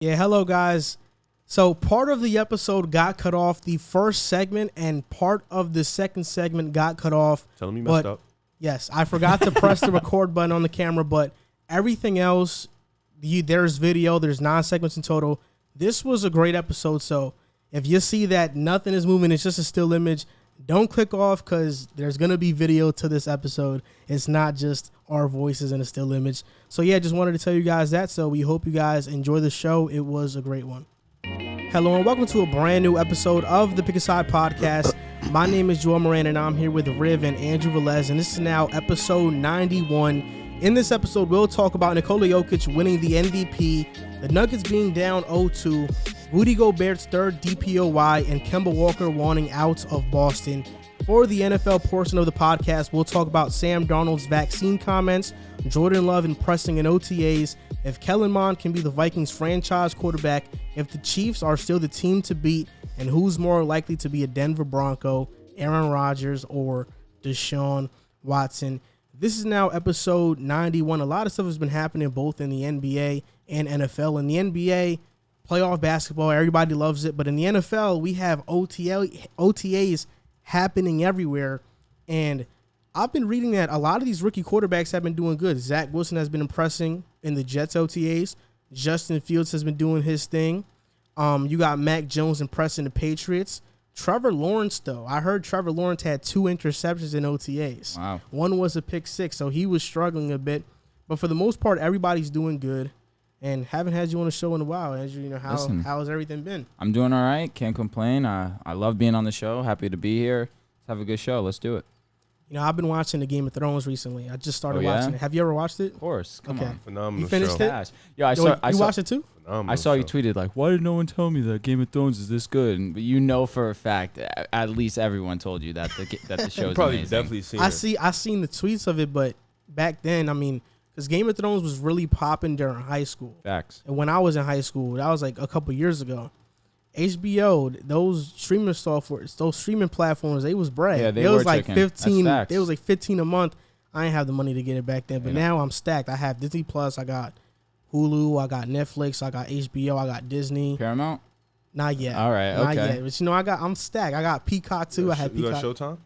Yeah, hello guys. So part of the episode got cut off, the first segment, and part of the second segment got cut off. Telling me messed up. Yes, I forgot to press the record button on the camera, but everything else, there's video, there's 9 segments in total. This was a great episode, so if you see that nothing is moving, it's just a still image, don't click off because there's going to be video to this episode. It's not just our voices in a still image. So yeah, just wanted to tell you guys that. So we hope you guys enjoy the show. It was a great one. Hello and welcome to a brand new episode of the Pick a Side podcast. My name is Joel Moran and I'm here with Riv and Andrew Velez, and this is now episode 91. In this episode, we'll talk about Nikola Jokic winning the MVP, the Nuggets being down 0-2, Rudy Gobert's third DPOY, and Kemba Walker wanting out of Boston. For the NFL portion of the podcast, we'll talk about Sam Darnold's vaccine comments, Jordan Love impressing in OTAs, if Kellen Mond can be the Vikings franchise quarterback, if the Chiefs are still the team to beat, and who's more likely to be a Denver Bronco, Aaron Rodgers or Deshaun Watson. This is now episode 91. A lot of stuff has been happening both in the NBA and NFL. In the NBA, playoff basketball, everybody loves it. But in the NFL, we have OTAs happening everywhere. And I've been reading that a lot of these rookie quarterbacks have been doing good. Zach Wilson has been impressing in the Jets OTAs. Justin Fields has been doing his thing. You got Mac Jones impressing the Patriots. Trevor Lawrence, though, I heard Trevor Lawrence had 2 interceptions in OTAs. Wow. One was a pick 6, so he was struggling a bit. But for the most part, everybody's doing good. And haven't had you on the show in a while, Andrew. You know, how has everything been? I'm doing all right. Can't complain. I love being on the show. Happy to be here. Let's have a good show. Let's do it. You know, I've been watching the Game of Thrones recently. I just started watching it. Have you ever watched it? Of course. Come on. Phenomenal. You finished show. it? Yeah, I watched it too? I saw you tweeted like, why did no one tell me that Game of Thrones is this good? But you know for a fact, at least everyone told you that the show is probably amazing. Definitely seen I seen the tweets of it, but back then, I mean, because Game of Thrones was really popping during high school. Facts. And when I was in high school, that was like a couple years ago. HBO, those streaming softwares, those streaming platforms, they was bread. Yeah, they it were was like chicken. 15. That's facts. It was like 15 a month. I didn't have the money to get it back then, but now I'm stacked. I have Disney Plus, I got Hulu, I got Netflix, I got HBO, I got Disney. Paramount? Not yet. All right, Not okay. yet. But you know, I'm stacked. I got Peacock too. I had Peacock. You got Showtime?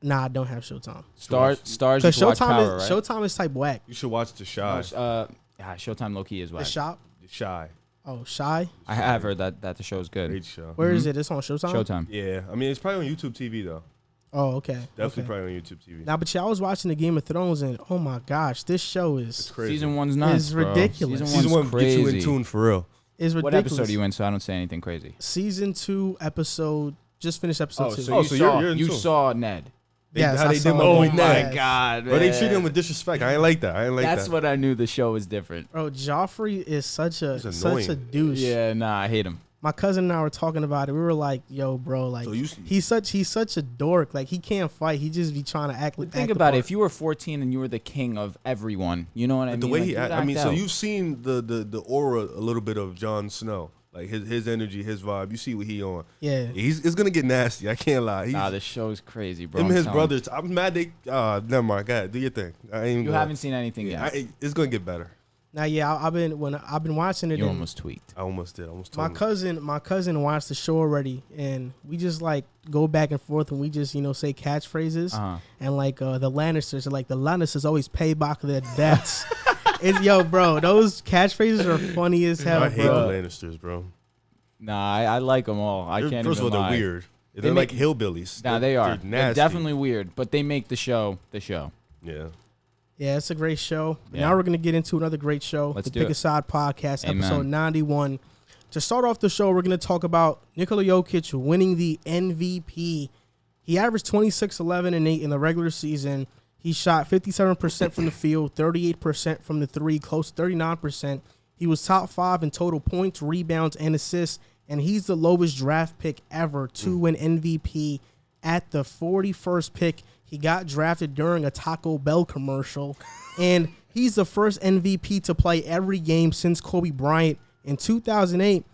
Nah, I don't have Showtime. Stars. Because You watch Power, right? Showtime is type whack. You should watch The Shy. Showtime low key is The whack. Shop. The Shy. Oh, Shy. I have heard that the show is good. Great show. Where is it? It's on Showtime. Showtime. Yeah. I mean, it's probably on YouTube TV, though. Oh, okay. Definitely probably on YouTube TV. Now, but I was watching the Game of Thrones, and oh my gosh, this show It's is crazy. Season 1's nuts, It's ridiculous. Season 1 crazy. gets you in tune for real. ridiculous. What episode are you in so I don't say anything crazy? Season 2 episode. Just finished episode 2. So you're in you tune. saw Ned. Yes, how I they saw did it. my boy Oh Ned. my God, But they treat him with disrespect. I ain't like that. That's what I knew the show was different. Bro, Joffrey is such a annoying. douche. Yeah, nah, I hate him. My cousin and I were talking about it. We were like, "Yo, bro, like So he's such a dork. Like he can't fight. He just be trying to act like." Think about it. If you were 14 and you were the king of everyone, you know what I mean? The way Like, he you would act, I mean, act so out. you've seen the aura a little bit of Jon Snow. Like his energy, his vibe. You see what he on. Yeah. It's going to get nasty. I can't lie. Nah, this show's crazy, bro. Him I'm and his telling you. brothers. I'm mad they. Never mind. Go ahead. Do your thing. You haven't seen anything yet. It's going to get better. Now, yeah, I've been watching it. You and almost tweaked. I almost did. My cousin watched the show already, and we just like go back and forth, and we just say catchphrases, and like the Lannisters are like the Lannisters always pay back their debts. Bro, those catchphrases are funny as hell. I hate bro. the Lannisters, bro. Nah, I like them all. I can't First even of all, lie. they're weird. They're like hillbillies. Nah, they are. They're They're nasty. definitely weird, but they make the show the show. Yeah. Yeah, it's a great show. Yeah. Now we're going to get into another great show. Let's the do Pick it. a Side podcast, Amen. episode 91. To start off the show, we're going to talk about Nikola Jokic winning the MVP. He averaged 26, 11, and 8 in the regular season. He shot 57% from the field, 38% from the three, close to 39%. He was top 5 in total points, rebounds, and assists, and he's the lowest draft pick ever to win MVP at the 41st pick. He got drafted during a Taco Bell commercial, and he's the first MVP to play every game since Kobe Bryant in 2008.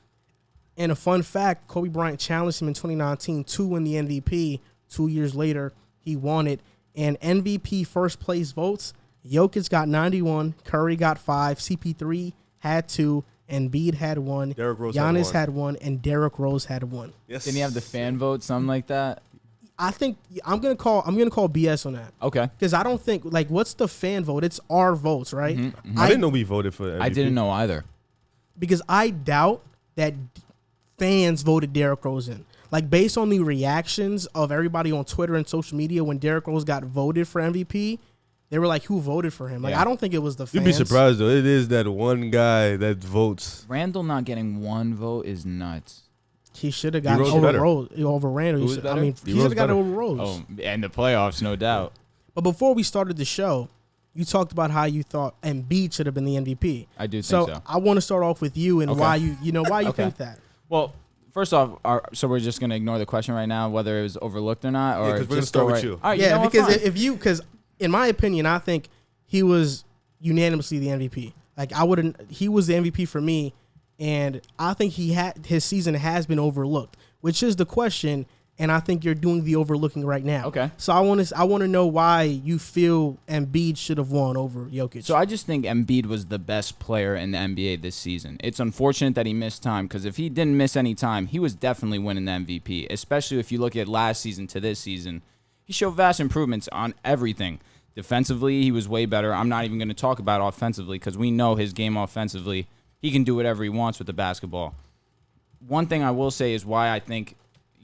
And a fun fact, Kobe Bryant challenged him in 2019 to win the MVP. 2 years later, he won it. And MVP first place votes, Jokic got 91, Curry got 5, CP3 had 2, Embiid had one. Derrick Rose Giannis had had one, and Derrick Rose had one. Yes. Didn't he have the fan vote, something like that? I think I'm gonna call BS on that. Okay. Because I don't think what's the fan vote? It's our votes, right? Mm-hmm. I didn't know we voted for MVP. I didn't know either. Because I doubt that fans voted Derrick Rose in. Like, based on the reactions of everybody on Twitter and social media when Derrick Rose got voted for MVP, they were like, who voted for him? Like, Yeah. I don't think it was the fans. You'd be surprised, though. It is that one guy that votes. Randall not getting one vote is nuts. He should have got D-Rose over better. over Randall. Who was better? He D-Rose should have got better. over Rose. Oh, and the playoffs, no doubt. But before we started the show, you talked about how you thought Embiid should have been the MVP. I do think so. I want to start off with you and Okay. why you Okay. think that. Well, first off, so we're just gonna ignore the question right now, whether it was overlooked or not, or 'cause we're gonna just start go with right- you. All right, Yeah, you know what, because fine. because in my opinion, I think he was unanimously the MVP. Like, he was the MVP for me, and I think his season has been overlooked, which is the question. And I think you're doing the overlooking right now. Okay. So I want to know why you feel Embiid should have won over Jokic. So I just think Embiid was the best player in the NBA this season. It's unfortunate that he missed time, because if he didn't miss any time, he was definitely winning the MVP, especially if you look at last season to this season. He showed vast improvements on everything. Defensively, he was way better. I'm not even going to talk about offensively, because we know his game offensively. He can do whatever he wants with the basketball. One thing I will say is why I think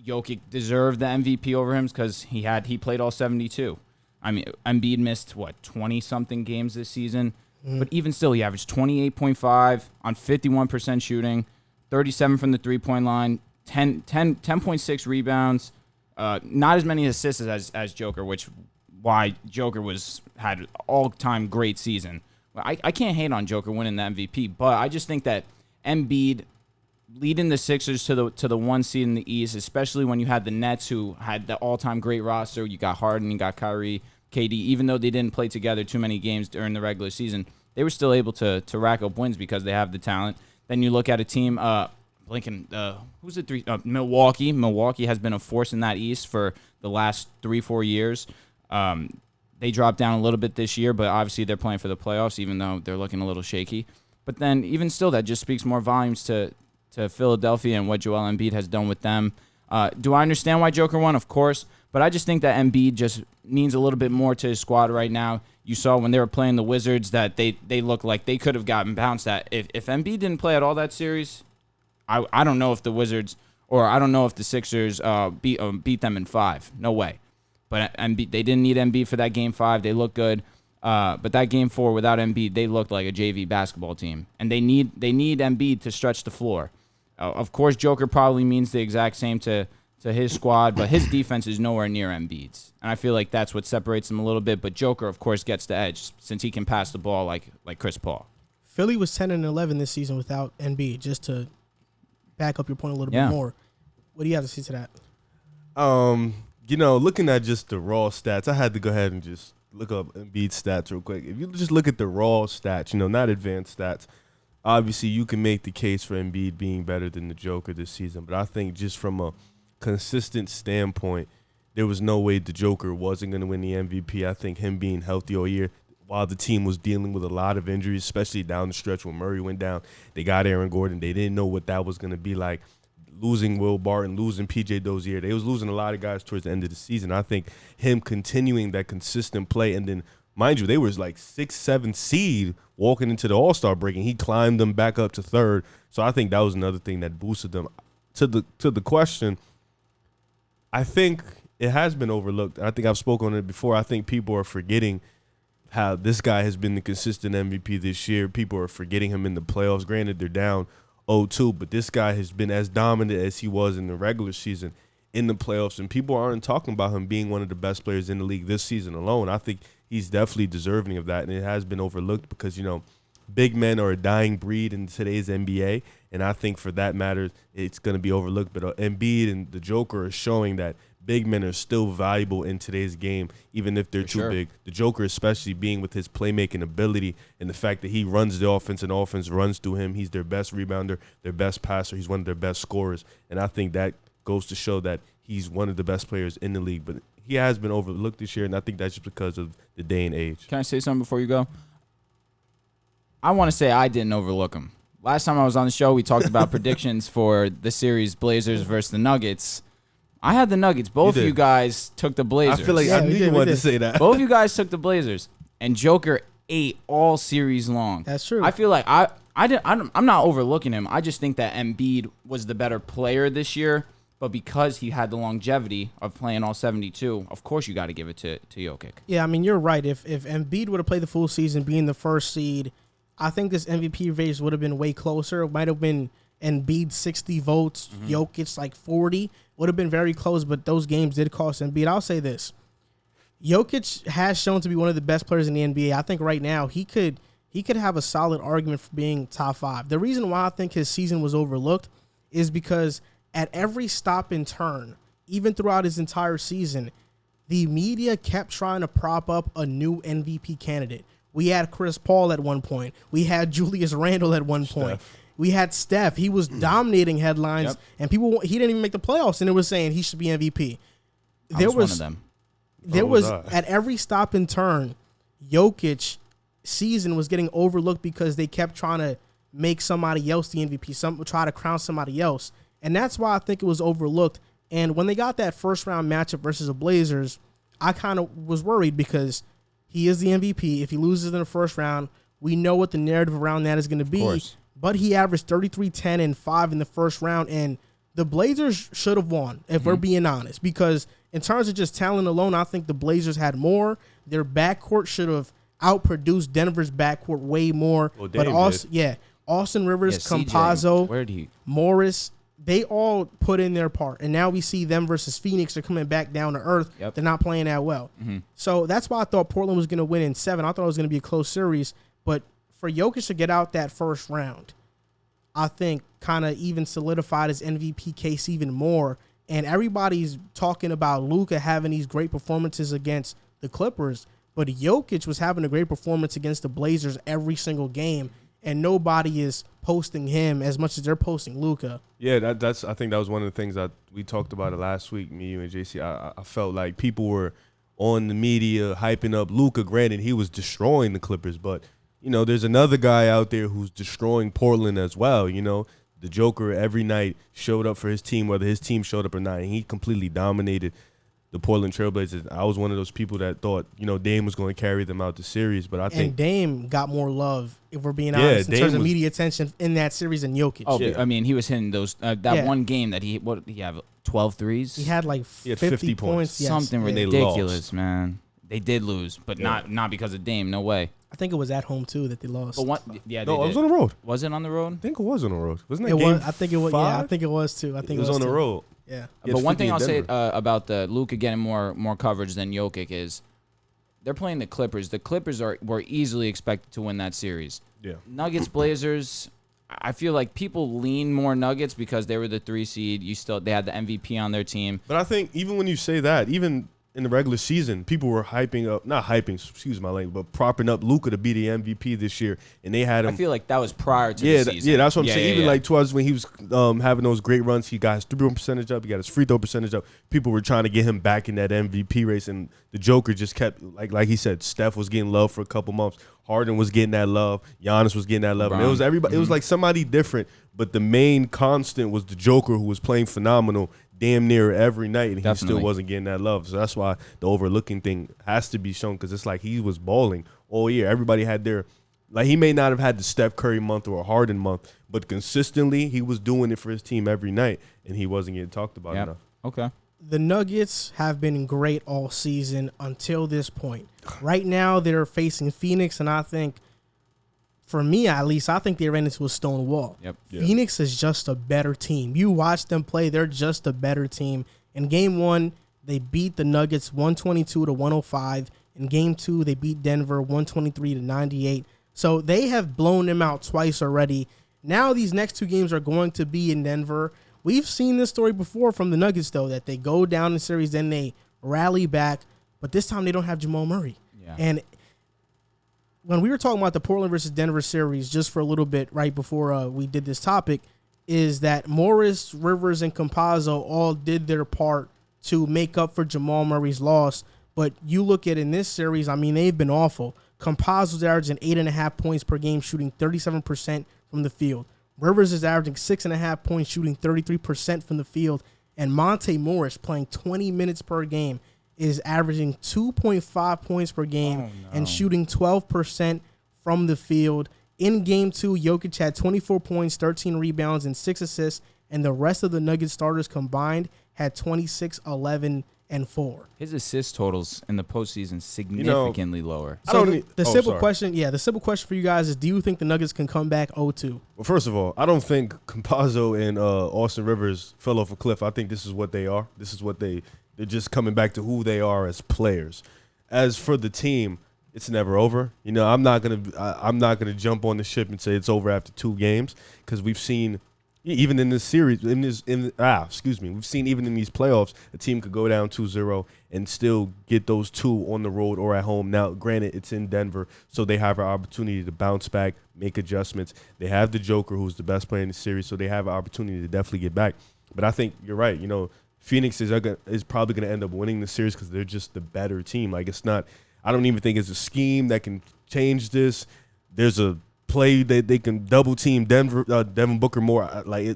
Jokic deserved the MVP over him, because he played all 72. I mean, Embiid missed 20-something games this season, but even still, he averaged 28.5 on 51% shooting, 37 from the 3-point line, 10.6 rebounds, not as many assists as Joker, which why Joker had all-time great season. I can't hate on Joker winning the MVP, but I just think that Embiid leading the Sixers to the 1 seed in the East, especially when you had the Nets, who had the all-time great roster. You got Harden, you got Kyrie, KD. Even though they didn't play together too many games during the regular season, they were still able to rack up wins because they have the talent. Then you look at a team, who's the three? Milwaukee. Milwaukee has been a force in that East for the last 3-4 years. They dropped down a little bit this year, but obviously they're playing for the playoffs, even though they're looking a little shaky. But then even still, that just speaks more volumes to Philadelphia and what Joel Embiid has done with them. Do I understand why Joker won? Of course. But I just think that Embiid just needs a little bit more to his squad right now. You saw when they were playing the Wizards that they looked like they could have gotten bounced at. If Embiid didn't play at all that series, I don't know if the Wizards, or I don't know if the Sixers beat them in 5. No way. But Embiid, they didn't need Embiid for that Game 5. They looked good. But that Game 4 without Embiid, they looked like a JV basketball team. And they need Embiid to stretch the floor. Of course, Joker probably means the exact same to his squad, but his defense is nowhere near Embiid's. And I feel like that's what separates them a little bit. But Joker, of course, gets the edge since he can pass the ball like Chris Paul. Philly was 10-11 this season without Embiid, just to back up your point a little bit more. What do you have to say to that? Looking at just the raw stats, I had to go ahead and just look up Embiid's stats real quick. If you just look at the raw stats, not advanced stats, obviously you can make the case for Embiid being better than the Joker this season. But I think just from a consistent standpoint, there was no way the Joker wasn't going to win the MVP. I think him being healthy all year, while the team was dealing with a lot of injuries, especially down the stretch when Murray went down, they got Aaron Gordon. They didn't know what that was going to be like. Losing Will Barton, losing P.J. Dozier. They was losing a lot of guys towards the end of the season. I think him continuing that consistent play, and then, mind you, they was like 6-7 seed walking into the All-Star break, and he climbed them back up to 3rd. So I think that was another thing that boosted them. To the question, I think it has been overlooked. I think I've spoken on it before. I think people are forgetting how this guy has been the consistent MVP this year. People are forgetting him in the playoffs. Granted, they're down 0-2, but this guy has been as dominant as he was in the regular season in the playoffs, and people aren't talking about him being one of the best players in the league this season alone. I think he's definitely deserving of that, and it has been overlooked because, big men are a dying breed in today's NBA, and I think for that matter, it's going to be overlooked. But Embiid and the Joker are showing that big men are still valuable in today's game, even if they're too big. The Joker, especially being with his playmaking ability and the fact that he runs the offense and offense runs through him. He's their best rebounder, their best passer. He's one of their best scorers. And I think that goes to show that he's one of the best players in the league. But he has been overlooked this year, and I think that's just because of the day and age. Can I say something before you go? I want to say I didn't overlook him. last time I was on the show, we talked about predictions for the series Blazers versus the Nuggets. I had the Nuggets. Both of you guys took the Blazers. I feel like I knew you wanted to say that. Both of you guys took the Blazers, and Joker ate all series long. That's true. I feel like I'm not overlooking him. I just think that Embiid was the better player this year, but because he had the longevity of playing all 72, of course you got to give it to Jokic. Yeah, I mean, you're right. If Embiid would have played the full season, being the first seed, I think this MVP race would have been way closer. It might have been Embiid 60 votes, Jokic like 40. Would have been very close, but those games did cost Embiid. I'll say this. Jokic has shown to be one of the best players in the NBA. I think right now he could have a solid argument for being top 5. The reason why I think his season was overlooked is because at every stop and turn, even throughout his entire season, the media kept trying to prop up a new MVP candidate. We had Chris Paul at one point. We had Julius Randle at one point. We had Steph. He was dominating headlines, and he didn't even make the playoffs, and it was saying he should be MVP. There was one of them. There was at every stop and turn, Jokic season was getting overlooked because they kept trying to make somebody else the MVP, try to crown somebody else, and that's why I think it was overlooked. And when they got that first round matchup versus the Blazers, I kind of was worried because he is the MVP. If he loses in the first round, we know what the narrative around that is going to be. But he averaged 33, 10, and 5 in the first round, and the Blazers should have won, if we're being honest, because in terms of just talent alone, I think the Blazers had more. Their backcourt should have outproduced Denver's backcourt way more. Well, but Austin Rivers, Campazzo, Morris, they all put in their part. And now we see them versus Phoenix. They're coming back down to earth. Yep. They're not playing that well. So that's why I thought Portland was going to win in 7. I thought it was going to be a close series. But for Jokic to get out that first round, I think kind of even solidified his MVP case even more. And everybody's talking about Luka having these great performances against the Clippers, but Jokic was having a great performance against the Blazers every single game, and nobody is posting him as much as they're posting Luka. Yeah, that's. I think that was one of the things that we talked about it last week, me, you, and JC. I felt like people were on the media hyping up Luka. Granted, he was destroying the Clippers, but you know, there's another guy out there who's destroying Portland as well. You know, the Joker every night showed up for his team, whether his team showed up or not, and he completely dominated the Portland Trailblazers. I was one of those people that thought, you know, Dame was going to carry them out the series, but I think Dame got more love, if we're being honest, in terms of media attention in that series than Jokic. Oh, yeah. I mean, he was hitting those one game that he have 12 threes. He had like 50 points. Yes. Something ridiculous, man. They did lose, but not because of Dame. No way. I think it was at home too that they lost. But it was on the road. Was it on the road? I think it was on the road. Wasn't it? I think it was. 5? Yeah, I think it was too. I think it was on the road. Yeah. But one thing I'll say about the Luka getting more coverage than Jokic is they're playing the Clippers. The Clippers were easily expected to win that series. Yeah. Nuggets, Blazers. I feel like people lean more Nuggets because they were the 3 seed. They had the MVP on their team. But I think even when you say that, even in the regular season, people were excuse my language, but propping up Luka to be the MVP this year, and they had him. I feel like that was prior to the season. Yeah, that's what I'm saying. Even like towards when he was having those great runs, he got his 3-point percentage up, he got his free throw percentage up. People were trying to get him back in that MVP race, and the Joker just kept, like he said, Steph was getting love for a couple months. Harden was getting that love. Giannis was getting that love. And it was everybody. It was like somebody different, but the main constant was the Joker, who was playing phenomenal damn near every night, and he still wasn't getting that love. So that's why the overlooking thing has to be shown, because it's like he was balling all year. Everybody had their, like, he may not have had the Steph Curry month or a Harden month, but consistently he was doing it for his team every night, and he wasn't getting talked about enough. Okay. The Nuggets have been great all season until this point. Right now they're facing Phoenix, and I think, for me at least, I think they ran into a stone wall. Yep. Phoenix is just a better team. You watch them play, they're just a better team. In Game 1, they beat the Nuggets 122-105. In Game 2, they beat Denver 123-98. So they have blown them out twice already. Now these next 2 games are going to be in Denver. We've seen this story before from the Nuggets, though, that they go down in series, then they rally back. But this time they don't have Jamal Murray. Yeah. And when we were talking about the Portland versus Denver series just for a little bit right before we did this topic, is that Morris, Rivers, and Campazzo all did their part to make up for Jamal Murray's loss. But you look at in this series, I mean, they've been awful. Campazzo's averaging 8.5 points per game, shooting 37% from the field. Rivers is averaging 6.5 points, shooting 33% from the field. And Monte Morris, playing 20 minutes per game, is averaging 2.5 points per game and shooting 12% from the field. In Game 2, Jokic had 24 points, 13 rebounds, and 6 assists, and the rest of the Nuggets starters combined had 26, 11, and 4. His assist totals in the postseason significantly lower. So the simple question for you guys is, do you think the Nuggets can come back 0-2? Well, first of all, I don't think Campazzo and Austin Rivers fell off a cliff. I think this is what they are. This is what they're just coming back to who they are as players. As for the team, it's never over. You know, I'm not gonna jump on the ship and say it's over after 2 games, because we've seen even in this series, we've seen even in these playoffs, a team could go down 2-0 and still get those 2 on the road or at home. Now, granted, it's in Denver, so they have an opportunity to bounce back, make adjustments. They have the Joker, who's the best player in the series, so they have an opportunity to definitely get back. But I think you're right. You know, Phoenix is probably going to end up winning the series because they're just the better team. Like, it's not – I don't even think it's a scheme that can change this. There's a play that they can double team Devin Booker more.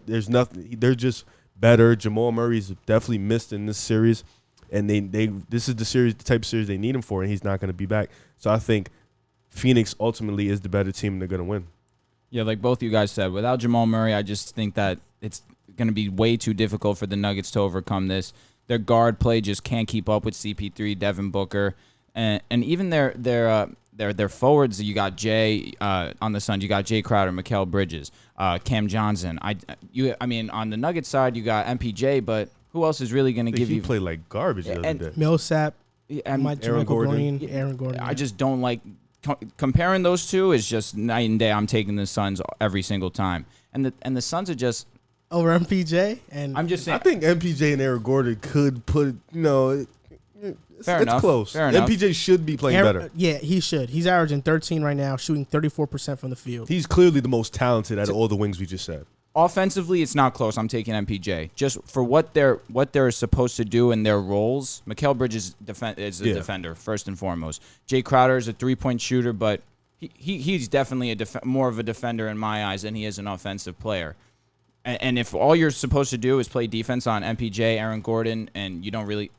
There's nothing. They're just better. Jamal Murray's definitely missed in this series, and this is the type of series they need him for, and he's not going to be back. So I think Phoenix ultimately is the better team, and they're going to win. Yeah, like both you guys said, without Jamal Murray, I just think that it's going to be way too difficult for the Nuggets to overcome this. Their guard play just can't keep up with CP3, Devin Booker, and even their forwards. You got Jay on the Suns. You got Jay Crowder, Mikal Bridges, Cam Johnson. I mean, on the Nuggets side, you got MPJ, but who else is really going to give you? He played like garbage the other day. Millsap, Aaron Gordon. Aaron Gordon. I just don't like comparing those two. Is just night and day. I'm taking the Suns every single time, and the Suns are just over MPJ. And I'm just saying. I think MPJ and Aaron Gordon could put It's close. Fair enough. MPJ should be playing better. Yeah, he should. He's averaging 13 right now, shooting 34% from the field. He's clearly the most talented out of all the wings we just said. Offensively, it's not close. I'm taking MPJ. Just for what they're supposed to do in their roles. Mikal Bridges is a defender, first and foremost. Jay Crowder is a three-point shooter, but he's definitely more of a defender in my eyes than he is an offensive player. And if all you're supposed to do is play defense on MPJ, Aaron Gordon, and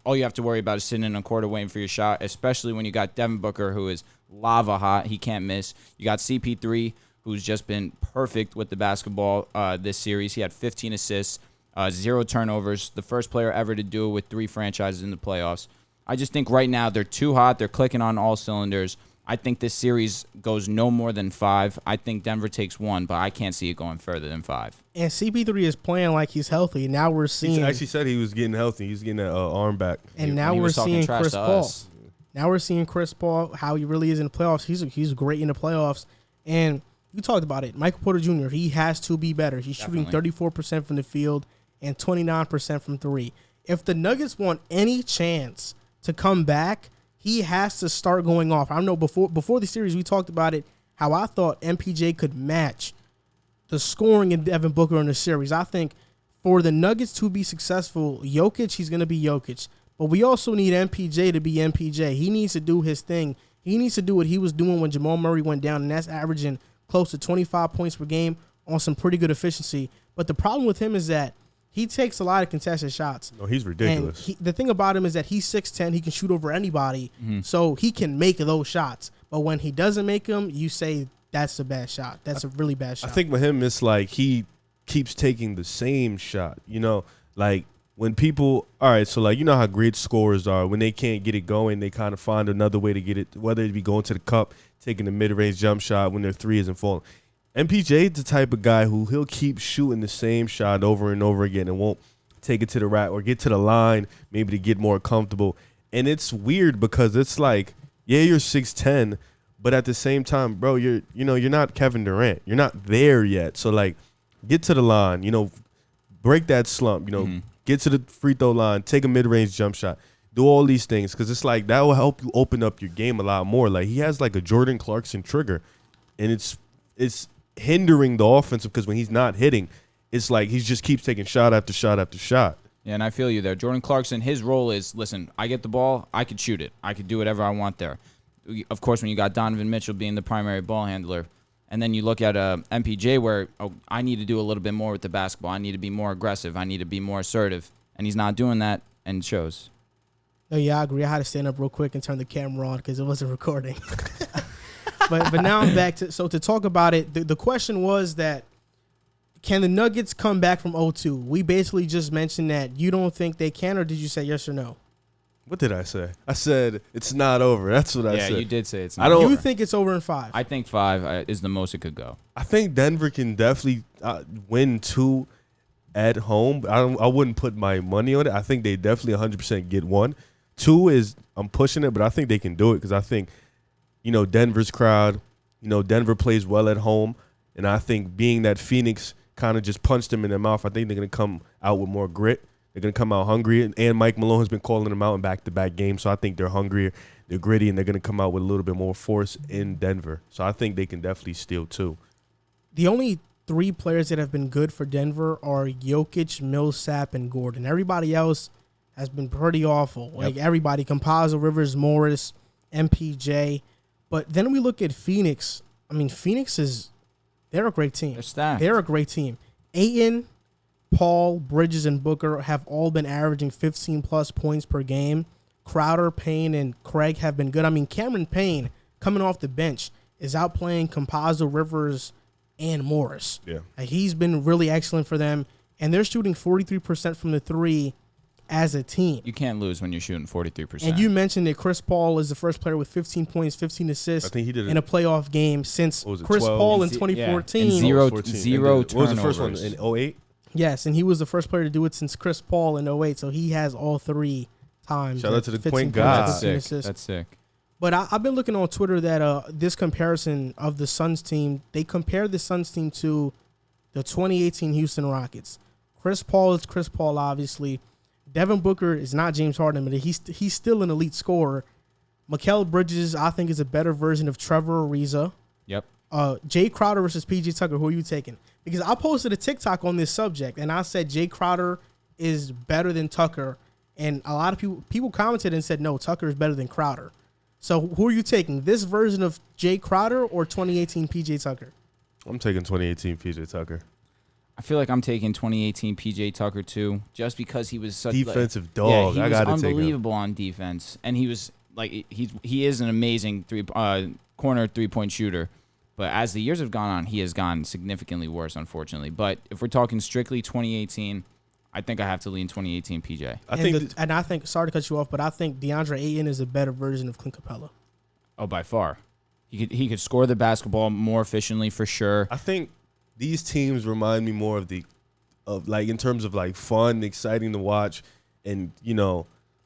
all you have to worry about is sitting in a quarter waiting for your shot, especially when you got Devin Booker, who is lava hot. He can't miss. You got CP3, who's just been perfect with the basketball this series. He had 15 assists, 0 turnovers, the first player ever to do it with 3 franchises in the playoffs. I just think right now they're too hot. They're clicking on all cylinders. I think this series goes no more than 5. I think Denver takes 1, but I can't see it going further than 5. And CP3 is playing like he's healthy. Now we're seeing. He actually said he was getting healthy. He's getting that arm back. And now we're seeing Chris Paul. Now we're seeing Chris Paul, how he really is in the playoffs. He's great in the playoffs. And you talked about it. Michael Porter Jr., he has to be better. He's shooting 34% from the field and 29% from 3. If the Nuggets want any chance to come back, he has to start going off. I know before the series we talked about it, how I thought MPJ could match the scoring in Devin Booker in the series. I think for the Nuggets to be successful, Jokic, he's going to be Jokic. But we also need MPJ to be MPJ. He needs to do his thing. He needs to do what he was doing when Jamal Murray went down, and that's averaging close to 25 points per game on some pretty good efficiency. But the problem with him is that he takes a lot of contested shots. No, he's ridiculous. And the thing about him is that he's 6'10". He can shoot over anybody, so he can make those shots. But when he doesn't make them, you say that's a bad shot. That's a really bad shot. I think with him, it's like he keeps taking the same shot. You know, like when people – all right, so like you know how great scorers are. When they can't get it going, they kind of find another way to get it, whether it be going to the cup, taking a mid-range jump shot when their 3 isn't falling. MPJ is the type of guy who he'll keep shooting the same shot over and over again and won't take it to the rack or get to the line maybe to get more comfortable. And it's weird because it's like, yeah, you're 6'10", but at the same time, bro, you're not Kevin Durant. You're not there yet. So like, get to the line, break that slump, get to the free throw line, take a mid-range jump shot, do all these things because it's like that will help you open up your game a lot more. Like he has like a Jordan Clarkson trigger, and it's hindering the offensive because when he's not hitting, it's like he just keeps taking shot after shot after shot. Yeah, and I feel you there. Jordan Clarkson, his role is, listen, I get the ball, I could shoot it. I could do whatever I want there. Of course, when you got Donovan Mitchell being the primary ball handler, And then you look at MPJ where I need to do a little bit more with the basketball. I need to be more aggressive. I need to be more assertive. And he's not doing that, and it shows. No, yeah, I agree. I had to stand up real quick and turn the camera on because it wasn't recording. but now I'm back to talk about it. The question was that, can the Nuggets come back from 0-2? We basically just mentioned that you don't think they can, or did you say yes or no? What did I say? I said it's not over. That's what I said. Yeah, you did say it's not over. You think it's over in 5? I think 5 is the most it could go. I think Denver can definitely win 2 at home. But I wouldn't put my money on it. I think they definitely 100% get 1. 2 is, I'm pushing it, but I think they can do it because I think, Denver's crowd, Denver plays well at home. And I think being that Phoenix kind of just punched them in the mouth, I think they're going to come out with more grit. They're going to come out hungry, and Mike Malone has been calling them out in back-to-back games, so I think they're hungrier, they're gritty, and they're going to come out with a little bit more force in Denver. So I think they can definitely steal 2. The only 3 players that have been good for Denver are Jokic, Millsap, and Gordon. Everybody else has been pretty awful. Yep. Like everybody, Campazzo, Rivers, Morris, MPJ. But then we look at Phoenix. I mean, they're a great team. They're stacked. They're a great team. Ayton, Paul, Bridges, and Booker have all been averaging 15-plus points per game. Crowder, Payne, and Craig have been good. I mean, Cameron Payne, coming off the bench, is outplaying Campazzo, Rivers, and Morris. Yeah. He's been really excellent for them, and they're shooting 43% from the 3 as a team. You can't lose when you're shooting 43%. And you mentioned that Chris Paul is the first player with 15 points, 15 assists I think he did in a playoff game since Chris 12? Paul in Yeah, 2014. and zero 14. zero What was the first one, turnovers. in 08? Yes, and he was the first player to do it since Chris Paul in 08, so he has all 3 times. Shout out to the 15 point points, guard. 15 That's sick. assists. That's sick. But I've been looking on Twitter that this comparison of the Suns team, they compare the Suns team to the 2018 Houston Rockets. Chris Paul is Chris Paul, obviously. Devin Booker is not James Harden, but he's still an elite scorer. Mikal Bridges, I think, is a better version of Trevor Ariza. Yep. Jay Crowder versus PJ Tucker. Who are you taking? Because I posted a TikTok on this subject, and I said Jay Crowder is better than Tucker, and a lot of people commented and said, no, Tucker is better than Crowder. So who are you taking, this version of Jay Crowder or 2018 PJ Tucker? I'm taking 2018 PJ Tucker. I feel like I'm taking 2018 PJ Tucker too, just because he was such Defensive Yeah, dog. he I was got to take him. unbelievable on defense, and he was like he is an amazing corner 3-point shooter. But as the years have gone on, he has gone significantly worse, unfortunately. But if we're talking strictly 2018, I think I have to lean 2018 PJ. I think, sorry to cut you off, but I think DeAndre Ayton is a better version of Clint Capella. Oh, by far. He could score the basketball more efficiently for sure. I think these teams remind me more of like in terms of like fun, exciting to watch, and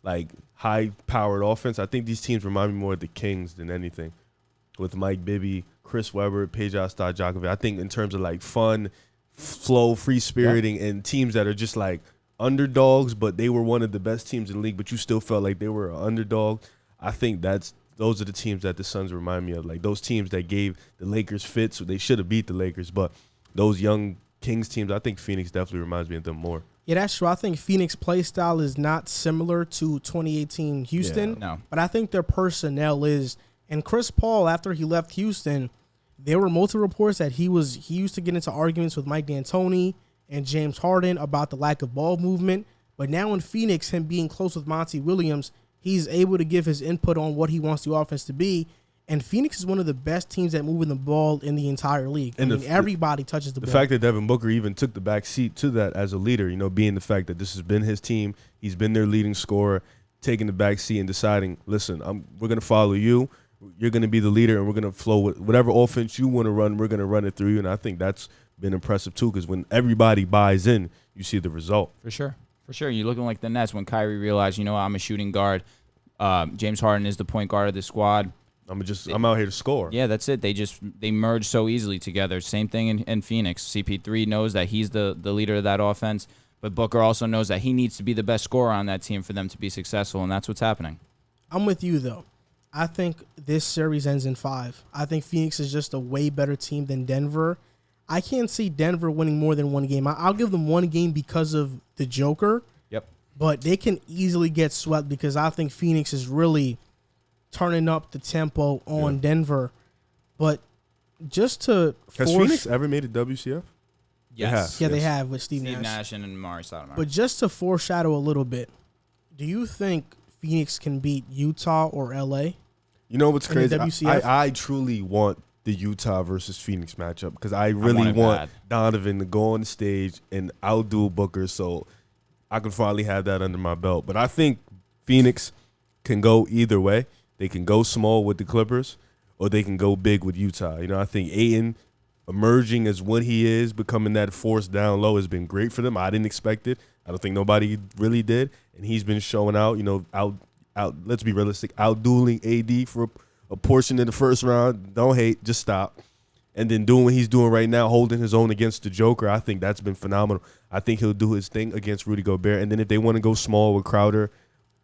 like high powered offense. I think these teams remind me more of the Kings than anything. With Mike Bibby, Chris Webber, Peja Stojakovic. I think in terms of like fun, flow, free spiriting, and teams that are just like underdogs, but they were one of the best teams in the league, but you still felt like they were an underdog. I think those are the teams that the Suns remind me of. Like those teams that gave the Lakers fits, so they should have beat the Lakers, but those young Kings teams, I think Phoenix definitely reminds me of them more. Yeah, that's true. I think Phoenix play style is not similar to 2018 Houston, No. but I think their personnel is. And Chris Paul, after he left Houston, there were multiple reports that he used to get into arguments with Mike D'Antoni and James Harden about the lack of ball movement. But now in Phoenix, him being close with Monty Williams, he's able to give his input on what he wants the offense to be. And Phoenix is one of the best teams at moving the ball in the entire league. And everybody touches the ball. The fact that Devin Booker even took the back seat to that as a leader, being the fact that this has been his team, he's been their leading scorer, taking the back seat and deciding, listen, we're going to follow you. You're going to be the leader, and we're going to flow with whatever offense you want to run. We're going to run it through you, and I think that's been impressive too. Because when everybody buys in, you see the result. For sure. You're looking like the Nets when Kyrie realized, I'm a shooting guard. James Harden is the point guard of the squad. I'm out here to score. Yeah, that's it. They merge so easily together. Same thing in Phoenix. CP3 knows that he's the leader of that offense, but Booker also knows that he needs to be the best scorer on that team for them to be successful, and that's what's happening. I'm with you though. I think this series ends in 5. I think Phoenix is just a way better team than Denver. I can't see Denver winning more than one game. I'll give them one game because of the Joker. Yep. But they can easily get swept because I think Phoenix is really turning up the tempo on Denver. But just to Has Phoenix ever made a WCF? Yes. Yeah, they have with Steve Steve Nash. Nash and Amari Stoudemire. But just to foreshadow a little bit, do you think Phoenix can beat Utah or LA? You know what's in the crazy? WCF? I truly want the Utah versus Phoenix matchup because I really want Donovan to go on the stage and outdo Booker so I can finally have that under my belt. But I think Phoenix can go either way. They can go small with the Clippers or they can go big with Utah. You know, I think Ayton emerging as what he is, becoming that force down low has been great for them. I didn't expect it. I don't think nobody really did. And he's been showing out, you know, let's be realistic, out-dueling AD for a portion of the first round. Don't hate, just stop. And then doing what he's doing right now, holding his own against the Joker, I think that's been phenomenal. I think he'll do his thing against Rudy Gobert. And then if they want to go small with Crowder,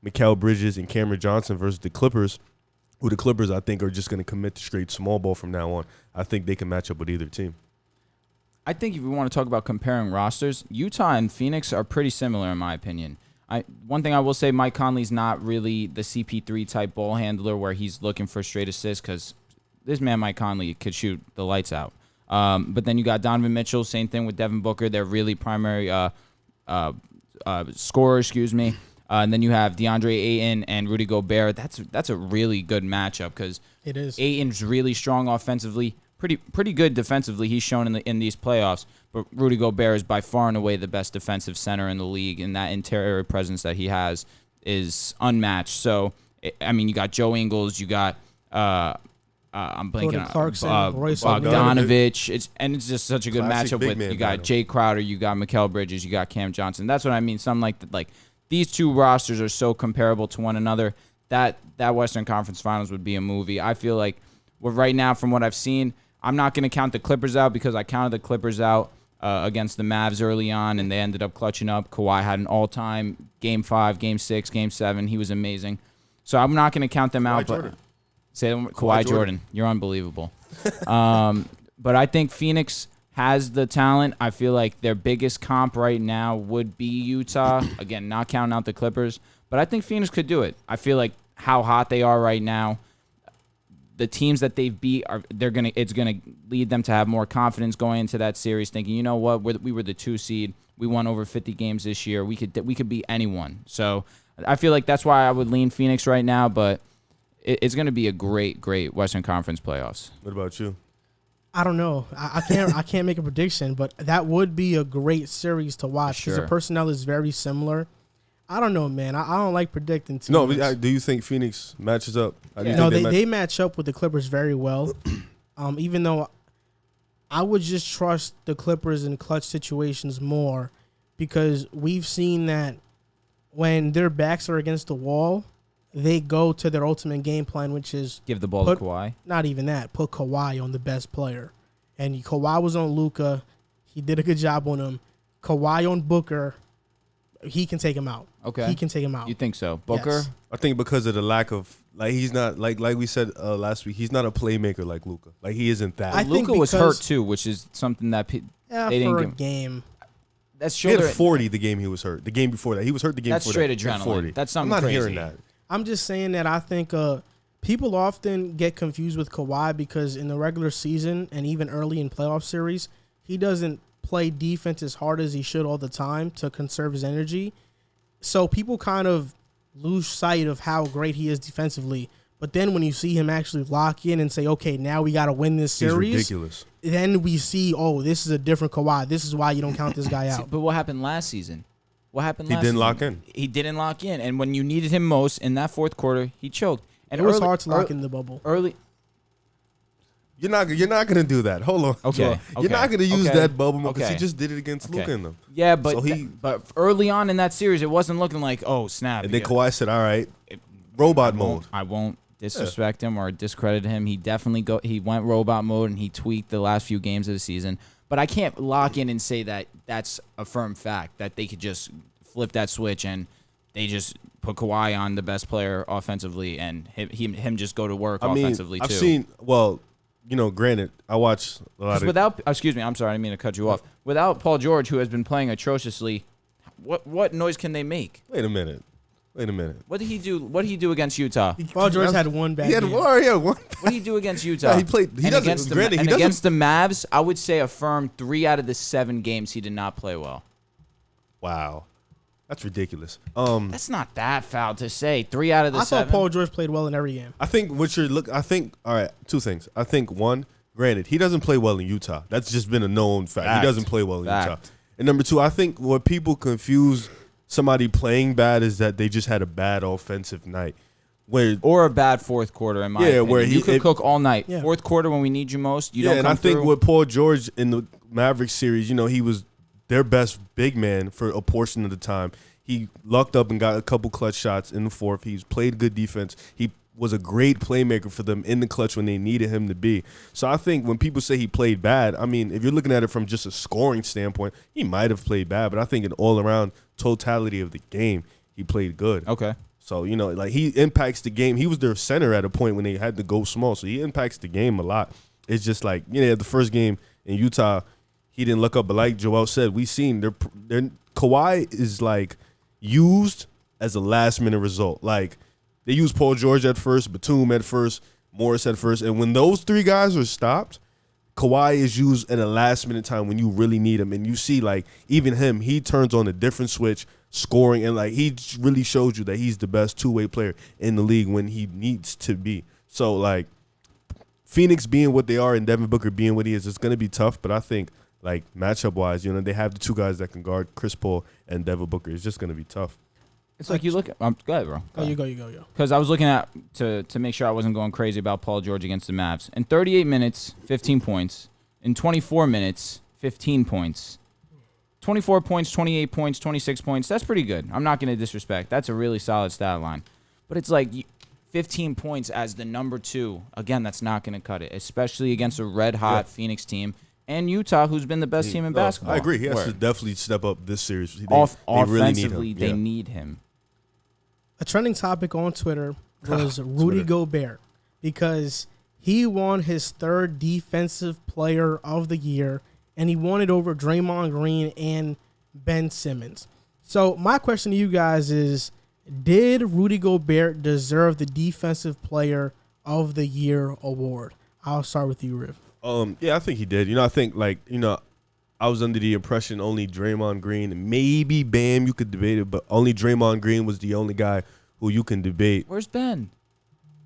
Mikal Bridges, and Cameron Johnson versus the Clippers, who the Clippers, I think, are just going to commit to straight small ball from now on. I think they can match up with either team. I think if we want to talk about comparing rosters, Utah and Phoenix are pretty similar in my opinion. One thing I will say, Mike Conley's not really the CP3 type ball handler where he's looking for straight assists because this man, Mike Conley, could shoot the lights out. But then you got Donovan Mitchell, same thing with Devin Booker. They're really primary scorers, and then you have DeAndre Ayton and Rudy Gobert. That's a really good matchup because it is. Ayton's really strong offensively, pretty good defensively. He's shown in these playoffs. But Rudy Gobert is by far and away the best defensive center in the league, and that interior presence that he has is unmatched. So, I mean, you got Joe Ingles, you got I'm blanking on Clarkson, Royce Bogdanovich. It's just such a good Classic matchup with you got Jay Crowder, you got Mikal Bridges, you got Cam Johnson. That's what I mean. Something like these two rosters are so comparable to one another that Western Conference Finals would be a movie. I feel like right now, from what I've seen, I'm not going to count the Clippers out because I counted the Clippers out against the Mavs early on, and they ended up clutching up. Kawhi had an all-time Game 5, Game 6, Game 7. He was amazing. So I'm not going to count them out. But say Kawhi Jordan. You're unbelievable. But I think Phoenix has the talent. I feel like their biggest comp right now would be Utah. Again, not counting out the Clippers. But I think Phoenix could do it. I feel like how hot they are right now, the teams that they've beat it's gonna lead them to have more confidence going into that series, thinking, you know what, we were the 2 seed, we won over 50 games this year, we could beat anyone. So I feel like that's why I would lean Phoenix right now, but it's gonna be a great Western Conference playoffs. What about you? I don't know. I can't make a prediction, but that would be a great series to watch because the personnel is very similar. I don't know, man. I don't like predicting teams. No, but do you think Phoenix matches up? No, they match up with the Clippers very well. Even though I would just trust the Clippers in clutch situations more because we've seen that when their backs are against the wall, they go to their ultimate game plan, which is give the ball to Kawhi. Not even that. Put Kawhi on the best player. And Kawhi was on Luka. He did a good job on him. Kawhi on Booker. He can take him out. Okay. He can take him out. You think so? Booker? Yes. I think because of the lack of, he's not, like we said last week, he's not a playmaker like Luka. Like, he isn't that. Luka was hurt, too, which is something that they didn't for a give. game. That's he had 40 the game he was hurt. The game before that. He was hurt the game before that. That's straight adrenaline. 40. That's something crazy. I'm not hearing that. I'm just saying that I think people often get confused with Kawhi because in the regular season and even early in playoff series, he doesn't play defense as hard as he should all the time to conserve his energy. So people kind of lose sight of how great he is defensively. But then when you see him actually lock in and say, okay, now we got to win this series. He's ridiculous. Then we see, this is a different Kawhi. This is why you don't count this guy out. But what happened last season? He didn't lock in. He didn't lock in. And when you needed him most in that fourth quarter, he choked. And it was hard to lock in the bubble. You're not going to do that. Hold on. Okay. You're not going to use that bubble because he just did it against Luka in them. Yeah, but but early on in that series, it wasn't looking like, oh, snap. And then Kawhi said, all right, robot mode. I won't disrespect him or discredit him. He definitely he went robot mode and he tweaked the last few games of the season. But I can't lock in and say that that's a firm fact, that they could just flip that switch and they just put Kawhi on the best player offensively and him just go to work offensively too. I've seen, granted, I watch a lot of... excuse me, I'm sorry, I didn't mean to cut you off. Without Paul George, who has been playing atrociously, what noise can they make? Wait a minute. Wait a minute. What did he do? What did he do against Utah? Paul George had one bad He had game. one. What did he do against Utah? Yeah, he played. He and doesn't. against the, Granted, and he doesn't. against the Mavs, I would say a firm 3 out of the 7 games he did not play well. Wow, that's ridiculous. That's not that foul to say. 3 out of the I 7. thought Paul George played well in every game. I think what you're look. I think all right. 2 things. I think one. Granted, he doesn't play well in Utah. That's just been a known fact. He doesn't play well in Utah. And number 2, I think what people confuse somebody playing bad is that they just had a bad offensive night. Or a bad fourth quarter, in my opinion. Where you could cook all night. Yeah. Fourth quarter when we need you most, you don't come and I think through. with Paul George in the Mavericks series, he was their best big man for a portion of the time. He lucked up and got a couple clutch shots in the fourth. He's played good defense. He was a great playmaker for them in the clutch when they needed him to be. So I think when people say he played bad, I mean, if you're looking at it from just a scoring standpoint, he might have played bad, but I think in all-around totality of the game, he played good. Okay. So, like he impacts the game. He was their center at a point when they had to go small, so he impacts the game a lot. It's just like, the first game in Utah, he didn't look up, but like Joel said, we seen their Kawhi is like used as a last-minute result. Like, they used Paul George at first, Batum at first, Morris at first. And when those 3 guys are stopped, Kawhi is used at a last-minute time when you really need him. And you see, like, even him, he turns on a different switch, scoring. And, like, he really showed you that he's the best two-way player in the league when he needs to be. So, like, Phoenix being what they are and Devin Booker being what he is, it's going to be tough. But I think, like, matchup-wise, they have the 2 guys that can guard Chris Paul and Devin Booker. It's just going to be tough. It's like you look at go ahead, bro. You go. Because I was looking at to make sure I wasn't going crazy about Paul George against the Mavs. In 38 minutes, 15 points. In 24 minutes, 15 points. 24 points, 28 points, 26 points. That's pretty good. I'm not going to disrespect. That's a really solid stat line. But it's like 15 points as the number 2. Again, that's not going to cut it, especially against a red-hot Phoenix team. And Utah, who's been the best team in basketball. I agree. He has to definitely step up this series. They Offensively, really they need him. A trending topic on Twitter was Rudy Gobert because he won his 3rd Defensive Player of the Year, and he won it over Draymond Green and Ben Simmons. So my question to you guys is, did Rudy Gobert deserve the Defensive Player of the Year award? I'll start with you, Riv. Yeah, I think he did. I think, I was under the impression only Draymond Green, maybe Bam, you could debate it, but only Draymond Green was the only guy who you can debate. Where's Ben?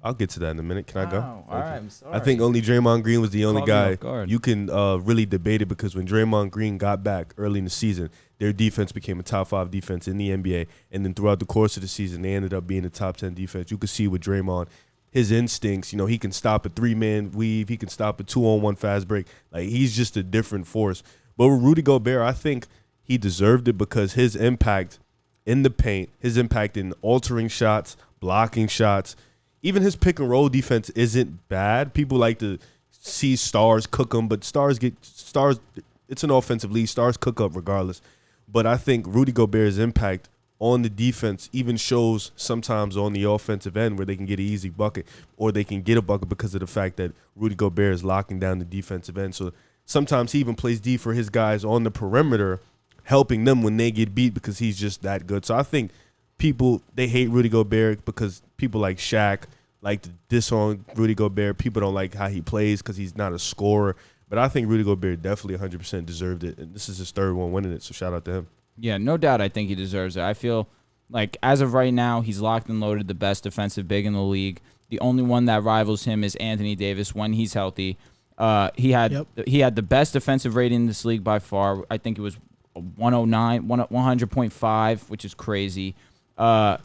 I'll get to that in a minute. Can I go? All right, I'm sorry. I think only Draymond Green was the only Caught me guy off guard. you can really debate it, because when Draymond Green got back early in the season, their defense became a top 5 defense in the NBA, and then throughout the course of the season, they ended up being a top 10 defense. You could see with Draymond, his instincts, he can stop a 3-man weave, he can stop a 2-on-1 fast break. Like, he's just a different force. But with Rudy Gobert, I think he deserved it because his impact in the paint, his impact in altering shots, blocking shots, even his pick and roll defense isn't bad. People like to see stars cook them, but stars, it's an offensive league. Stars cook up regardless. But I think Rudy Gobert's impact on the defense even shows sometimes on the offensive end where they can get an easy bucket, or they can get a bucket because of the fact that Rudy Gobert is locking down the defensive end. So sometimes he even plays D for his guys on the perimeter, helping them when they get beat because he's just that good. So I think people, they hate Rudy Gobert because people like Shaq like to diss on Rudy Gobert. People don't like how he plays because he's not a scorer. But I think Rudy Gobert definitely 100% deserved it. And this is his 3rd one winning it, so shout out to him. Yeah, no doubt I think he deserves it. I feel like as of right now, he's locked and loaded, the best defensive big in the league. The only one that rivals him is Anthony Davis when he's healthy. He had the best defensive rating in this league by far. I think it was 100.5, which is crazy.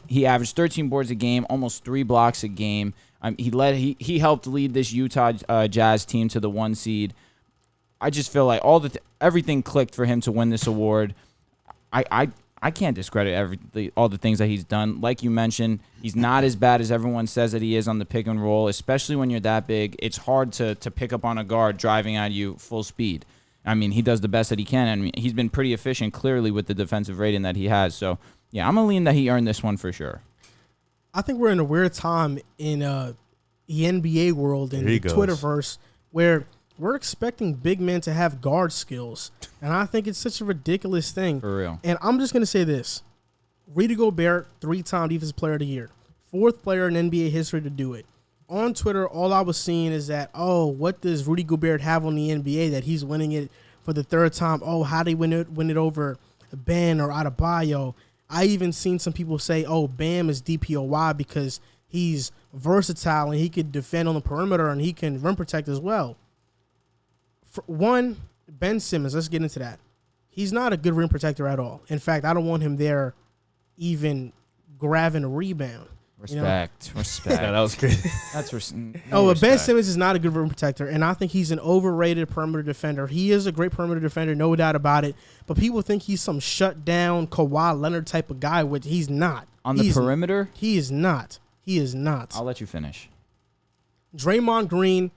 He averaged 13 boards a game, almost 3 blocks a game. He helped lead this Utah Jazz team to the 1 seed. I just feel like everything clicked for him to win this award. I can't discredit all the things that he's done. Like you mentioned, he's not as bad as everyone says that he is on the pick and roll, especially when you're that big. It's hard to pick up on a guard driving at you full speed. I mean, he does the best that he can, and he's been pretty efficient, clearly, with the defensive rating that he has. So, yeah, I'm going to lean that he earned this one for sure. I think we're in a weird time in the NBA world and the Twitterverse where we're expecting big men to have guard skills. And I think it's such a ridiculous thing. For real. And I'm just going to say this. Rudy Gobert, 3-time Defensive Player of the Year. 4th player in NBA history to do it. On Twitter, all I was seeing is that, oh, what does Rudy Gobert have on the NBA that he's winning it for the 3rd time? Oh, how do they win it over Ben or Adebayo? I even seen some people say, oh, Bam is DPOY because he's versatile and he could defend on the perimeter and he can rim protect as well. For one, Ben Simmons, let's get into that. He's not a good rim protector at all. In fact, I don't want him there even grabbing a rebound. Respect. Yeah, that was crazy. That's but Ben Simmons is not a good rim protector, and I think he's an overrated perimeter defender. He is a great perimeter defender, no doubt about it. But people think he's some shut-down Kawhi Leonard type of guy, which he's not. On the perimeter? He is not. He is not. I'll let you finish. Draymond Green,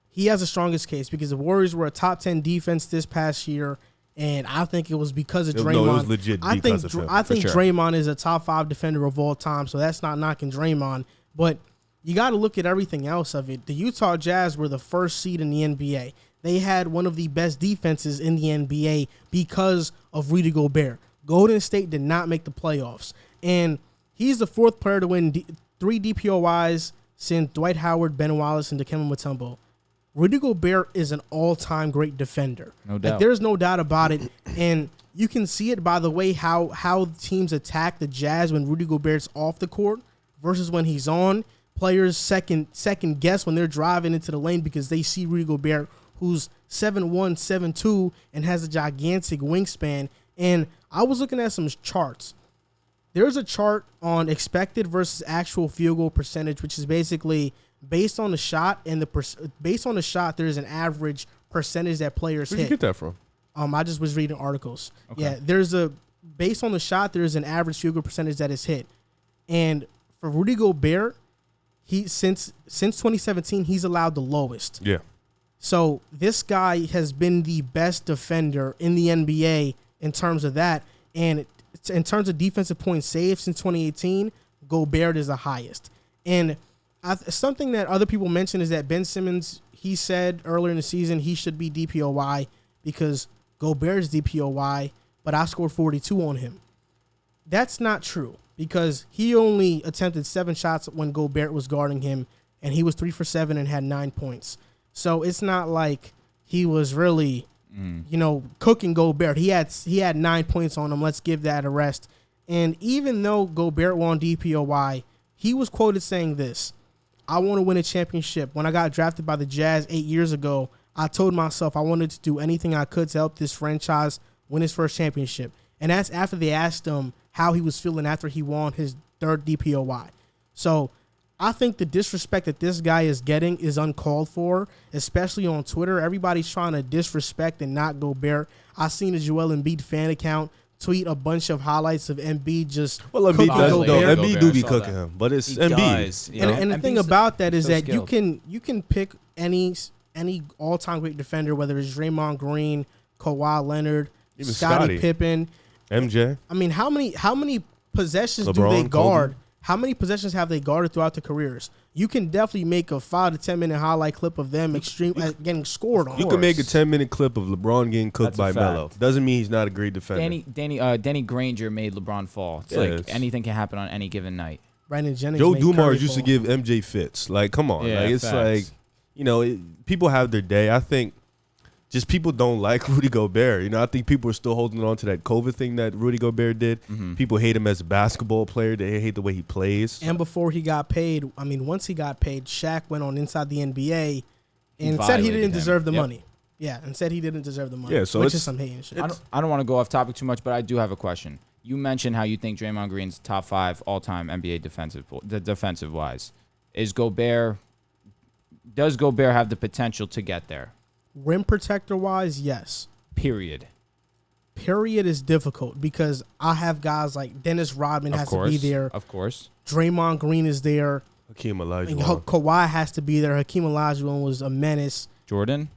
he has the strongest case because the Warriors were a top 10 defense this past year. And I think it was because of Draymond. No, it was legit because of him. I think sure. Draymond is a top 5 defender of all time, so that's not knocking Draymond. But you got to look at everything else of it. The Utah Jazz were the 1st seed in the NBA. They had one of the best defenses in the NBA because of Rudy Gobert. Golden State did not make the playoffs. And he's the 4th player to win 3 DPOYs since Dwight Howard, Ben Wallace, and Dikembe Mutombo. Rudy Gobert is an all-time great defender. No doubt. Like, there's no doubt about it. And you can see it by the way how teams attack the Jazz when Rudy Gobert's off the court versus when he's on. Players second guess when they're driving into the lane because they see Rudy Gobert, who's 7'1", 7'2", and has a gigantic wingspan. And I was looking at some charts. There's a chart on expected versus actual field goal percentage, which is basically based on the shot, and based on the shot, there's an average percentage that players hit. Where'd you get that from? I just was reading articles. Okay. Yeah, based on the shot, there's an average field goal percentage that is hit. And for Rudy Gobert, since 2017, he's allowed the lowest. Yeah. So this guy has been the best defender in the NBA in terms of that. And in terms of defensive points saved since 2018, Gobert is the highest. And something that other people mention is that Ben Simmons, he said earlier in the season he should be DPOY because Gobert is DPOY, but I scored 42 on him. That's not true because he only attempted 7 shots when Gobert was guarding him, and he was 3 for 7 and had 9 points. So it's not like he was really, cooking Gobert. He had 9 points on him. Let's give that a rest. And even though Gobert won DPOY, he was quoted saying this: I want to win a championship. When I got drafted by the Jazz 8 years ago, I told myself I wanted to do anything I could to help this franchise win his first championship. And that's after they asked him how he was feeling after he won his 3rd DPOY. So I think the disrespect that this guy is getting is uncalled for, especially on Twitter. Everybody's trying to disrespect and not Gobert. I seen a Joel Embiid fan account tweet a bunch of highlights of Embiid just Embiid does though. Gobert. Embiid do be cooking him, but it's Embiid. And the thing about that is that skilled. you can pick any all-time great defender, whether it's Draymond Green, Kawhi Leonard, even Scottie Pippen, MJ. I mean, how many possessions LeBron, do they guard? Kobe. How many possessions have they guarded throughout their careers? You can definitely make a 5 to 10 minute highlight clip of them getting scored on. You can make a 10-minute clip of LeBron getting cooked by That's a fact. Melo. Doesn't mean he's not a great defender. Danny Granger made LeBron fall. It's like anything can happen on any given night. Brandon Jennings. Joe made Curry Dumars used to fall. give MJ fits. Like, come on. Yeah, like, it's facts. like, people have their day. I think just people don't like Rudy Gobert. I think people are still holding on to that COVID thing that Rudy Gobert did. Mm-hmm. People hate him as a basketball player. They hate the way he plays. And before he got paid, once he got paid, Shaq went on Inside the NBA and said he violated didn't him. deserve the Yep. money. Yeah, and said he didn't deserve the money. Yeah, so which is some hating shit. I don't want to go off topic too much, but I do have a question. You mentioned how you think Draymond Green's top 5 all-time NBA defensive wise. Does Gobert have the potential to get there? Rim protector wise, yes. Period Is difficult because I have guys like Dennis Rodman has to be there. Of course. Draymond Green is there. Hakeem And Olajuwon. Kawhi has to be there. Hakeem Olajuwon was a menace. Jordan?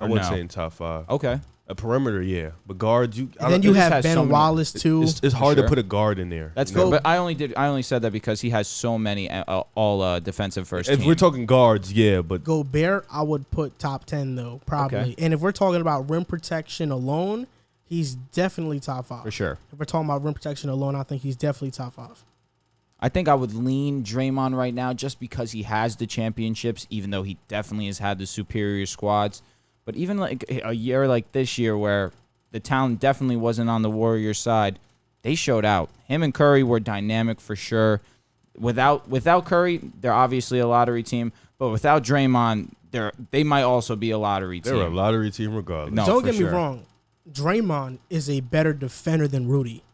I wouldn't say in top 5. Okay. A perimeter, yeah. But guards, And then you just have has Ben so many- Wallace too. it's hard Sure. to put a guard in there. That's you know? fair. But I only said that because he has so many all defensive first If team. we're talking guards, yeah, but Gobert, I would put top 10 though, probably. Okay. And if we're talking about rim protection alone, he's definitely top 5. For sure. If we're talking about rim protection alone, I think he's definitely top 5. I think I would lean Draymond right now just because he has the championships, even though he definitely has had the superior squads. But even like a year like this year where the talent definitely wasn't on the Warriors side, they showed out. Him and Curry were dynamic for sure. Without Curry, they're obviously a lottery team. But without Draymond, they might also be a lottery team. They're a lottery team regardless. No, Don't for get me sure. wrong. Draymond is a better defender than Rudy.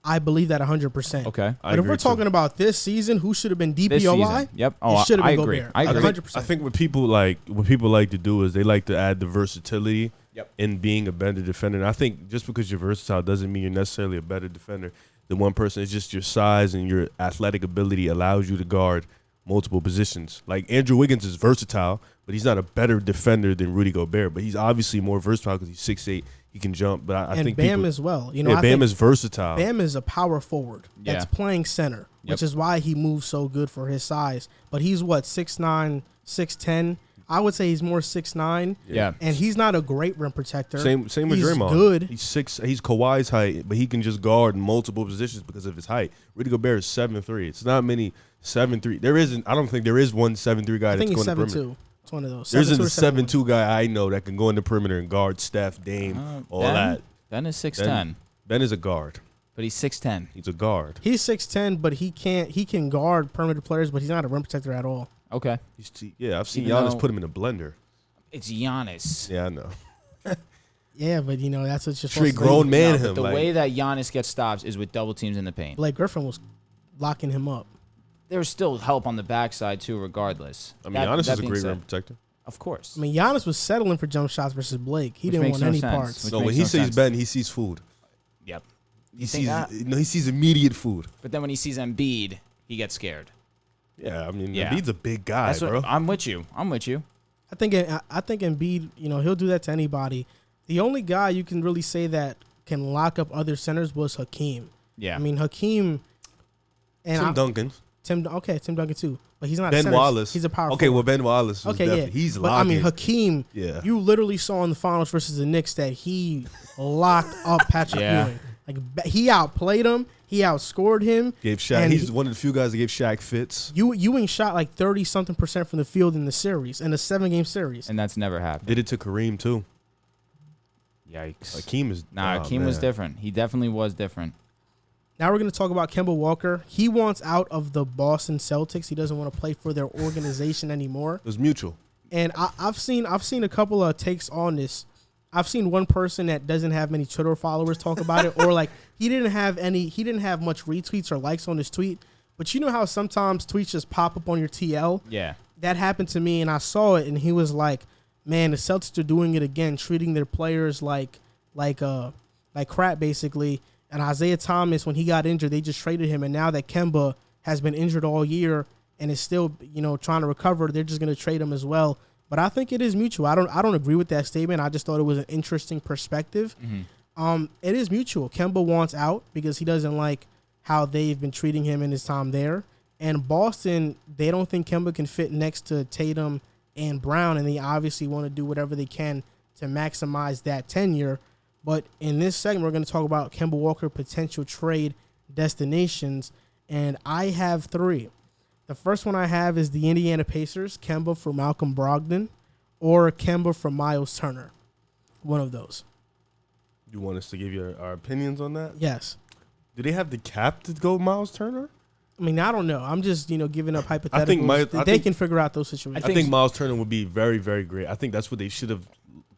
I believe that 100%. Okay. But if we're talking about this season, who should have been This DPOY? season. Yep. It should have I been agree. Gobert. I agree. 100%. I think what people like to do is they like to add the versatility in being a better defender. And I think just because you're versatile doesn't mean you're necessarily a better defender than one person. It's just your size and your athletic ability allows you to guard multiple positions. Like Andrew Wiggins is versatile, but he's not a better defender than Rudy Gobert. But he's obviously more versatile because he's 6'8". He can jump. But I think Bam people, as well. I Bam think is versatile. Bam is a power forward that's playing center, which is why he moves so good for his size. But he's what, 6'9", 6'10"? I would say he's more 6'9". Yeah. And he's not a great rim protector. Same with He's Draymond. good. He's Kawhi's height, but he can just guard multiple positions because of his height. Rudy Gobert is 7'3". It's not many 7'3". There isn't. I don't think there is one 7'3" guy I think that's he's going to perimeter. 7'2". It's one of those. There isn't a 7'2" or 7'2" guy I know that can go in the perimeter and guard Steph, Dame, all that. Ben is 6'10", Ben is a guard. but he's 6'10". He's a guard. He's 6'10", but he can guard perimeter players, but he's not a rim protector at all. Okay. I've seen Even Giannis though- put him in a blender. It's Giannis. Yeah, I know. Yeah, but that's what you're Straight supposed to do. grown man No, him. but the like, way that Giannis gets stops is with double teams in the paint. Blake Griffin was locking him up. There's still help on the backside too, regardless. I mean, Giannis is a being great said, rim protector. Of course. I mean, Giannis was settling for jump shots versus Blake. He Which didn't makes want no any sense. parts. Which No, when makes he no sees sense. Ben, he sees food. Yep. He You sees think that? no, he sees immediate food. But then when he sees Embiid, he gets scared. Yeah, I mean, Yeah. Embiid's a big guy, That's what bro. I'm with you. I think Embiid, he'll do that to anybody. The only guy you can really say that can lock up other centers was Hakeem. Yeah. I mean, Hakeem and Tim Duncan. Tim Duncan too, but he's not Ben a center. Wallace. He's a power Okay, forward. well, Ben Wallace was definitely, he's but locking. I mean, Hakeem, Yeah. you literally saw in the finals versus the Knicks that he locked up Patrick Ewing. Like, he outplayed him. He outscored him. Gave Shaq. and He's one of the few guys that gave Shaq fits. Ewing shot like 30-something% from the field in the series, in a 7-game series. And that's never happened. Did it to Kareem too. Yikes. Hakeem is Hakeem was different. He definitely was different. Now we're going to talk about Kemba Walker. He wants out of the Boston Celtics. He doesn't want to play for their organization anymore. It was mutual. And I've seen a couple of takes on this. I've seen one person that doesn't have many Twitter followers talk about it, or like he didn't have much retweets or likes on his tweet. But you know how sometimes tweets just pop up on your TL? Yeah. That happened to me, and I saw it, and he was like, "Man, the Celtics are doing it again, treating their players like crap, basically." And Isaiah Thomas, when he got injured, they just traded him, and now that Kemba has been injured all year and is still, trying to recover, they're just going to trade him as well. But I think it is mutual. I don't agree with that statement. I just thought it was an interesting perspective. Mm-hmm. It is mutual. Kemba wants out because he doesn't like how they've been treating him in his time there. And Boston, they don't think Kemba can fit next to Tatum and Brown, and they obviously want to do whatever they can to maximize that tenure. But in this segment, we're going to talk about Kemba Walker potential trade destinations, and I have 3. The first one I have is the Indiana Pacers, Kemba for Malcolm Brogdon, or Kemba for Miles Turner. One of those. You want us to give you our opinions on that? Yes. Do they have the cap to go Miles Turner? I mean, I don't know. I'm just, giving up hypotheticals. They can figure out those situations. I think Miles Turner would be very, very great. I think that's what they should have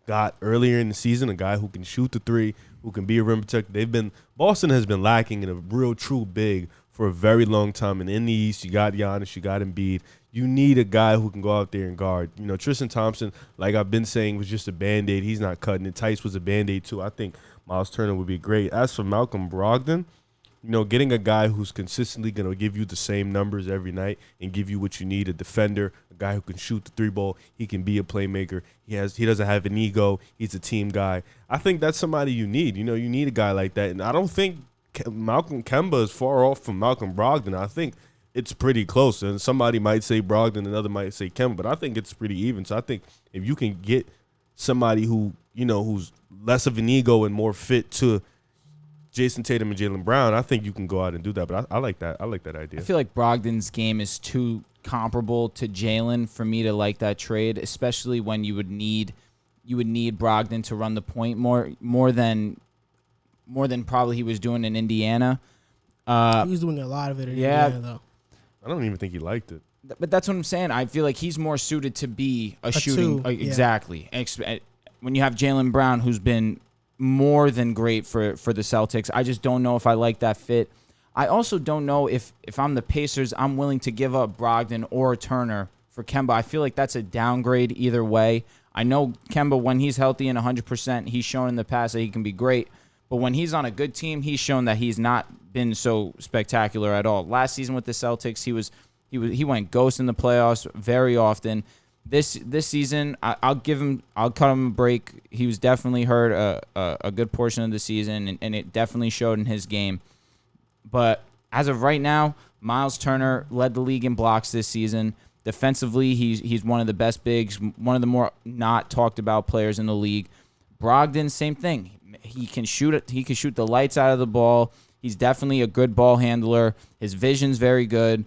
got earlier in the season, a guy who can shoot the three, who can be a rim protector. Boston has been lacking in a real true big for a very long time. And in the East, you got Giannis, you got Embiid. You need a guy who can go out there and guard. Tristan Thompson, like I've been saying, was just a Band-Aid. He's not cutting it. Tice was a Band-Aid too. I think Miles Turner would be great. As for Malcolm Brogdon, getting a guy who's consistently going to give you the same numbers every night and give you what you need, a defender, a guy who can shoot the 3-ball. He can be a playmaker. He doesn't have an ego. He's a team guy. I think that's somebody you need. You need a guy like that. And I don't think Kemba is far off from Malcolm Brogdon. I think it's pretty close. And somebody might say Brogdon, another might say Kemba, but I think it's pretty even. So I think if you can get somebody who who's less of an ego and more fit to Jason Tatum and Jaylen Brown, I think you can go out and do that. But I like that. I like that idea. I feel like Brogdon's game is too comparable to Jaylen for me to like that trade, especially when you would need Brogdon to run the point more than probably he was doing in Indiana. He was doing a lot of it in Indiana, though. I don't even think he liked it. But that's what I'm saying. I feel like he's more suited to be a shooting. Exactly. When you have Jaylen Brown, who's been more than great for the Celtics, I just don't know if I like that fit. I also don't know if I'm the Pacers, I'm willing to give up Brogdon or Turner for Kemba. I feel like that's a downgrade either way. I know Kemba, when he's healthy and 100%, he's shown in the past that he can be great. But when he's on a good team, he's shown that he's not been so spectacular at all. Last season with the Celtics, he went ghost in the playoffs very often. This season, I'll cut him a break. He was definitely hurt a good portion of the season, and it definitely showed in his game. But as of right now, Miles Turner led the league in blocks this season. Defensively, he's one of the best bigs, one of the more not talked about players in the league. Brogdon, same thing. He can shoot it. He can shoot the lights out of the ball. He's definitely a good ball handler. His vision's very good.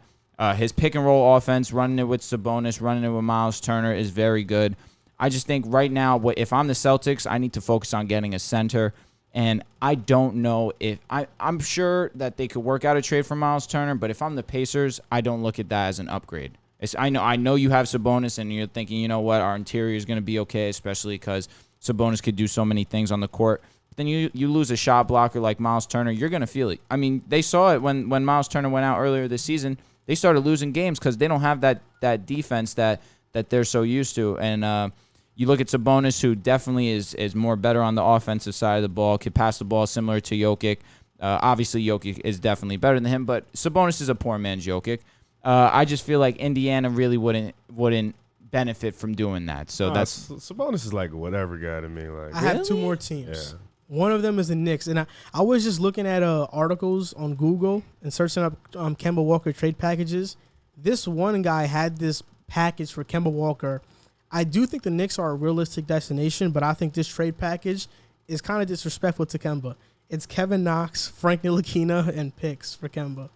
His pick and roll offense, running it with Sabonis, running it with Miles Turner, is very good. I just think right now, if I'm the Celtics, I need to focus on getting a center. And I don't know if I'm sure that they could work out a trade for Miles Turner, but if I'm the Pacers, I don't look at that as an upgrade. I know you have Sabonis, and you're thinking, you know what, our interior is going to be okay, especially because Sabonis could do so many things on the court. But then you lose a shot blocker like Miles Turner, you're going to feel it. I mean, they saw it when Miles Turner went out earlier this season. They started losing games because they don't have that defense that they're so used to. And you look at Sabonis, who definitely is more better on the offensive side of the ball, could pass the ball similar to Jokic. Obviously, Jokic is definitely better than him, but Sabonis is a poor man's Jokic. I just feel like Indiana really wouldn't benefit from doing that. So that's Sabonis is like a whatever guy to me. Like, I have two more teams. Yeah. One of them is the Knicks, and I was just looking at articles on Google and searching up Kemba Walker trade packages. This one guy had this package for Kemba Walker. I do think the Knicks are a realistic destination, but I think this trade package is kind of disrespectful to Kemba. It's Kevin Knox, Frank Ntilikina, and picks for Kemba.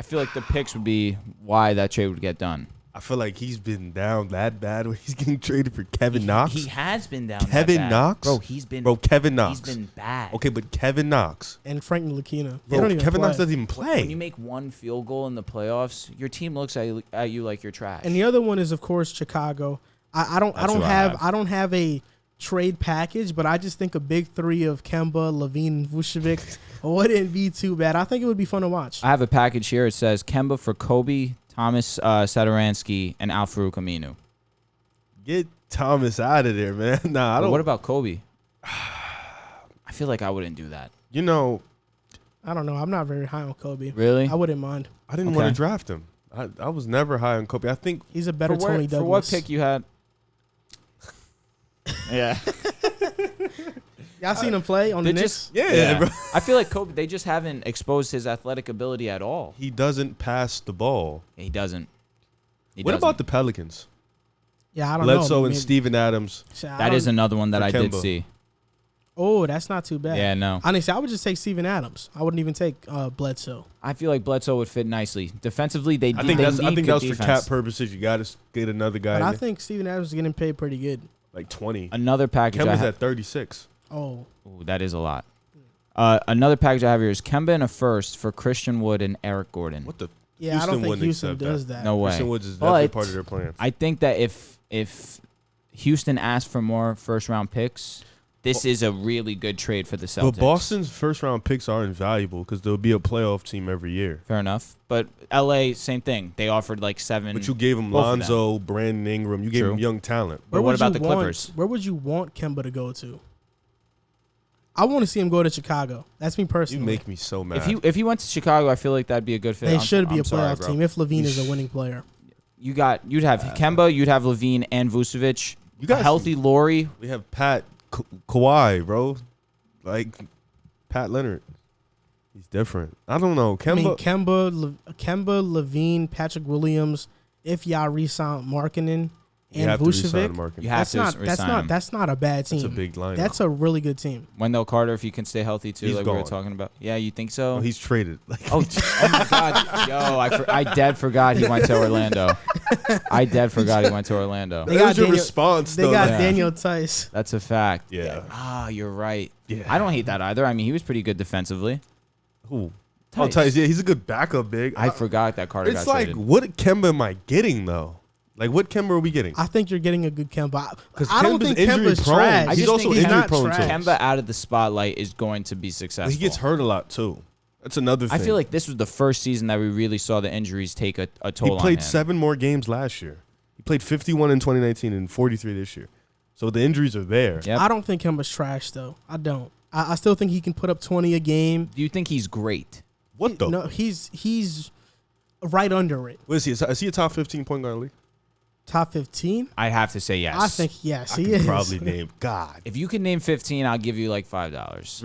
I feel like the picks would be why that trade would get done. I feel like he's been down that bad when he's getting traded for Kevin Knox. He has been down Kevin that bad. Knox? Kevin Knox. He's been bad. Okay, but Kevin Knox. And Frank Ntilikina. Kevin Knox doesn't even play. When you make one field goal in the playoffs, your team looks at you like you're trash. And the other one is, of course, Chicago. I don't have a trade package, but I just think a big three of Kemba, Levine, and Vucevic wouldn't be too bad. I think it would be fun to watch. I have a package here. It says Kemba for Kobe, Thomas Satoransky, and Al-Farouq Aminu. Get Thomas out of there, man. Nah, I don't. What about Kobe? I feel like I wouldn't do that. You know, I don't know. I'm not very high on Kobe. Really? I wouldn't mind. I didn't want to draft him. I was never high on Kobe. I think he's a better Tony Douglas. For what pick you had? Yeah. Y'all seen him play on the Knicks? Yeah, bro. I feel like Kobe, they just haven't exposed his athletic ability at all. He doesn't pass the ball. He doesn't. What about the Pelicans? Yeah, I don't know. Bledsoe and Steven Adams. That is another one that I did see. Oh, that's not too bad. Yeah, no. Honestly, I would just take Steven Adams. I wouldn't even take Bledsoe. I feel like Bledsoe would fit nicely. Defensively, I think that was for cap purposes. You got to get another guy. But I think Steven Adams is getting paid pretty good. Like 20. Another package. Kemba's at 36. Oh. Ooh, that is a lot. Another package I have here is Kemba and a first for Christian Wood and Eric Gordon. What the? Yeah, Houston I don't think Houston accept does that. No way. Christian Woods is definitely part of their plans. I think that if Houston asked for more first-round picks, this is a really good trade for the Celtics. But Boston's first-round picks are invaluable because they'll be a playoff team every year. Fair enough. But L.A., same thing. They offered like 7. But you gave them Lonzo, Brandon Ingram. You gave them young talent. But what about the Clippers? Where would you want Kemba to go to? I want to see him go to Chicago. That's me personally. You make me so mad. If he went to Chicago, I feel like that'd be a good fit. They should be a playoff team if Levine is a winning player. You'd have Kemba, you'd have Levine and Vucevic. You got a healthy Laurie. We have Pat Kawhi, bro. Like Pat Leonard. He's different. I don't know. Kemba, Levine, Patrick Williams. If y'all re-sign Markkanen, You and have to resign Vucevic. Markin. You have That's not a bad team. That's a big lineup. That's a really good team. Wendell Carter, if he can stay healthy too, He's like we were gone. talking about. Yeah, you think so? Oh, he's traded. Oh my God. Yo, I dead forgot he went to Orlando. I dead forgot he went to Orlando. They that got was your Daniel- response, They though. got Yeah. Daniel Tice. That's a fact. Yeah. Ah, you're right. Yeah. I don't hate that either. I mean, he was pretty good defensively. Who? Tice. Oh, Tice. Yeah, he's a good backup big. I forgot that Carter It's got like, traded. what Kemba am I getting, though? Like, what Kemba are we getting? I think you're getting a good Kemba. 'Cause I don't Kemba's think injury Kemba's prone. trash. I He's just also think he's injury not prone, trash. too. Kemba out of the spotlight is going to be successful. He gets hurt a lot, too. That's another thing. I feel like this was the first season that we really saw the injuries take a toll he on played him. 7 more games last year. He played 51 in 2019 and 43 this year. So the injuries are there. Yep. I don't think Kemba's trash though. I don't. I still think he can put up 20 a game. Do you think he's great? What the? No, he's right under it. What is he? Is he a top 15 point guard in the league? Top 15? I have to say yes. I think yes, I he can is. probably name. God. If you can name 15, I'll give you like $5.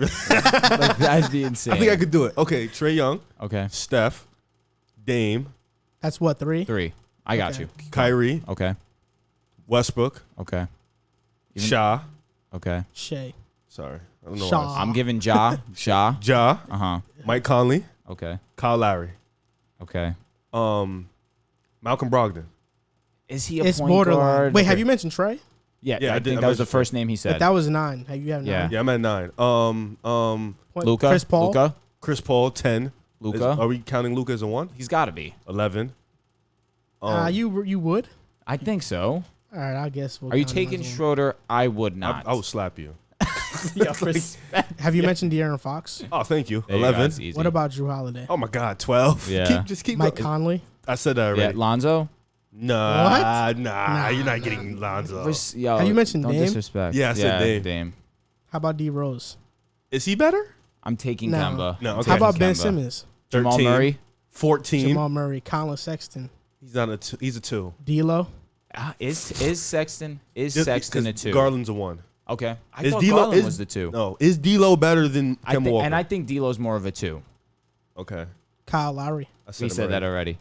Like, that'd be insane. I think I could do it. Okay, Trae Young, Okay. Steph, Dame, That's what 3. 3. I got Okay. you. Kyrie, Okay. Westbrook, Okay. Even- Shah. Okay. Shea. Sorry. I don't know Shaw. why. I'm giving Ja. Ja, Uh-huh. Mike Conley, Okay. Kyle Lowry, Okay. Malcolm Brogdon. Is he a It's point borderline. guard? Wait, have you mentioned Trey? Yeah, Yeah, I I did- think I that was the mentioned first name he said. But that was 9. You have 9. Yeah. Yeah, I'm at 9. Point- Luka. Chris Paul. Luka. Chris Paul, 10. Luka. Are we counting Luka as a 1? He's got to be. 11. You would? I think so. All right, I guess. We'll Are you count him taking as one. Schroeder? I would not. I will slap you. Yo, respect. Have you mentioned De'Aaron Fox? Oh, thank you. There you go, 11. it's easy. What about Drew Holiday? Oh my God, 12. Yeah. Just keep Mike going. Conley? I said that Yeah, already. Lonzo. Nah, Nah, you're not nah, getting Lonzo. Yo, Have you mentioned don't Dame? disrespect. Yeah, I said Dame. How about D Rose? Is he better? I'm taking No. Kemba. No, I'm okay. How taking about Ben Kemba. Simmons? Jamal 13, Murray. 14. Jamal Murray, Colin Sexton, He's not a 2. He's a 2. D'Lo. Is Sexton Just Sexton a 2? Garland's a 1. Okay. I Is thought D'Lo- Garland is- was the 2. No, is D'Lo better than Kemba Walker? And I think D'Lo's more of a 2. Okay. Kyle Lowry, I We him said that already.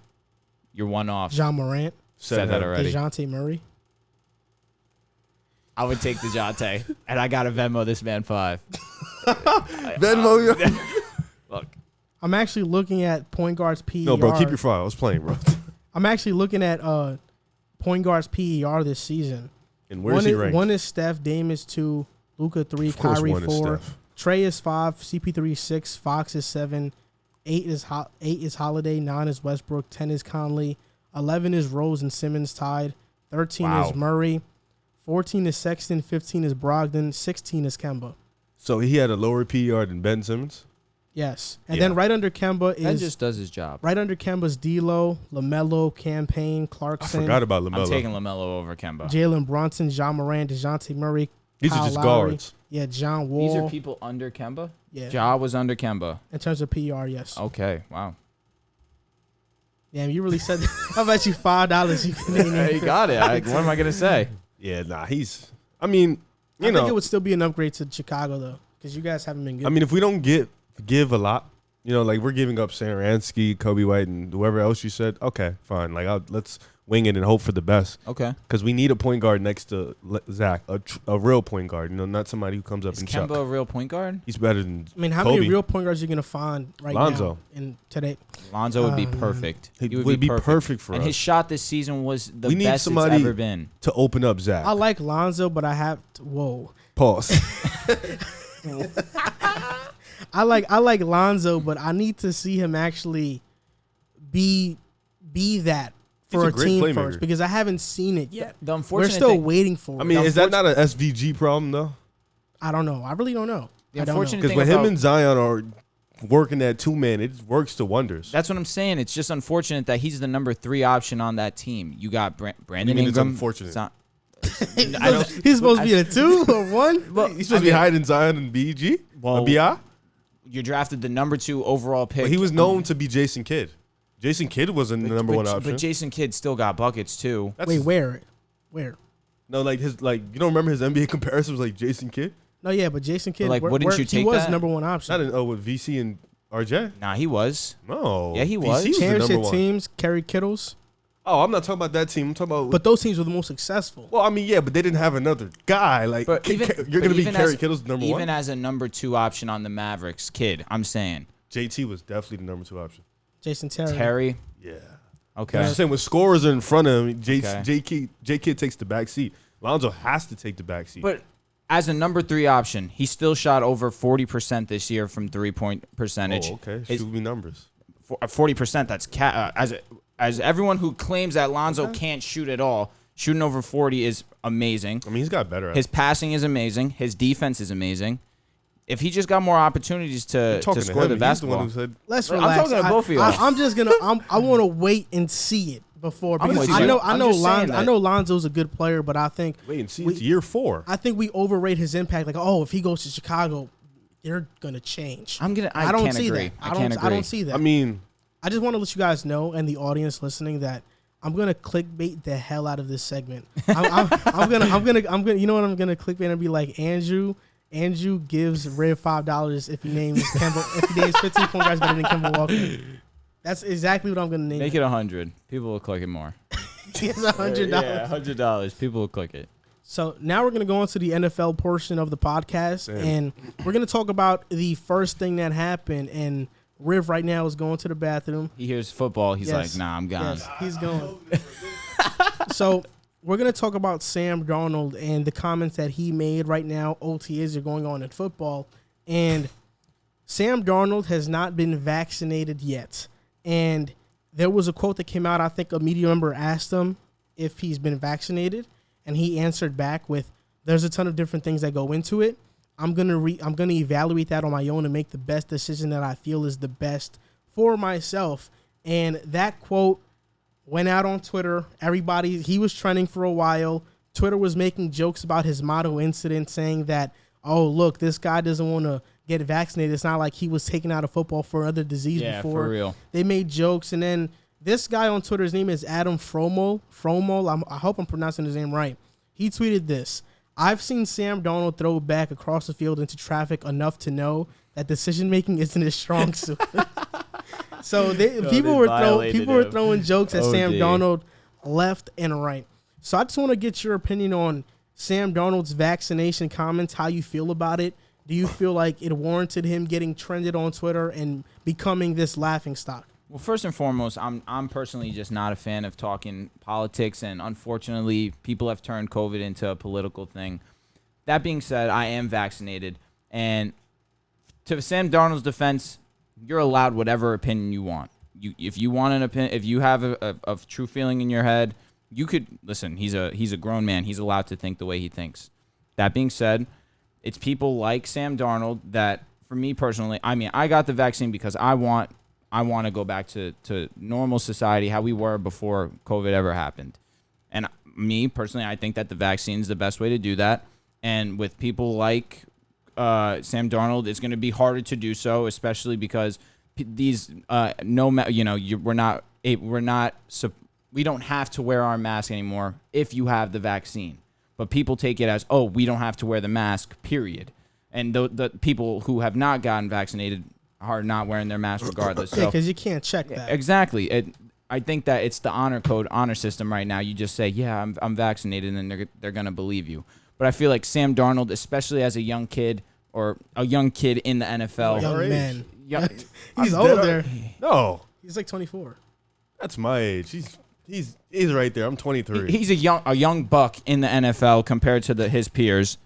You're one off. John Morant, Said that him. already. DeJounte Murray. I would take DeJounte, and I got to Venmo this man 5. Venmo. Look, I'm actually looking at point guards PER. No, bro, keep your file. I was playing, bro. I'm actually looking at point guards PER this season. And where's he ranked? 1 is Steph, Dame is 2, Luka 3, Of course Kyrie 1 is 4, Steph. Trey is 5, CP3 is 6, Fox is 7, 8 is Holiday, 9 is Westbrook, 10 is Conley, 11 is Rose and Simmons tied, 13 Wow. is Murray, 14 is Sexton, 15 is Brogdon, 16 is Kemba. So he had a lower PER than Ben Simmons? Yes, and Yeah. then right under Kemba Ben is just does his job. right under Kemba's D'Lo, LaMelo, Campaign, I Clarkson, forgot about I'm LaMelo. taking LaMelo over Kemba. Jalen Brunson, John Moran, DeJounte Murray. These Kyle are just Lowry. guards. Yeah, John Wall. These are people under Kemba? Yeah, Ja was under Kemba. in terms of PR, yes. Okay, wow. Damn, you really said that. I'll bet you $5 you can name Hey, you got it. What am I going to say? Yeah, nah, he's. I mean, I you think it know. would still be an upgrade to Chicago though, because you guys haven't been good. I mean, if we don't give a lot, you know, like we're giving up Saransky, Kobe White, and whoever else you said. Okay, fine. Like, let's wing it and hope for the best. Okay. Because we need a point guard next to Zach, a real point guard. You know, not somebody who comes up Is and Kemba chuck. a real point guard? He's better than. I mean, how Kobe. many real point guards are you gonna find right Lonzo. now in today? Lonzo would be Um, perfect. He would be perfect for And us his shot this season was the We need best somebody- it's ever been. to open up Zach. I like Lonzo, but I have to, whoa. Pause. I like Lonzo, but I need to see him actually be that He's for a a great team playmaker. first because I haven't seen it yet. The We're unfortunate still thing, waiting for it. I mean, is that not an SVG problem though? I don't know. I really don't know. The I don't know. unfortunate Because thing when him about- and Zion are working that 2-man, it works to wonders. That's what I'm saying. It's just unfortunate that he's the number 3 option on that team. You got Brandon mean it's Ingram. unfortunate? Not- I don't. He's supposed to be a 2 or 1. He's supposed to be hiding Zion and BG? Well, BI? You drafted the number 2 overall pick. But he was known to be Jason Kidd. Jason Kidd wasn't the number 1 option. But Jason Kidd still got buckets too. That's- Wait, where? No, like you don't remember his NBA comparison was like Jason Kidd? No, yeah, but Jason Kidd, Like, wouldn't you he take was that? number 1 option. Not in with VC and RJ? Nah, he was. No. Yeah, he VC was. the number Championship 1. teams, Kerry Kittles. Oh, Oh, I'm not talking about that team. I'm talking about. But those teams were the most successful. Well, I mean, yeah, but they didn't have another guy. Like, But you're going to be Kerry Kittle's number one? Even as a number 2 option on the Mavericks, kid, I'm saying. JT was definitely the number 2 option. Jason Terry. Terry? Yeah. Okay. I'm saying when scorers are in front of him, Okay. J Kid takes the back seat. Lonzo has to take the back seat. But as a number 3 option, he still shot over 40% this year from 3-point percentage. Oh, okay. Shoot me numbers. 40%, that's as everyone who claims that Lonzo can't shoot at all, shooting over 40 is amazing. I mean, he's got better at His passing is amazing. His defense is amazing. If he just got more opportunities to score the basketball. Let's I'm relax. talking to both of y'all. I'm just gonna. I want to wait and see it before because I know Lonzo's a good player, but I think wait and see. It's year 4. I think we overrate his impact. Like, oh, if he goes to Chicago, they're gonna change. I don't can't see agree. that. I can't agree. I don't see that. I mean, I just want to let you guys know and the audience listening that I'm gonna clickbait the hell out of this segment. I'm gonna. You know what? I'm gonna clickbait and be like Andrew gives Riv $5 if he names 15 point guards better than Kemba Walker. That's exactly what I'm gonna name. Make it 100. People will click it more. It's $100. Yeah, $100. People will click it. So now we're gonna go into the NFL portion of the podcast, and we're gonna talk about the first thing that happened. And Riv right now is going to the bathroom. He hears football. He's like, nah, I'm gone. Yes, he's going. So we're going to talk about Sam Darnold and the comments that he made right now. OTAs are going on in football. And Sam Darnold has not been vaccinated yet. And there was a quote that came out. I think a media member asked him if he's been vaccinated. And he answered back with, there's a ton of different things that go into it. I'm gonna evaluate that on my own and make the best decision that I feel is the best for myself. And that quote went out on Twitter. He was trending for a while. Twitter was making jokes about his motto incident, saying that, oh, look, this guy doesn't want to get vaccinated. It's not like he was taken out of football for another disease before. For real. They made jokes. And then this guy on Twitter, his name is Adam Fromel. I hope I'm pronouncing his name right. He tweeted this. I've seen Sam Darnold throw back across the field into traffic enough to know that decision-making isn't his strong suit. So people were throwing jokes at Sam Darnold left and right. So I just want to get your opinion on Sam Darnold's vaccination comments, how you feel about it. Do you feel like it warranted him getting trended on Twitter and becoming this laughingstock? Well, first and foremost, I'm personally just not a fan of talking politics, and unfortunately, people have turned COVID into a political thing. That being said, I am vaccinated, and to Sam Darnold's defense, you're allowed whatever opinion you want. If you want an opinion, if you have a true feeling in your head, you could listen. He's a grown man. He's allowed to think the way he thinks. That being said, it's people like Sam Darnold that, for me personally, I mean, I got the vaccine because I want to go back to normal society, how we were before COVID ever happened. And me, personally, I think that the vaccine is the best way to do that. And with people like Sam Darnold, it's going to be harder to do so, especially because we don't have to wear our mask anymore if you have the vaccine. But people take it as, oh, we don't have to wear the mask, period. And the people who have not gotten vaccinated are not wearing their mask regardless. Yeah, because you can't check that. Exactly. I think that it's the honor system right now. You just say, yeah, I'm vaccinated, and then they're going to believe you. But I feel like Sam Darnold, especially as a young kid or a young kid in the NFL. Young man. He's older. No. He's like 24. That's my age. He's right there. I'm 23. He's a young buck in the NFL compared to his peers.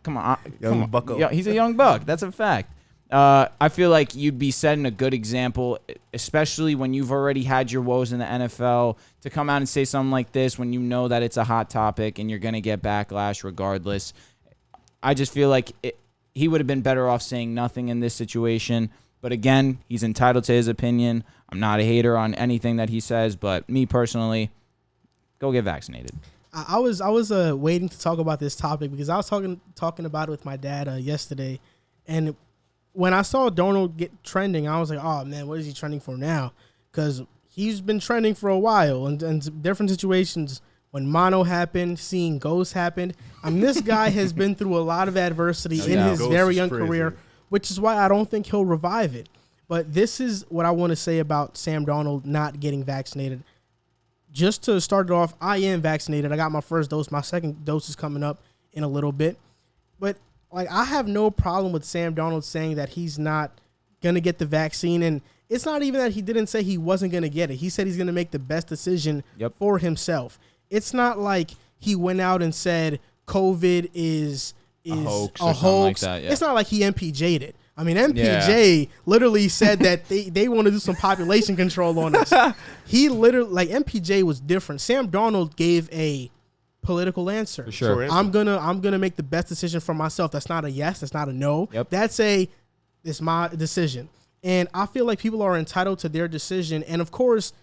Come on. Young bucko. Yeah, he's a young buck. That's a fact. I feel like you'd be setting a good example, especially when you've already had your woes in the NFL, to come out and say something like this when you know that it's a hot topic and you're going to get backlash regardless. I just feel like he would have been better off saying nothing in this situation. But again, he's entitled to his opinion. I'm not a hater on anything that he says, but me personally, go get vaccinated. I was waiting to talk about this topic because I was talking about it with my dad yesterday, and when I saw Darnold get trending, I was like, oh man, what is he trending for now? Because he's been trending for a while, and different situations. When mono happened, seeing ghosts happened. I mean, this guy has been through a lot of adversity in his very young career, which is why I don't think he'll revive it. But this is what I want to say about Sam Darnold not getting vaccinated. just to start it off, I am vaccinated. I got my first dose. My second dose is coming up in a little bit. But like, I have no problem with Sam Darnold saying that he's not going to get the vaccine. And it's not even that he didn't say he wasn't going to get it. He said he's going to make the best decision for himself. It's not like he went out and said COVID is a hoax. Like that, yeah. It's not like he MPJ'd it. I mean, MPJ literally said that they want to do some population control on us. He literally, like, MPJ was different. Sam Darnold gave a political answer. For sure. I'm gonna make the best decision for myself. That's not a yes. That's not a no. Yep. It's my decision. And I feel like people are entitled to their decision. And of course,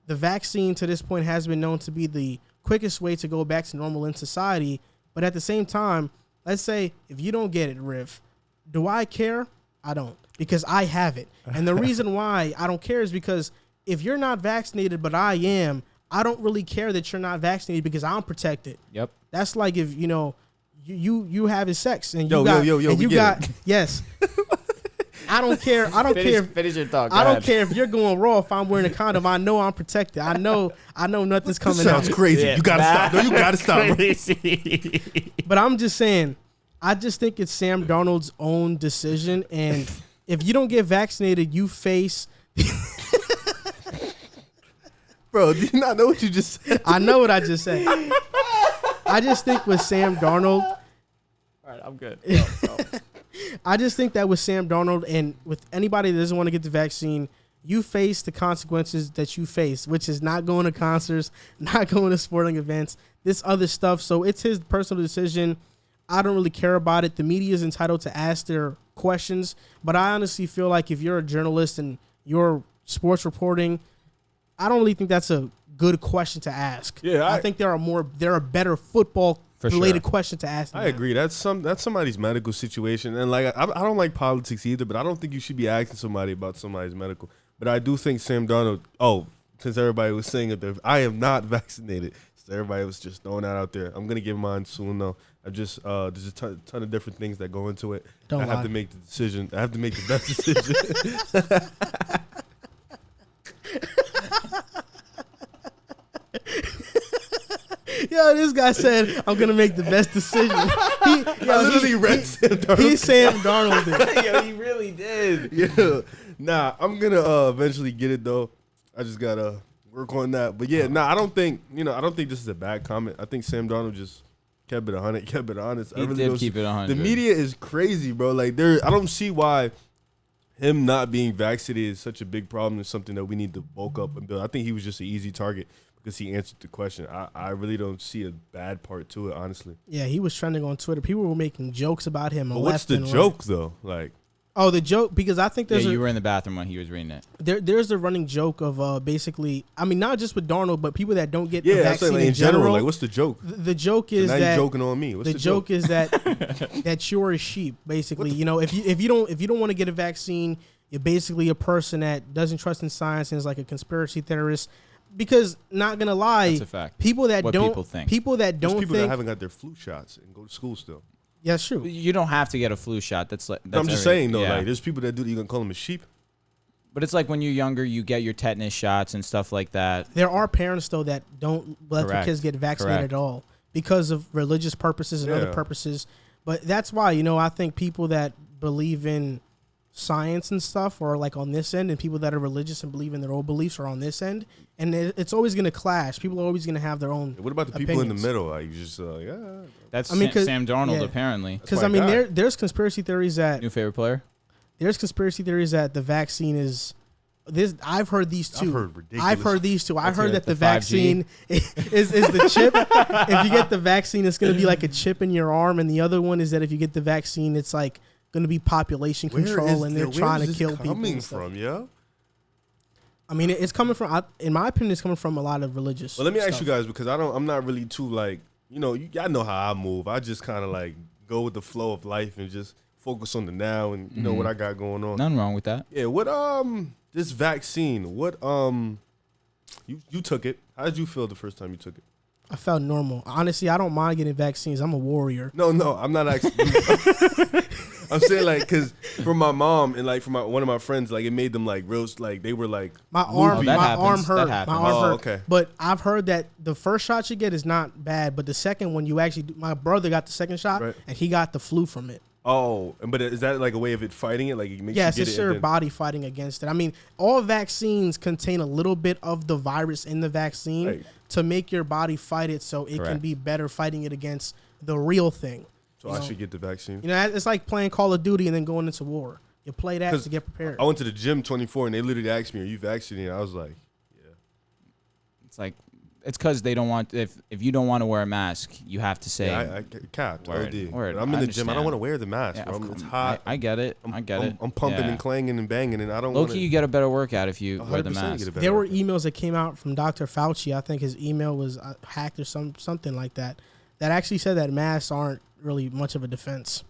the vaccine to this point has been known to be the quickest way to go back to normal in society. But at the same time, let's say if you don't get it, Riff, do I care? I don't, because I have it. And the reason why I don't care is because if you're not vaccinated, but I am, I don't really care that you're not vaccinated because I'm protected. Yep. That's like if, you having sex and yes. I don't care. Finish your talk. I don't care if you're going raw. If I'm wearing a condom, I know I'm protected. I know nothing's coming out. Sounds crazy. Yeah, you gotta stop. No, you gotta stop. But I'm just saying, I just think it's Sam Darnold's own decision, and if you don't get vaccinated, you face. Bro, do you not know what you just said? I know what I just said. I just think with Sam Darnold. All right, I'm good. Go. I just think that with Sam Darnold and with anybody that doesn't want to get the vaccine, you face the consequences that you face, which is not going to concerts, not going to sporting events, this other stuff. So it's his personal decision. I don't really care about it. The media is entitled to ask their questions, but I honestly feel like if you're a journalist and you're sports reporting, I don't really think that's a good question to ask. Yeah, I think there are better football related questions to ask. I agree. That's somebody's medical situation, and like I don't like politics either, but I don't think you should be asking somebody about somebody's medical. But I do think Sam Darnold. Oh, since everybody was saying it, I am not vaccinated. So everybody was just throwing that out there. I'm gonna get mine soon though. There's a ton of different things that go into it. I have to make the decision. I have to make the best decision. Yo, this guy said, I'm going to make the best decision. I literally read Sam Darnold. He Sam Darnold did. Yo, he really did. Yeah. Nah, I'm going to eventually get it, though. I just got to work on that. But, yeah, I don't think this is a bad comment. I think Sam Darnold just kept it 100, kept it honest. He did keep it 100. The media is crazy, bro. Like, I don't see why him not being vaccinated is such a big problem. It's something that we need to bulk up and build. I think he was just an easy target because he answered the question. I really don't see a bad part to it, honestly. Yeah, he was trending on Twitter. People were making jokes about him. But what's the joke, though? Like, oh, the joke, because I think there's you were in the bathroom when he was reading it. There's a running joke of basically, I mean, not just with Darnold, but people that don't get the vaccine like in general. Like, what's the joke? The joke is so now that you're joking on me. What's the joke is that you're a sheep, basically. If you don't want to get a vaccine, you're basically a person that doesn't trust in science and is like a conspiracy theorist. Because not gonna lie, that's a fact. People that people think that haven't got their flu shots and go to school still. Yeah, that's true. You don't have to get a flu shot. That's I'm just saying though, like there's people that do. You gonna call them a sheep? But it's like when you're younger, you get your tetanus shots and stuff like that. There are parents though that don't let their kids get vaccinated at all because of religious purposes and other purposes. But that's why I think people that believe in science and stuff are like on this end, and people that are religious and believe in their own beliefs are on this end, and it's always going to clash. People are always going to have their own. What about the people in the middle? Like just that's Sam Darnold apparently. Because there's conspiracy theories that new favorite player. There's conspiracy theories that the vaccine is this. I've heard these two. I've heard these two. I heard that the vaccine is the chip. If you get the vaccine, it's going to be like a chip in your arm, and the other one is that if you get the vaccine, it's like going to be population control, and they're trying to kill people. Coming from, yeah. I mean, it's coming from. In my opinion, it's coming from a lot of religious. Well, let me ask you guys because I'm not really too like y'all know how I move. I just kind of like go with the flow of life and just focus on the now and you know what I got going on. Nothing wrong with that. Yeah. What this vaccine? What you took it? How did you feel the first time you took it? I felt normal. Honestly, I don't mind getting vaccines. I'm a warrior. No, I'm not asking. I'm saying like because for my mom and like for one of my friends, like it made them like real, like they were like my arm hurt. That My arm hurt. Okay. But I've heard that the first shot you get is not bad, but the second one you actually my brother got the second shot and he got the flu from it. Oh, but is that like a way of it fighting it? Like it makes yes, you get it's it your body fighting against it. I mean, all vaccines contain a little bit of the virus in the vaccine to make your body fight it, so it can be better fighting it against the real thing. So I should get the vaccine. You know, it's like playing Call of Duty and then going into war. You play that to get prepared. I went to the gym 24 and they literally asked me, "Are you vaccinated?" I was like, "Yeah." It's like it's because they don't want if you don't want to wear a mask, you have to say. I capped. OD. Word. I'm in the gym. I don't want to wear the mask. Yeah, bro. It's hot. I get it. I'm pumping and clanging and banging, and I don't. Low key, you get a better workout if you wear the mask. There were emails that came out from Dr. Fauci. I think his email was hacked or something like that. That actually said that masks aren't really much of a defense.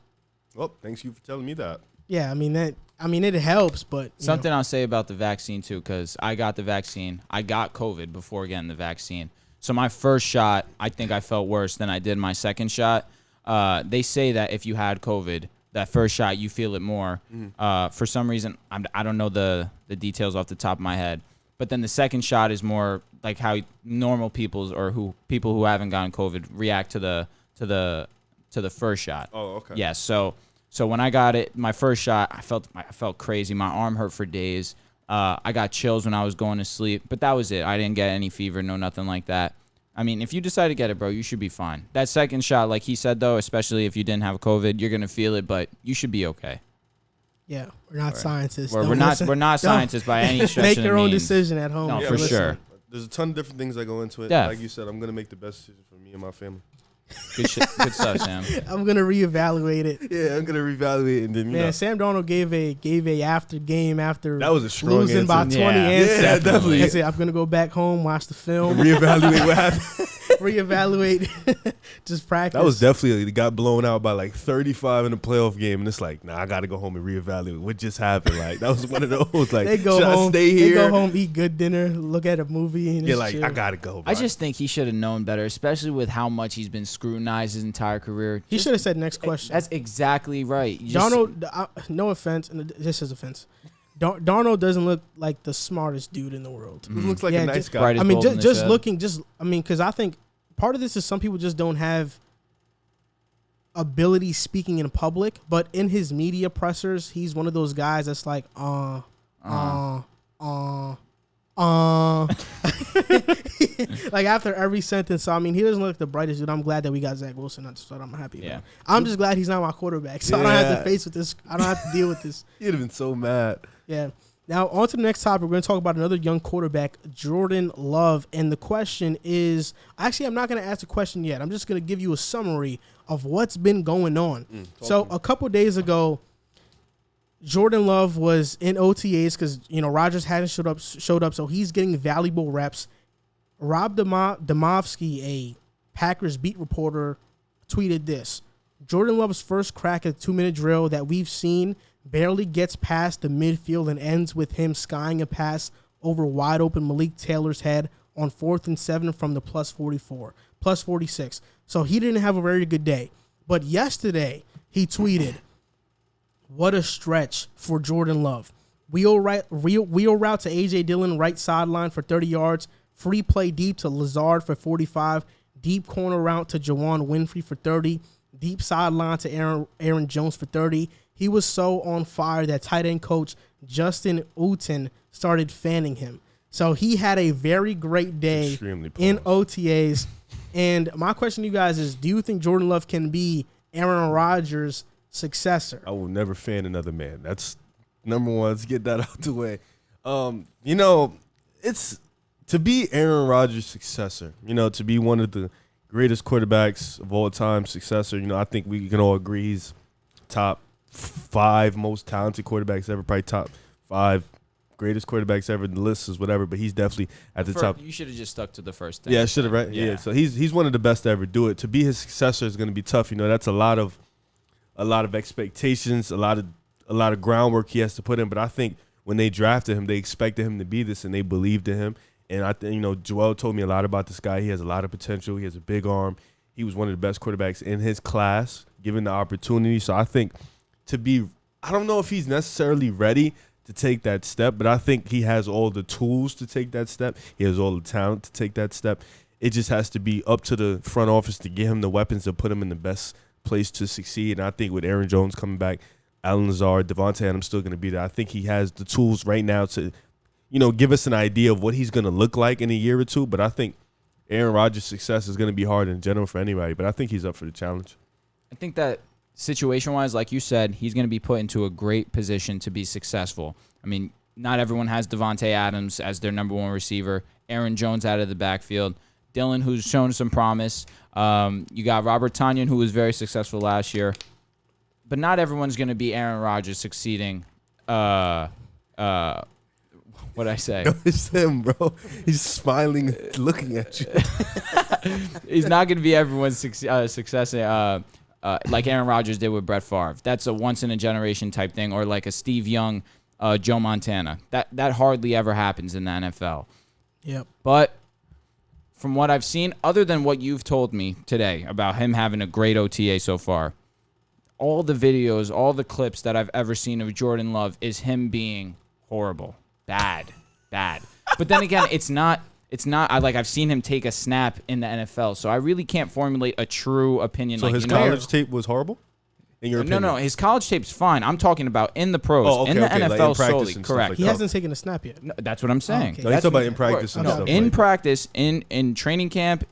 Well, thanks you for telling me that. Yeah, I mean it helps, but something I'll say about the vaccine too, because I got the vaccine. I got COVID before getting the vaccine. So my first shot, I think I felt worse than I did my second shot. They say that if you had COVID, that first shot, you feel it more. For some reason, I don't know the details off the top of my head. But then the second shot is more like how normal people who haven't gotten COVID react to the first shot. Oh, okay. Yeah. So when I got it, my first shot, I felt crazy. My arm hurt for days. I got chills when I was going to sleep, but that was it. I didn't get any fever, no nothing like that. I mean, if you decide to get it, bro, you should be fine. That second shot, like he said, though, especially if you didn't have COVID, you're going to feel it, but you should be okay. Yeah, we're not scientists. We're not scientists by any stretch Make of your the own means. decision at home. No, Yeah, for sure. There's a ton of different things that go into it. Yeah. Like you said, I'm going to make the best decision for me and my family. Good stuff, Sam. I'm gonna reevaluate it. Yeah, I'm gonna reevaluate and then Sam Darnold gave a after game after that was a strong losing answer. by 20 answer. Yeah, definitely. I said I'm gonna go back home, watch the film, reevaluate what happened. Reevaluate, just practice. That was definitely got blown out by like 35 in a playoff game, and it's like, nah, I gotta go home and reevaluate what just happened. Like that was one of those. Like, they go should home, I stay here? They go home, eat good dinner, look at a movie, and like chill. I gotta go. I just think he should have known better, especially with how much he's been scrutinized his entire career. He should have said next question. That's exactly right. Darnold, no offense, and this is offense. Darnold doesn't look like the smartest dude in the world. He looks like a nice guy. I mean, just looking, because I think part of this is some people just don't have ability speaking in public, but in his media pressers, he's one of those guys that's like, like after every sentence. So I mean, he doesn't look like the brightest dude. I'm glad that we got Zach Wilson. I'm happy. Yeah, I'm just glad he's not my quarterback, so I don't have to face with this. I don't have to deal with this. He'd have been so mad. Yeah. Now on to the next topic. We're going to talk about another young quarterback, Jordan Love, and the question is actually I'm not going to ask the question yet. I'm just going to give you a summary of what's been going on. So a couple days ago, Jordan Love was in OTAs because Rodgers hadn't showed up, so he's getting valuable reps. Rob Demovsky, a Packers beat reporter, tweeted this: Jordan Love's first crack at the 2-minute drill that we've seen barely gets past the midfield and ends with him skying a pass over wide open Malik Taylor's head on 4th and 7 from the +46. So he didn't have a very good day. But yesterday he tweeted, "What a stretch for Jordan Love. Wheel route to A.J. Dillon right sideline for 30 yards. Free play deep to Lazard for 45. Deep corner route to Juwan Winfrey for 30. Deep sideline to Aaron Jones for 30. He was so on fire that tight end coach Justin Uten started fanning him. So he had a very great day in OTAs. And my question to you guys is, do you think Jordan Love can be Aaron Rodgers' successor? I will never fan another man. That's number one. Let's get that out the way. It's to be Aaron Rodgers' successor, to be one of the greatest quarterbacks of all time, successor. I think we can all agree he's top 5 most talented quarterbacks ever, probably top 5 greatest quarterbacks ever. The list is whatever, but he's definitely at the top. You should have just stuck to the first thing. Yeah, should have, right? Yeah. So he's one of the best to ever do it. To be his successor is going to be tough. That's a lot of expectations, a lot of groundwork he has to put in. But I think when they drafted him, they expected him to be this, and they believed in him. And I think Joel told me a lot about this guy. He has a lot of potential. He has a big arm. He was one of the best quarterbacks in his class, given the opportunity. So I think to be. I don't know if he's necessarily ready to take that step, but I think he has all the tools to take that step. He has all the talent to take that step. It just has to be up to the front office to get him the weapons to put him in the best place to succeed. And I think with Aaron Jones coming back, Allen Lazard, Devontae Adams still going to be there. I think he has the tools right now to, give us an idea of what he's going to look like in a year or two. But I think Aaron Rodgers' success is going to be hard in general for anybody. But I think he's up for the challenge. I think that situation-wise, like you said, he's going to be put into a great position to be successful. I mean, not everyone has Devontae Adams as their number one receiver. Aaron Jones out of the backfield. Dylan, who's shown some promise. You got Robert Tonyan, who was very successful last year. But not everyone's going to be Aaron Rodgers succeeding. What'd I say? It's him, bro. He's smiling, looking at you. He's not going to be everyone's success like Aaron Rodgers did with Brett Favre. That's a once-in-a-generation type thing, or like a Steve Young, Joe Montana. That hardly ever happens in the NFL. Yep. But from what I've seen, other than what you've told me today about him having a great OTA so far, all the videos, all the clips that I've ever seen of Jordan Love is him being horrible. Bad. But then again, it's not I've seen him take a snap in the NFL, so I really can't formulate a true opinion. So his college tape was horrible? In your opinion? No, his college tape's fine. I'm talking about in the pros, in the NFL like solely. Correct. Like he hasn't taken a snap yet. No, that's what I'm saying. Okay. No, he's talking about in practice and stuff. In practice, in training camp,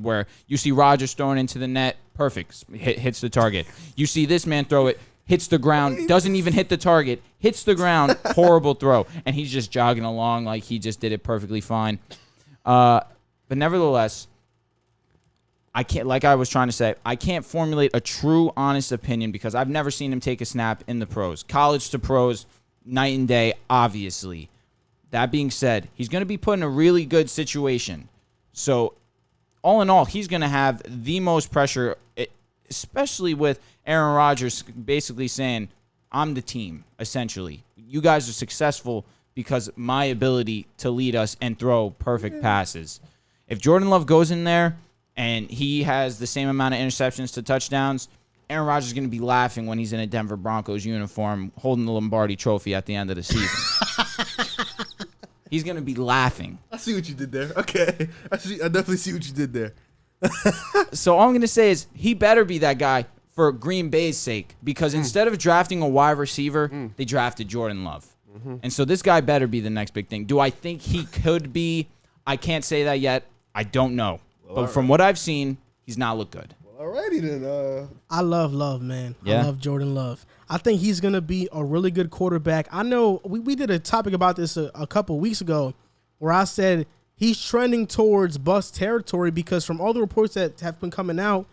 where you see Rodgers throwing into the net, perfect, hits the target. You see this man throw it, hits the ground, doesn't even hit the target, hits the ground, horrible throw, and he's just jogging along like he just did it perfectly fine. But nevertheless, I can't, like I was trying to say, I can't formulate a true, honest opinion because I've never seen him take a snap in the pros. College to pros, night and day, obviously. That being said, he's going to be put in a really good situation. So, all in all, he's going to have the most pressure, especially with Aaron Rodgers basically saying, I'm the team, essentially. You guys are successful because of my ability to lead us and throw perfect passes. If Jordan Love goes in there and he has the same amount of interceptions to touchdowns, Aaron Rodgers is going to be laughing when he's in a Denver Broncos uniform holding the Lombardi trophy at the end of the season. He's going to be laughing. I see what you did there. Okay. I definitely see what you did there. So all I'm going to say is he better be that guy for Green Bay's sake because instead of drafting a wide receiver, they drafted Jordan Love. Mm-hmm. And so this guy better be the next big thing. Do I think he could be? I can't say that yet. I don't know. But from what I've seen, he's not looked good. Well, alrighty then. I love Love, man. Yeah. I love Jordan Love. I think he's going to be a really good quarterback. I know we did a topic about this a couple weeks ago where I said he's trending towards bust territory because from all the reports that have been coming out,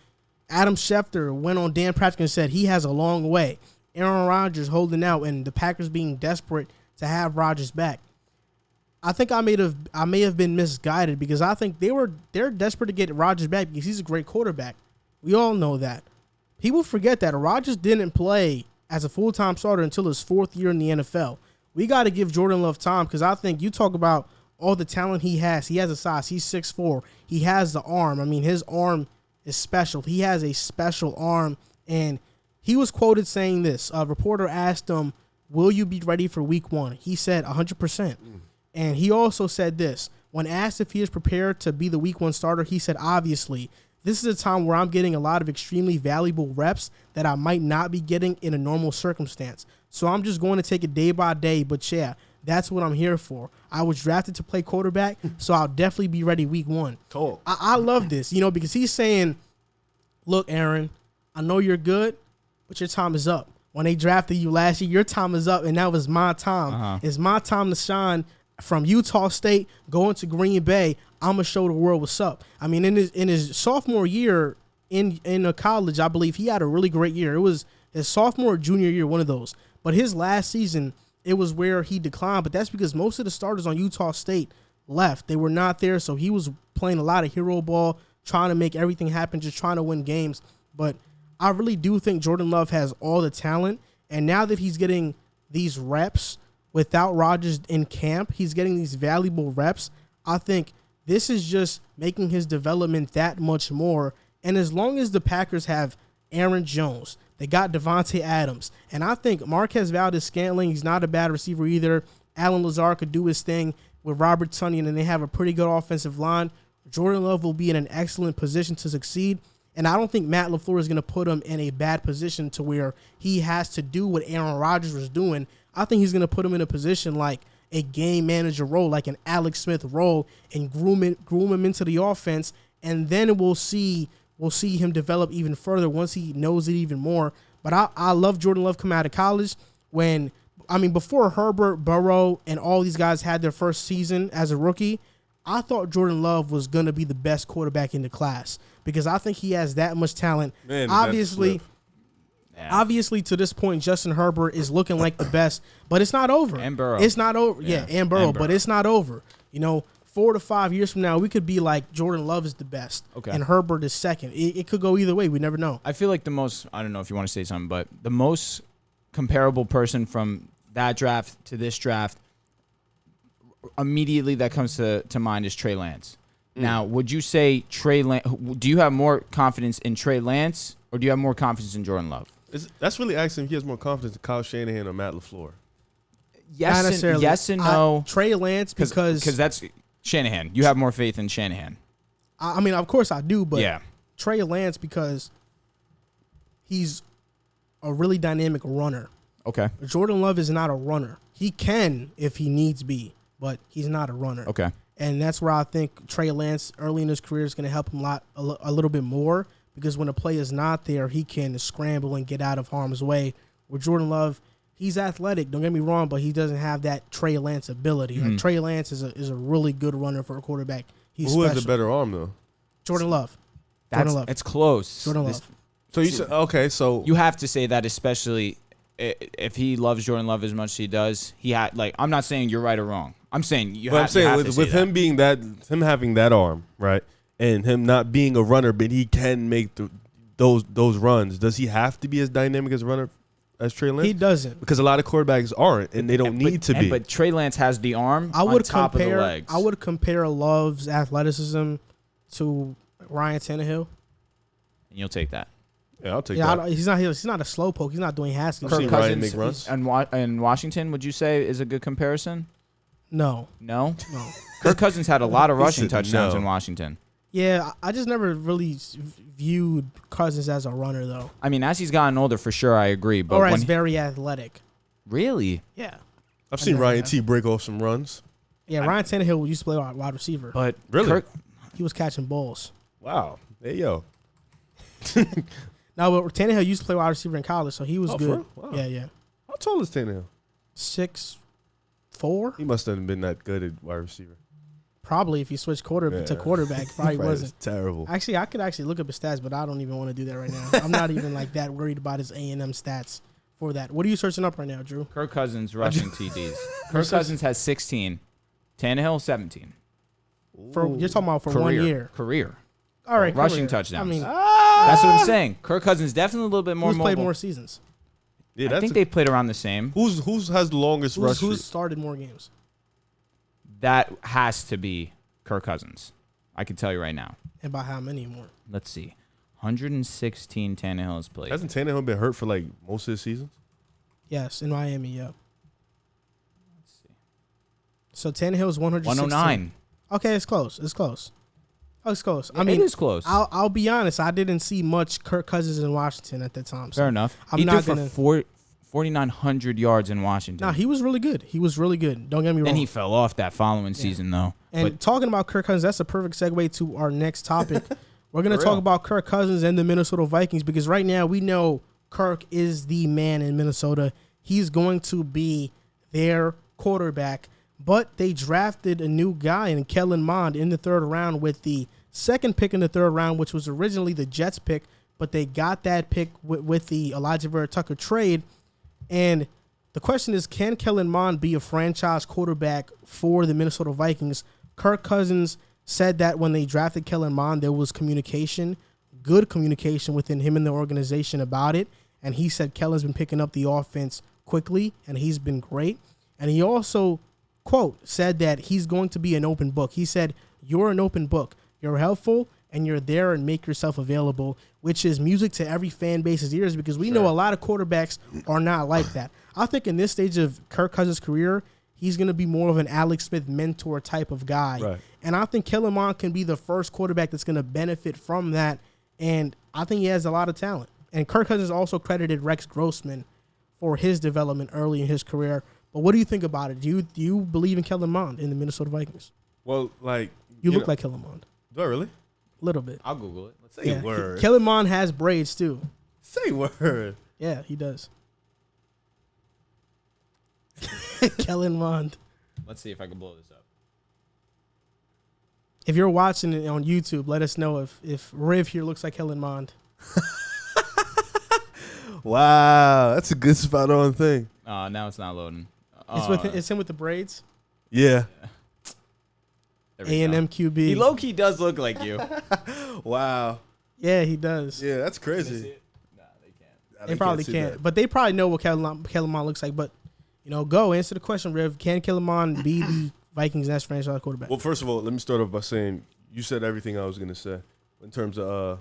Adam Schefter went on Dan Patrick and said he has a long way. Aaron Rodgers holding out and the Packers being desperate to have Rodgers back. I think I may have been misguided because I think they're desperate to get Rodgers back because he's a great quarterback. We all know that. People forget that Rodgers didn't play as a full-time starter until his fourth year in the NFL. We got to give Jordan Love time because I think you talk about all the talent he has. He has a size. He's 6'4". He has the arm. I mean, his arm is special. He has a special arm, and he was quoted saying this. A reporter asked him, will you be ready for week 1? He said 100%. And he also said this. When asked if he is prepared to be the week 1 starter, he said, obviously, this is a time where I'm getting a lot of extremely valuable reps that I might not be getting in a normal circumstance. So I'm just going to take it day by day. But yeah, that's what I'm here for. I was drafted to play quarterback, so I'll definitely be ready week 1. Cool. I love this, because he's saying, look, Aaron, I know you're good, but your time is up. When they drafted you last year, your time is up, and that was my time. Uh-huh. It's my time to shine. From Utah State going to Green Bay, I'm gonna show the world what's up. I mean, in his sophomore year in college, I believe he had a really great year. It was his sophomore or junior year, one of those. But his last season, it was where he declined. But that's because most of the starters on Utah State left. They were not there, so he was playing a lot of hero ball, trying to make everything happen, just trying to win games. But I really do think Jordan Love has all the talent, and now that he's getting these reps without Rodgers in camp, he's getting these valuable reps. I think this is just making his development that much more. And as long as the Packers have Aaron Jones. They got Devontae Adams. And I think Marquez Valdes-Scantling, he's not a bad receiver either. Alan Lazard could do his thing with Robert Tonyan, and they have a pretty good offensive line. Jordan Love will be in an excellent position to succeed. And I don't think Matt LaFleur is going to put him in a bad position to where he has to do what Aaron Rodgers was doing. I think he's going to put him in a position like a game manager role, like an Alex Smith role, and groom him into the offense. And then we'll see him develop even further once he knows it even more. But I love Jordan Love coming out of college. Before Herbert, Burrow, and all these guys had their first season as a rookie, I thought Jordan Love was going to be the best quarterback in the class because I think he has that much talent. Man, obviously, to this point, Justin Herbert is looking like the best, but it's not over. And Burrow. It's not over. Yeah, and Burrow, but it's not over. 4 to 5 years from now, we could be like Jordan Love is the best and Herbert is second. It could go either way. We never know. I feel like I don't know if you want to say something, but the most comparable person from that draft to this draft immediately that comes to mind is Trey Lance. Now, would you say Trey Lance? Do you have more confidence in Trey Lance, or do you have more confidence in Jordan Love? That's really asking if he has more confidence in Kyle Shanahan or Matt LaFleur. Yes and no. Trey Lance because that's Shanahan. You have more faith in Shanahan. Of course I do, but yeah. Trey Lance because he's a really dynamic runner. Okay. Jordan Love is not a runner. He can if he needs be, but he's not a runner. Okay. And that's where I think Trey Lance early in his career is going to help him a little bit more because when a play is not there, he can scramble and get out of harm's way. With Jordan Love, he's athletic, don't get me wrong, but he doesn't have that Trey Lance ability. Mm-hmm. Like, Trey Lance is a really good runner for a quarterback. He's Who special. has the better arm, though? Jordan Love. It's close. Jordan Love. So you said, okay, so. You have to say that, especially if he loves Jordan Love as much as he does. I'm not saying you're right or wrong. I'm saying you have to say with him being him having that arm, right, and him not being a runner, but he can make those runs. Does he have to be as dynamic as a runner as Trey Lance? He doesn't, because a lot of quarterbacks aren't, and they don't need to be. But Trey Lance has the arm on top of the legs. I would compare Love's athleticism to Ryan Tannehill. And you'll take that. Yeah, I'll take that. He's not a slow poke. He's not doing Haskins. Kirk Ryan make runs. And Washington, would you say is a good comparison? No. Kirk Cousins had a lot of rushing touchdowns in Washington. Yeah, I just never really viewed Cousins as a runner, though. I mean, as he's gotten older, for sure, I agree. But or as very athletic. Really? Yeah. I've seen Ryan T break off some runs. Yeah, Ryan Tannehill used to play wide receiver. But really, he was catching balls. Wow. Hey, yo. No, but Tannehill used to play wide receiver in college, so he was good. Wow. Yeah. How tall is Tannehill? 6'4". He must have been that good at wide receiver. Probably if he switched to quarterback, probably wasn't. Terrible. Actually, I could look up his stats, but I don't even want to do that right now. I'm not even like that worried about his A&M stats for that. What are you searching up right now, Drew? Kirk Cousins rushing TDs. Kirk Cousins has 16. Tannehill 17. You're talking about for 1 year. Career. All right, rushing touchdowns. I mean, that's what I'm saying. Kirk Cousins definitely a little bit more who's mobile. played more seasons? Yeah, I think they played around the same. Who's has the longest rush? Who's started more games? That has to be Kirk Cousins. I can tell you right now. And by how many more? Let's see. 116 Tannehill has played. Hasn't Tannehill been hurt for like most of his seasons? Yes, in Miami, yeah. Let's see. So Tannehill's 116. 109. Okay, it's close. It's close. Yeah, it is close. I'll be honest. I didn't see much Kirk Cousins in Washington at the time. So fair enough. I'm not going to 4,900 yards in Washington. No, he was really good. Don't get me wrong. Then he fell off that following season, though. And talking about Kirk Cousins, that's a perfect segue to our next topic. We're going to talk about Kirk Cousins and the Minnesota Vikings because right now we know Kirk is the man in Minnesota. He's going to be their quarterback. But they drafted a new guy in Kellen Mond in the third round with the second pick in the third round, which was originally the Jets pick, but they got that pick with the Elijah Vera Tucker trade. And the question is, can Kellen Mond be a franchise quarterback for the Minnesota Vikings? Kirk Cousins said that when they drafted Kellen Mond, there was good communication within him and the organization about it. And he said Kellen's been picking up the offense quickly, and he's been great. And he also, quote, said that he's going to be an open book. He said, "You're an open book. You're helpful. and you're there and make yourself available, which is music to every fan base's ears because we know a lot of quarterbacks are not like that. I think in this stage of Kirk Cousins' career, he's going to be more of an Alex Smith mentor type of guy. Right. And I think Kellen Mond can be the first quarterback that's going to benefit from that. And I think he has a lot of talent. And Kirk Cousins also credited Rex Grossman for his development early in his career. But what do you think about it? Do you believe in Kellen Mond in the Minnesota Vikings? Well, like You look like Kellen Mond. Do I really? A little bit. I'll Google it. Let's Say word. Kellen Mond has braids too. Say word. Yeah, he does. Kellen Mond. Let's see if I can blow this up. If you're watching it on YouTube, let us know if Riv here looks like Kellen Mond. Wow, that's a good spot on thing. Now it's not loading. It's him with the braids. Yeah. A&M QB. He low key does look like you. Wow. Yeah, he does. Yeah, that's crazy. Nah, they can't. They probably can't. But they probably know what Kellen Mond looks like. But, go answer the question, Riv. Can Kellen Mond be the Vikings' next franchise quarterback? Well, first of all, let me start off by saying you said everything I was going to say in terms of,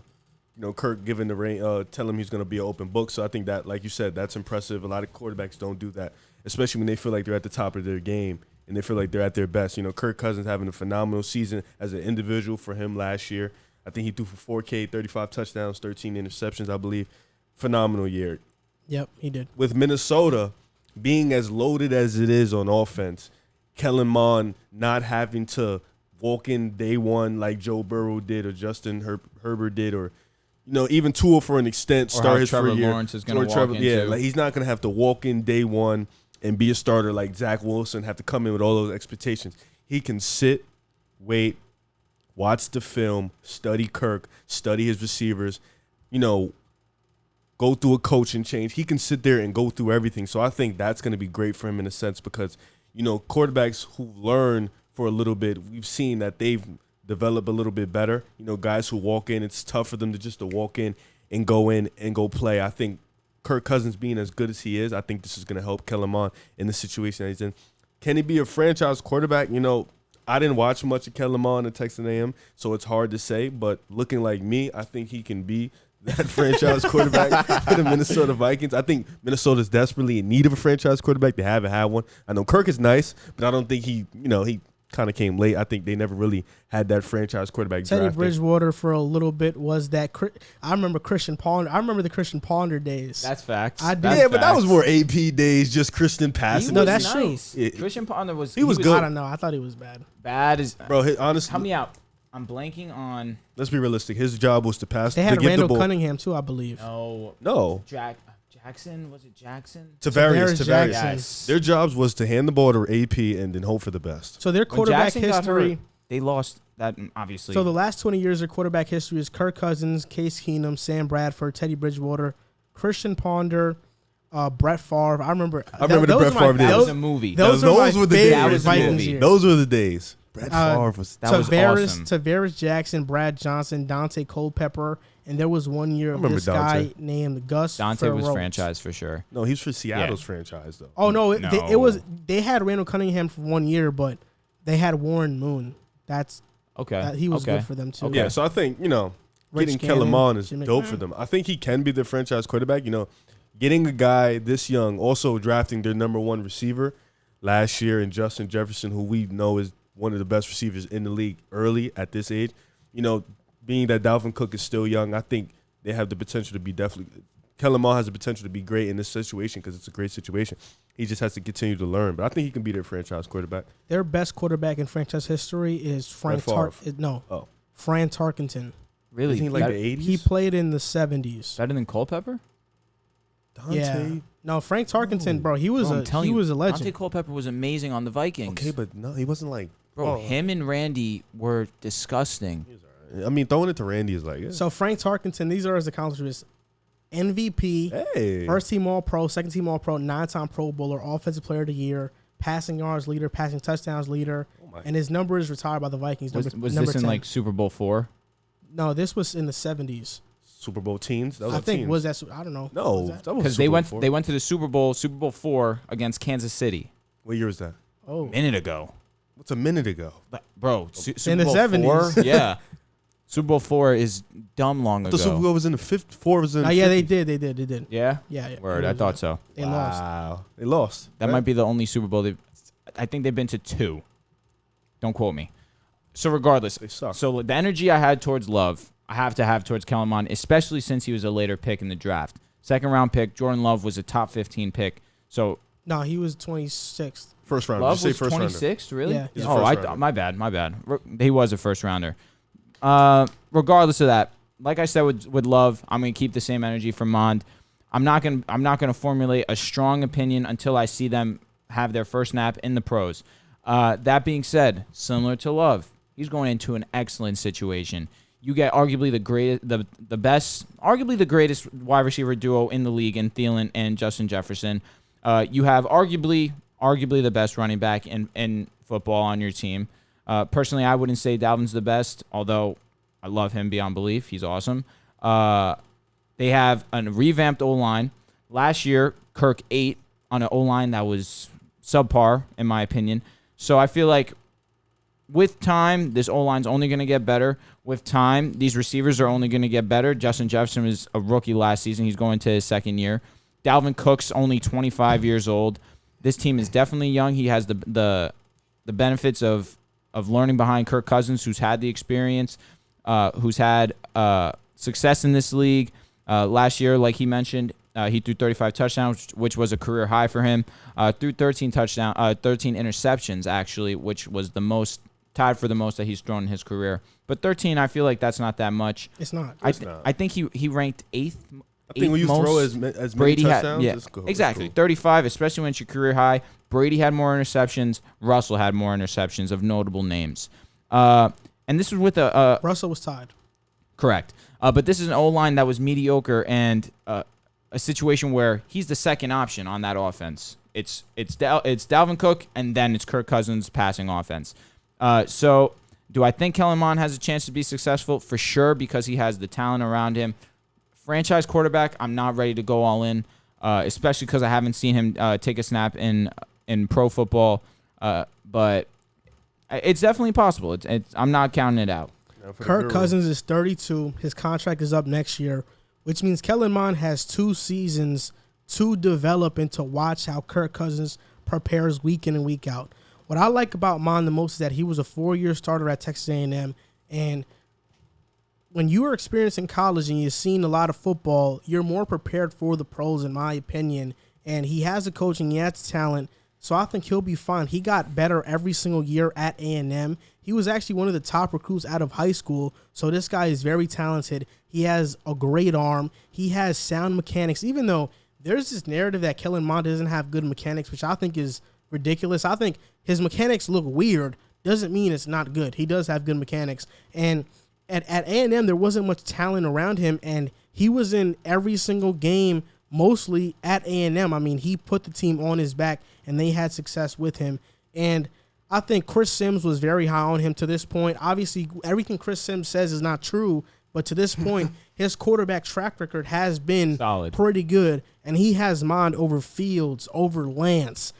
Kirk giving the reign, tell him he's going to be an open book. So I think that, like you said, that's impressive. A lot of quarterbacks don't do that, especially when they feel like they're at the top of their game and they feel like they're at their best. Kirk Cousins having a phenomenal season as an individual for him last year. I think he threw for 4K, 35 touchdowns, 13 interceptions, I believe. Phenomenal year. Yep, he did. With Minnesota being as loaded as it is on offense, Kellen Mond not having to walk in day one like Joe Burrow did or Justin Herbert did or, even Tua for an extent, start his Trevor first year. Lawrence is going to walk in Yeah, too. like he's not going to have to walk in day one and be a starter like Zach Wilson, have to come in with all those expectations. He can sit, wait, watch the film, study Kirk, study his receivers, go through a coaching change. He can sit there and go through everything. So I think that's going to be great for him in a sense because, quarterbacks who learn for a little bit, we've seen that they've developed a little bit better. Guys who walk in, it's tough for them to walk in and go play. I think Kirk Cousins being as good as he is, I think this is going to help Kellen Mond in the situation that he's in. Can he be a franchise quarterback? I didn't watch much of Kellen Mond in Texas A&M, so it's hard to say. But looking like me, I think he can be that franchise quarterback for the Minnesota Vikings. I think Minnesota's desperately in need of a franchise quarterback. They haven't had one. I know Kirk is nice, but I don't think he kind of came late. I think they never really had that franchise quarterback Teddy drafted. Bridgewater for a little bit was that. I remember Christian Ponder. I remember the Christian Ponder days. That's facts. I did. That's Yeah, but that facts. was more AP days, just Christian passing. No, that's true. Yeah. Christian Ponder was. He was good. I don't know. I thought he was bad. Bad as. Bro, honestly, Help me out. I'm blanking on. let's be realistic. His job was to pass. They had to give the Randall ball. Cunningham too, I believe. No. Jackson? Was it Jackson? Tavares Tavares. Jackson. Yes. Their jobs was to hand the ball to AP and then hope for the best. So their When quarterback Jackson got history. hurt, they lost that, obviously. So the last 20 years of quarterback history is Kirk Cousins, Case Keenum, Sam Bradford, Teddy Bridgewater, Christian Ponder, Brett Favre. I remember the Brett Favre days. that was Those, a movie. those Those are were my the favorite days. That was a Vikings movie. years. Those were the days. Brett Favre was. That was awesome. Tavares Jackson, Brad Johnson, Dante Culpepper, and there was one year of remember this Dante. guy named Gus Dante was Farrell. franchise for sure. No, he's for Seattle's franchise though. Oh no, No. it was. They had Randall Cunningham for 1 year, but they had Warren Moon. Okay. He was okay. good for them too. Yeah, so I think Rich getting Gannon, Kellen Mond is Jimmy- dope for them. I think he can be the franchise quarterback. Getting a guy this young, also drafting their number one receiver last year in Justin Jefferson, who we know is one of the best receivers in the league early at this age. Being that Dalvin Cook is still young, I think they have the potential to be definitely. Kellen Mond has the potential to be great in this situation because it's a great situation. He just has to continue to learn, but I think he can be their franchise quarterback. Their best quarterback in franchise history is Frank Brett Favre. Fran Tarkenton. Really? Isn't he like That- the 80s? He played in the 70s. better than Culpepper? Dante. Yeah. No, Frank Tarkenton, bro. He was Bro, I'm telling you, a legend. Dante Culpepper was amazing on the Vikings. Okay, but no, he wasn't like. Bro, him and Randy were disgusting. I mean, throwing it to Randy is like. Yeah. So Frank Tarkenton, these are his accomplishments: MVP, Hey. first team All Pro, second team All Pro, 9-time Pro Bowler, Offensive Player of the Year, passing yards leader, passing touchdowns leader, and his number is retired by the Vikings. Was number this in 10. like Super Bowl 4? No, this was in the 70s. Super Bowl teens? That was I a think teens. was that. I don't know. No, Was that? that was Because they went to the Super Bowl 4 against Kansas City What year was that? Oh, a minute ago. What's a minute ago? But, bro, Super the Bowl 70s. 4? Yeah. Super Bowl 4 is dumb long ago. The Super Bowl was in the 4 was in the yeah, 50s. they did. Yeah? Yeah. Word, I thought so. They lost. Wow. They lost. That right? might be the only Super Bowl I think they've been to 2. Don't quote me. So regardless, They suck. so the energy I had towards Love, I have to have towards Kellen Mond, especially since he was a later pick in the draft. Second round pick, Jordan Love was a top 15 pick. So No, he was 26th. First round. Love Just say was first rounder. 26th, really? Yeah. He's a Oh, first rounder. my bad. He was a first rounder. Regardless of that, like I said with Love, I'm gonna keep the same energy for Mond. I'm not gonna formulate a strong opinion until I see them have their first snap in the pros. That being said, similar to Love, he's going into an excellent situation. You get arguably the greatest wide receiver duo in the league in Thielen and Justin Jefferson. You have arguably the best running back in football on your team. Personally, I wouldn't say Dalvin's the best, although I love him beyond belief. He's awesome. They have a revamped O-line. Last year, Kirk ate on an O-line that was subpar, in my opinion. So I feel like with time, this O-line's only going to get better. With time, these receivers are only going to get better. Justin Jefferson was a rookie last season. He's going to his second year. Dalvin Cook's only 25 years old. This team is definitely young. He has the benefits of learning behind Kirk Cousins, who's had the experience, who's had success in this league. Last year, like he mentioned, he threw 35 touchdowns, which was a career high for him. Threw 13 interceptions, actually, which was tied for the most that he's thrown in his career. But 13, I feel like that's not that much. It's not. I think he ranked eighth. I think when you most. throw as many Brady touchdowns, had, it's cool. exactly. It's cool. 35, especially when it's your career high. Brady had more interceptions. Russell had more interceptions of notable names. And this was with Russell was tied. correct. But this is an O-line that was mediocre and a situation where he's the second option on that offense. It's Dalvin Cook, and then it's Kirk Cousins' passing offense. So do I think Kellen Mond has a chance to be successful? For sure, because he has the talent around him. Franchise quarterback, I'm not ready to go all in, especially because I haven't seen him take a snap in pro football. But it's definitely possible. I'm not counting it out. Kirk Cousins is 32. His contract is up next year, which means Kellen Mond has 2 seasons to develop and to watch how Kirk Cousins prepares week in and week out. What I like about Mond the most is that he was a 4-year starter at Texas A&M, and when you are experienced in college and you've seen a lot of football, you're more prepared for the pros, in my opinion. And he has the coaching, he has the talent, so I think he'll be fine. He got better every single year at A&M. He was actually one of the top recruits out of high school, so this guy is very talented. He has a great arm. He has sound mechanics, even though there's this narrative that Kellen Mond doesn't have good mechanics, which I think is ridiculous. I think his mechanics look weird. Doesn't mean it's not good. He does have good mechanics. And at A&M, there wasn't much talent around him, and he was in every single game, mostly at A&M. I mean, he put the team on his back, and they had success with him. And I think Chris Sims was very high on him to this point. Obviously, everything Chris Sims says is not true, but to this point, his quarterback track record has been solid, pretty good, and he has Mond over Fields, over Lance,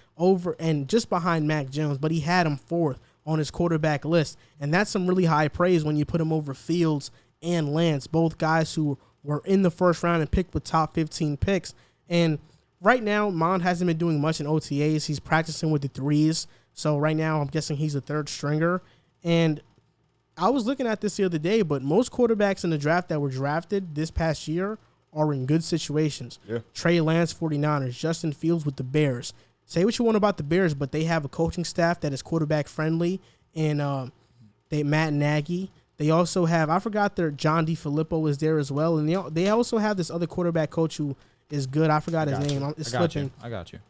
and just behind Mac Jones, but he had him 4th on his quarterback list, and that's some really high praise when you put him over Fields and Lance, both guys who were in the first round and picked with top 15 picks. And right now, Mond hasn't been doing much in OTAs. He's practicing with the threes, so right now I'm guessing he's a third stringer. And I was looking at this the other day, but most quarterbacks in the draft that were drafted this past year are in good situations. Yeah. Trey Lance, 49ers, Justin Fields with the Bears. Say what you want about the Bears, but they have a coaching staff that is quarterback friendly, and Matt Nagy. They also have, I forgot their John DeFilippo is there as well, and they also have this other quarterback coach who is good. I forgot his name. It's slipping. I got you.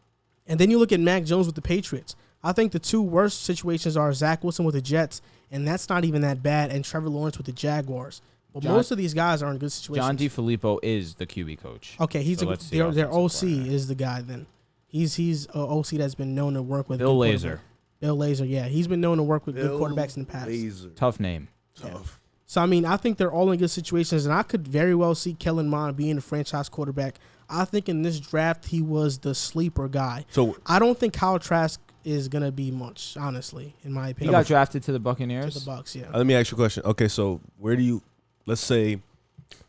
And then you look at Mac Jones with the Patriots. I think the 2 worst situations are Zach Wilson with the Jets, and that's not even that bad, and Trevor Lawrence with the Jaguars. But most of these guys are in good situations. John DeFilippo is the QB coach. Okay, their OC is the guy then. He's an OC that's been known to work with Bill Lazor. Bill Lazor, yeah. He's been known to work with good quarterbacks in the past. Lazor. Tough name. Yeah. So, I mean, I think they're all in good situations, and I could very well see Kellen Mond being a franchise quarterback. I think in this draft, he was the sleeper guy. So I don't think Kyle Trask is gonna be much, honestly, in my He opinion. got drafted to the Buccaneers. To the Bucs, yeah. Let me ask you a question. Okay, so where do you, let's say,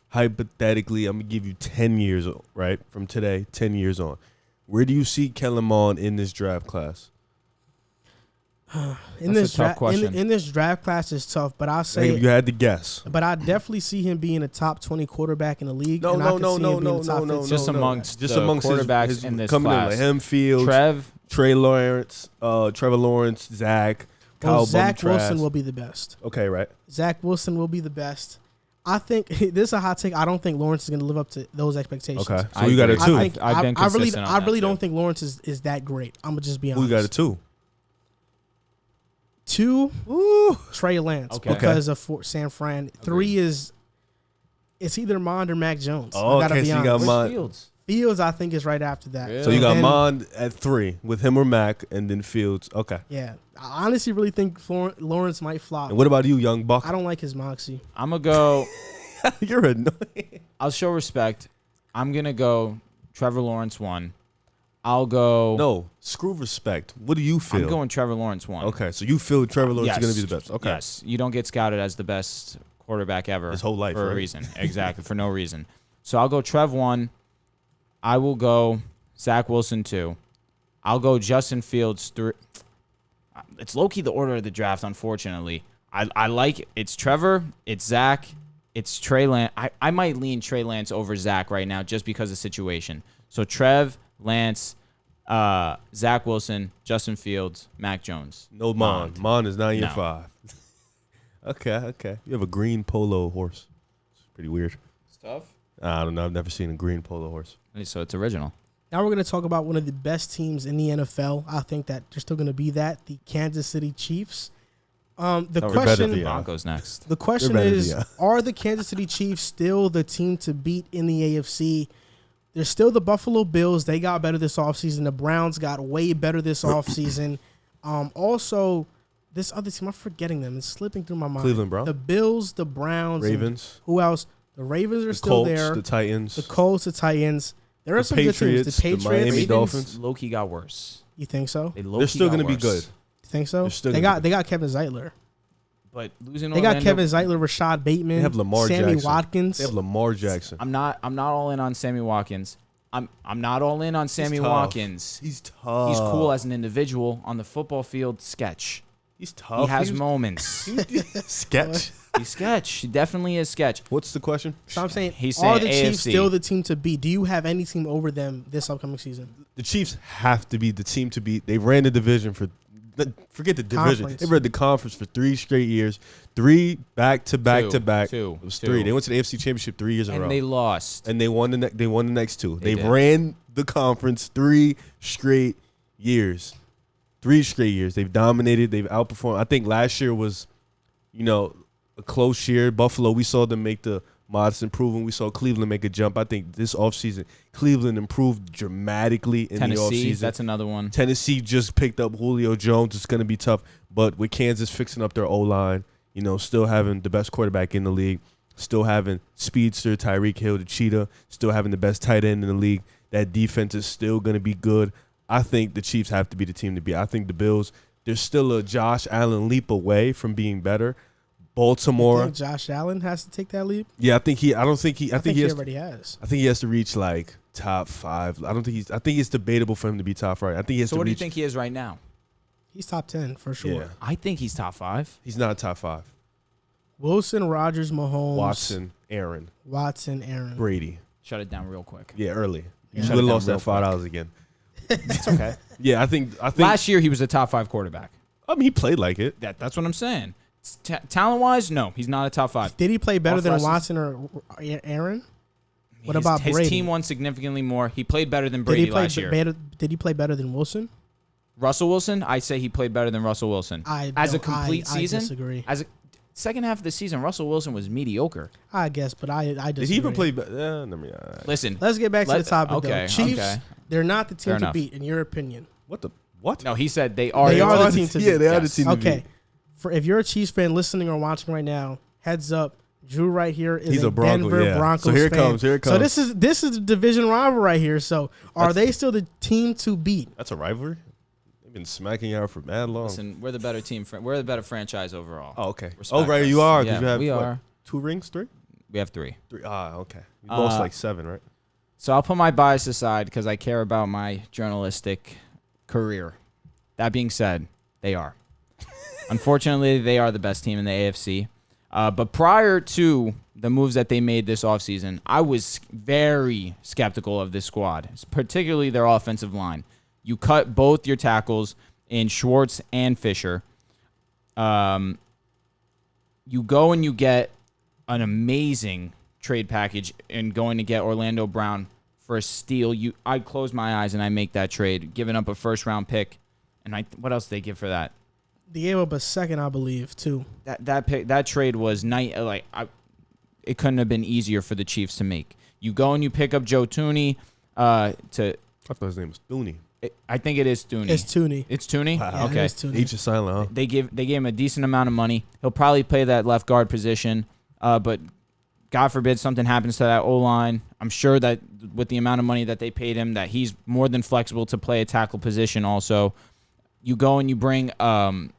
hypothetically, I'm going to give you 10 years, right? From today, 10 years on. Where do you see Kellen Mond in this draft class? In That's a tough question. In this draft class is tough, but I'll say You had to guess. But I definitely see him being a top 20 quarterback in the league. No, and I no, could no, see no, him being no, a top no, 15. Just amongst Just the amongst quarterbacks his in this coming class. in, like him, Fields, Trey Lawrence, Trevor Lawrence, Zach, Kyle Zach Wilson Bumtrass. will be the best. Okay, right. Zach Wilson will be the best. I think this is a hot take. I don't think Lawrence is going to live up to those expectations. Okay, so I you got a agree. two. I've been consistent on I that, really too. don't think Lawrence is that great. I'm gonna just be Who honest. you got a two? 2, Ooh. Trey Lance Okay. because of San Fran. 3 is it's either Mond or Mac Jones. Oh, I gotta okay, be so you honest. got Where's Mond. Fields? Fields, I think, is right after that. Really? So you got Then- Mond at 3 with him or Mac, and then Fields. Okay. Yeah, I honestly really think Lawrence might flop. And what about you, young buck? I don't like his moxie. I'm going to go. You're annoying. I'll show respect. I'm going to go Trevor Lawrence 1. I'll go. No, screw respect. What do you feel? I'm going Trevor Lawrence 1. Okay, so you feel Trevor Lawrence Yes. is going to be the best. Okay. Yes. You don't get scouted as the best quarterback ever. His whole life, For right? a reason. Exactly. For no reason. So I'll go Trev 1. I will go Zach Wilson 2. I'll go Justin Fields 3. It's low-key the order of the draft, unfortunately. I like it's Trevor, it's Zach, it's Trey Lance. I might lean Trey Lance over Zach right now just because of the situation. So Trev, Lance, Zach Wilson, Justin Fields, Mac Jones. No Mond. Mond is 9 year No. 5. Okay. You have a green polo horse. It's pretty weird. Stuff? I don't know. I've never seen a green polo horse. So it's original. Now we're going to talk about one of the best teams in the NFL. I think that they're still going to be that, the Kansas City Chiefs. The better question, than Broncos next. the question They're better is, than ya. are the Kansas City Chiefs still the team to beat in the AFC? They're still the Buffalo Bills. They got better this offseason. The Browns got way better this offseason. Also, this other team, I'm forgetting them. It's slipping through my mind. Cleveland Browns? The Bills, the Browns. and Ravens. who else? The Ravens are The still Colts. there. The Titans. The Colts, the Titans. There are The some good teams. Patriots, The the Patriots. Miami Dolphins. Low-key got worse. You think so? They're still going going to be good. You think so? They're still They gonna got be they got Kevin Zeitler. But losing They got Orlando- Kevin Zeitler, Rashad Bateman, They have Lamar Sammy Jackson. Watkins. They have Lamar Jackson. I'm not all in on Sammy Watkins. I'm not all in on Sammy tough. Watkins. He's tough. He's cool as an individual on the football field. Sketch. He's tough. He has moments. Sketch. He's sketch. He definitely is sketch. What's the question? So I'm saying, He's are saying the Chiefs AFC. still the team to beat? Do you have any team over them this upcoming season? The Chiefs have to be the team to beat. They ran the division for. Forget the division. Conference. They ran the conference for 3 straight years. 3 back to back to back. Two. It was Two. 3. They went to the AFC Championship 3 years in a row. And they lost. And they won the next 2. They did. ran the conference 3 straight years. 3 straight years. They've dominated. They've outperformed. I think last year was, a close year. Buffalo, we saw them make the modest improvement. We saw Cleveland make a jump. I think this offseason, Cleveland improved dramatically in the Tennessee, offseason. that's another one. Tennessee just picked up Julio Jones. It's going to be tough. But with Kansas fixing up their O-line, still having the best quarterback in the league, still having speedster Tyreek Hill, the cheetah, still having the best tight end in the league, that defense is still going to be good. I think the Chiefs have to be the team to beat. I think the Bills, they're still a Josh Allen leap away from being better. You Baltimore, think Josh Allen has to take that leap? yeah, I think he already has. I think he has to reach like top 5. I think it's debatable for him to be top 5. I think he has So to what do you reach. think he is right now? He's top 10 for sure. Yeah. I think he's top 5. He's not top 5. Wilson, Rodgers, Mahomes, Watson, Aaron, Aaron. Brady. Shut it down real quick. Yeah, early. Yeah. You Shut would it have lost down that real $5 again. It's okay. Yeah, I think. Last year he was a top 5 quarterback. I mean, he played like it. That's what I'm saying. Talent-wise, no, he's not a top 5. Did he play better Off than lessons? Watson or Aaron? What His- about his Brady? team won significantly more. He played better than Brady last year. Did he play better than Wilson? Russell Wilson, I say he played better than Russell Wilson. As a complete season, I disagree. as a second half of the season, Russell Wilson was mediocre. I guess, but I disagree. Did he even play? Listen, Let's get back to the topic, okay, though. Chiefs, okay. they're not the team Fair to enough. beat, in your opinion. What? No, he said they are. They are the team to Yeah, beat. they are the Yes. team to Okay. beat. If you're a Chiefs fan listening or watching right now, heads up. Drew right here is He's a a Bronco, Denver yeah. Broncos So here it fan. comes, here it So comes. this is the division rival right here. So are they still the team to beat? That's a rivalry. They've been smacking y'all for mad long. Listen, we're the better team. We're the better franchise overall. Oh, okay. Respect Right, us. you are. Yeah, You have we are. 2 rings, 3? We have 3. 3. Okay. You lost like 7, right? So I'll put my bias aside because I care about my journalistic career. That being said, they are. Unfortunately, they are the best team in the AFC. But prior to the moves that they made this offseason, I was very skeptical of this squad, particularly their offensive line. You cut both your tackles in Schwartz and Fisher. You go and you get an amazing trade package and going to get Orlando Brown for a steal. I close my eyes and I make that trade, giving up a first-round pick. And what else did they give for that? They gave up a second, I believe, too. That trade was it couldn't have been easier for the Chiefs to make. You go and you pick up Joe Thuney. I thought his name was Thuney. I think it is Thuney. It's Thuney. It's Thuney? Yeah, Okay. It's Thuney. H is silent, huh? They gave him a decent amount of money. He'll probably play that left guard position, but God forbid something happens to that O-line. I'm sure that with the amount of money that they paid him, that he's more than flexible to play a tackle position also. You go and you bring Long,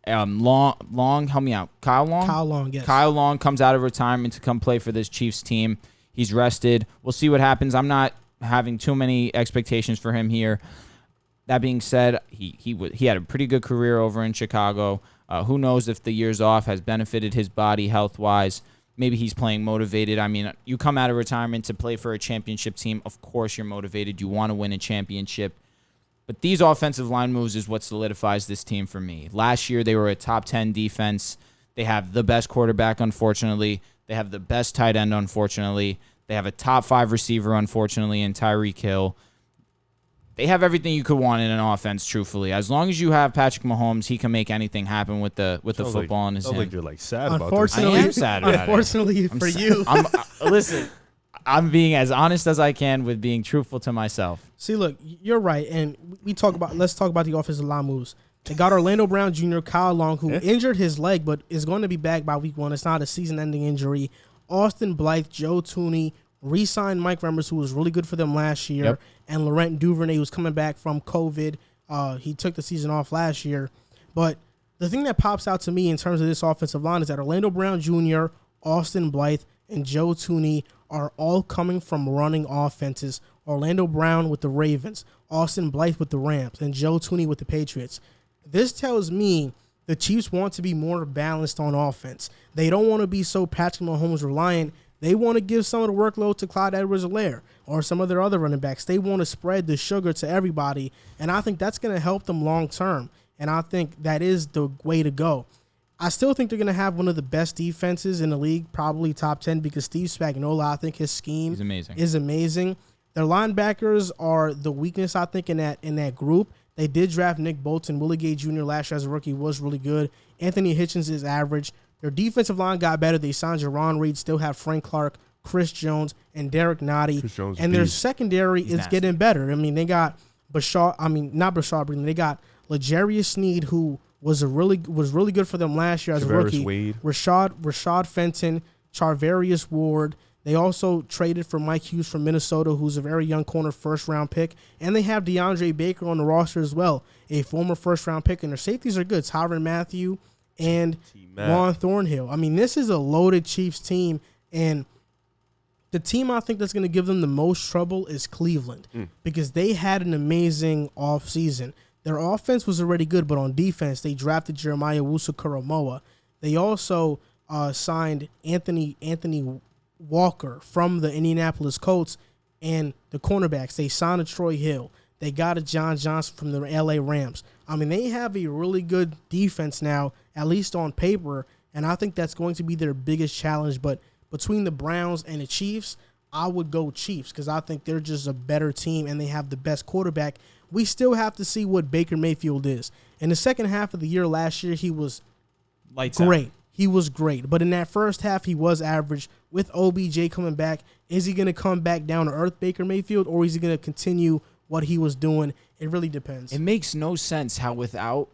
help me out. Kyle Long? Kyle Long, yes. Kyle Long comes out of retirement to come play for this Chiefs team. He's rested. We'll see what happens. I'm not having too many expectations for him here. That being said, he had a pretty good career over in Chicago. Who knows if the years off has benefited his body health-wise. Maybe he's playing motivated. I mean, you come out of retirement to play for a championship team. Of course you're motivated. You want to win a championship. But these offensive line moves is what solidifies this team for me. Last year, they were a top 10 defense. They have the best quarterback, unfortunately. They have the best tight end, unfortunately. They have a top 5 receiver, unfortunately, in Tyreek Hill. They have everything you could want in an offense, truthfully. As long as you have Patrick Mahomes, he can make anything happen with the football in his hand. Like you're sad about this. Unfortunately, I am sad about it. Unfortunately for you. Listen, I'm being as honest as I can with being truthful to myself. See, look, you're right, and let's talk about the offensive line moves. They got Orlando Brown Jr., Kyle Long, who injured his leg, but is going to be back by week 1. It's not a season-ending injury. Austin Blythe, Joe Thuney, re-signed Mike Remmers, who was really good for them last year, and Laurent Duvernay, who's coming back from COVID. He took the season off last year. But the thing that pops out to me in terms of this offensive line is that Orlando Brown Jr., Austin Blythe, and Joe Thuney are all coming from running offenses. Orlando Brown with the Ravens, Austin Blythe with the Rams, and Joe Thuney with the Patriots. This tells me the Chiefs want to be more balanced on offense. They don't want to be so Patrick Mahomes reliant. They want to give some of the workload to Clyde Edwards-Helaire or some of their other running backs. They want to spread the sugar to everybody, and I think that's going to help them long term, and I think that is the way to go. I still think they're going to have one of the best defenses in the league, probably top 10, because Steve Spagnuolo, I think his scheme is amazing. Their linebackers are the weakness, I think, in that group. They did draft Nick Bolton. Willie Gay Jr. last year as a rookie was really good. Anthony Hitchens is average. Their defensive line got better. They signed Jaron Reed, still have Frank Clark, Chris Jones, and Derek Nottie. And their secondary is getting better. I mean, they got not Bashard Breeland. They got L'Jarius Sneed, who was really good for them last year as a rookie. Wade. Rashad Fenton, Charvarius Ward. They also traded for Mike Hughes from Minnesota, who's a very young corner first-round pick. And they have DeAndre Baker on the roster as well, a former first-round pick. And their safeties are good. Tyrann Mathieu and Juan Thornhill. I mean, this is a loaded Chiefs team. And the team I think that's going to give them the most trouble is Cleveland because they had an amazing offseason. Their offense was already good, but on defense, they drafted Jeremiah Owusu-Koramoah. They also signed Anthony Walker from the Indianapolis Colts and the cornerbacks. They signed a Troy Hill. They got a John Johnson from the LA Rams. I mean, they have a really good defense now, at least on paper, and I think that's going to be their biggest challenge. But between the Browns and the Chiefs, I would go Chiefs because I think they're just a better team and they have the best quarterback. We still have to see what Baker Mayfield is. In the second half of the year last year, he was great. He was great. But in that first half, he was average. With OBJ coming back, is he going to come back down to earth, Baker Mayfield, or is he going to continue what he was doing? It really depends. It makes no sense how without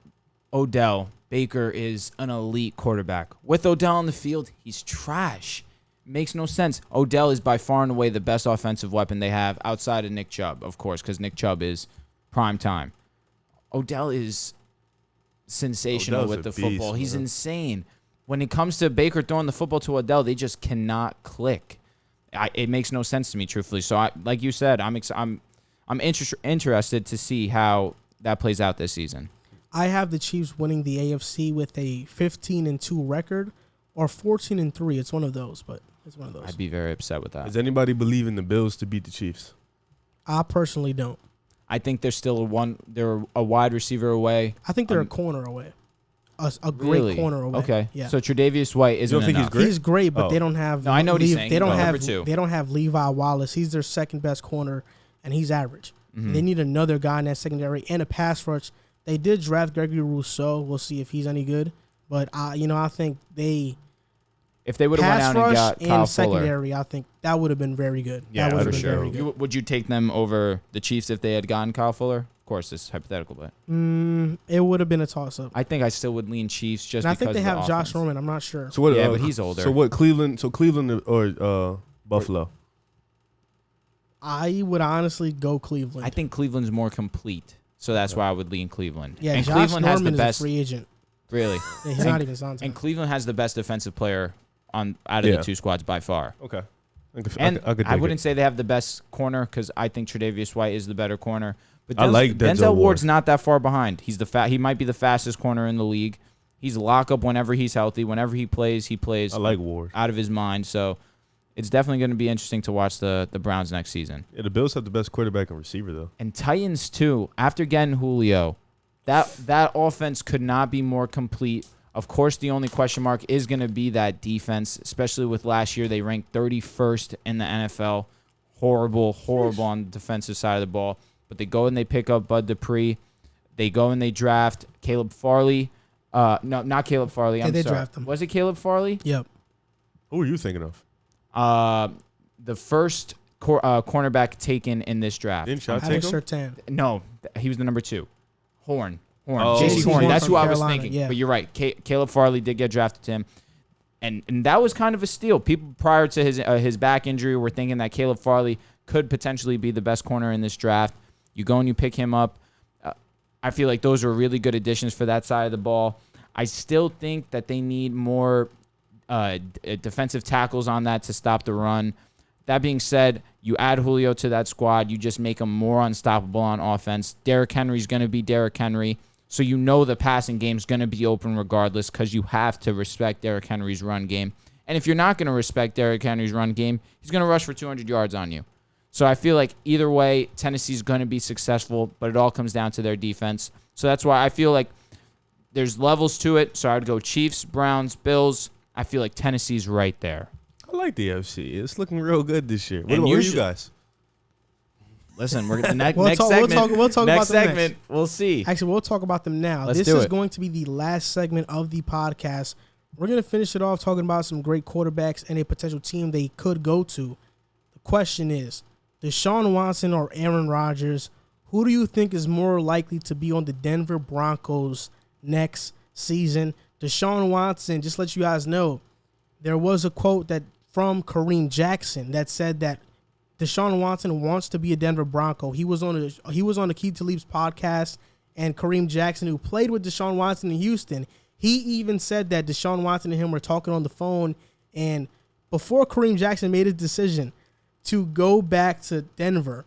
Odell, Baker is an elite quarterback. With Odell on the field, he's trash. Makes no sense. Odell is by far and away the best offensive weapon they have outside of Nick Chubb, of course, because Nick Chubb is prime time. Odell is sensational Odell's with the a beast, football. He's man. insane. When it comes to Baker throwing the football to Odell, they just cannot click. It makes no sense to me, truthfully. So, like you said, I'm interested to see how that plays out this season. I have the Chiefs winning the AFC with a 15-2 record or 14-3. It's one of those, but it's one of those. I'd be very upset with that. Does anybody believe in the Bills to beat the Chiefs? I personally don't. I think they're still they're a wide receiver away. I think they're a corner away. A great Really? corner away. Okay. Yeah. So Tre'Davious White isn't You don't think enough. he's He's great, but Oh. they don't have. No, I know what he's saying. They don't Number have. two. They don't have Levi Wallace. He's their second best corner, and he's average. Mhm. They need another guy in that secondary and a pass rush. They did draft Gregory Rousseau. We'll see if he's any good. But I think they If they would have went pass out and rush got and Kyle Fuller, secondary. I think that would have been very good. Yeah, that would for have been sure. very good. would you take them over the Chiefs if they had gotten Kyle Fuller? Of course, this is hypothetical, but It would have been a toss up. I think I still would lean Chiefs just And I because think they of the have Josh offense. Norman. I'm not sure. So what? Yeah, but he's older. So what? Cleveland or Buffalo? I would honestly go Cleveland. I think Cleveland's more complete, so that's why I would lean Cleveland. Yeah, and Josh Cleveland has Norman the is best. a free agent. Really, Yeah, he's not even signed. and Cleveland has the best defensive player out of Yeah. the two squads by far. Okay. And I could I dig wouldn't it. say they have the best corner because I think Tre'Davious White is the better corner. But I like Denzel Denzel Ward. Ward's not that far behind. He might be the fastest corner in the league. He's lock up whenever he's healthy. Whenever he plays I like Ward. out of his mind. So it's definitely going to be interesting to watch the Browns next season. Yeah, the Bills have the best quarterback and receiver though. And Titans too. After getting Julio, that offense could not be more complete. Of course, the only question mark is going to be that defense, especially with last year. They ranked 31st in the NFL. Horrible on the defensive side of the ball. But they go and they pick up Bud Dupree. They go and they draft Caleb Farley. No, not Caleb Farley. Yeah, I'm they sorry. draft him. Was it Caleb Farley? Yep. Who are you thinking of? The first cornerback taken in this draft. Didn't Shaw Alex take him? Surtain. No, he was the number 2. Horn. Oh, J.C. J.C. Horn. Horn That's from who I was Carolina, thinking. yeah. But you're right. Caleb Farley did get drafted to him. And that was kind of a steal. People prior to his back injury were thinking that Caleb Farley could potentially be the best corner in this draft. You go and you pick him up. I feel like those are really good additions for that side of the ball. I still think that they need more defensive tackles on that to stop the run. That being said, you add Julio to that squad, you just make them more unstoppable on offense. Derrick Henry's going to be Derrick Henry, so you know the passing game's going to be open regardless because you have to respect Derrick Henry's run game. And if you're not going to respect Derrick Henry's run game, he's going to rush for 200 yards on you. So I feel like either way, Tennessee's going to be successful, but it all comes down to their defense. So that's why I feel like there's levels to it. So I would go Chiefs, Browns, Bills. I feel like Tennessee's right there. I like the AFC. It's looking real good this year. What And about you usually- guys? Listen, we're next We'll talk- segment. we'll talk next about them segment. next. We'll see. Actually, we'll talk about them now. Let's This do is it. going to be the last segment of the podcast. We're going to finish it off talking about some great quarterbacks and a potential team they could go to. The question is, Deshaun Watson or Aaron Rodgers, who do you think is more likely to be on the Denver Broncos next season? Deshaun Watson, just to let you guys know, there was a quote that from Kareem Jackson that said that Deshaun Watson wants to be a Denver Bronco. He was on the Key to Leaps podcast, and Kareem Jackson, who played with Deshaun Watson in Houston, he even said that Deshaun Watson and him were talking on the phone, and before Kareem Jackson made his decision to go back to Denver,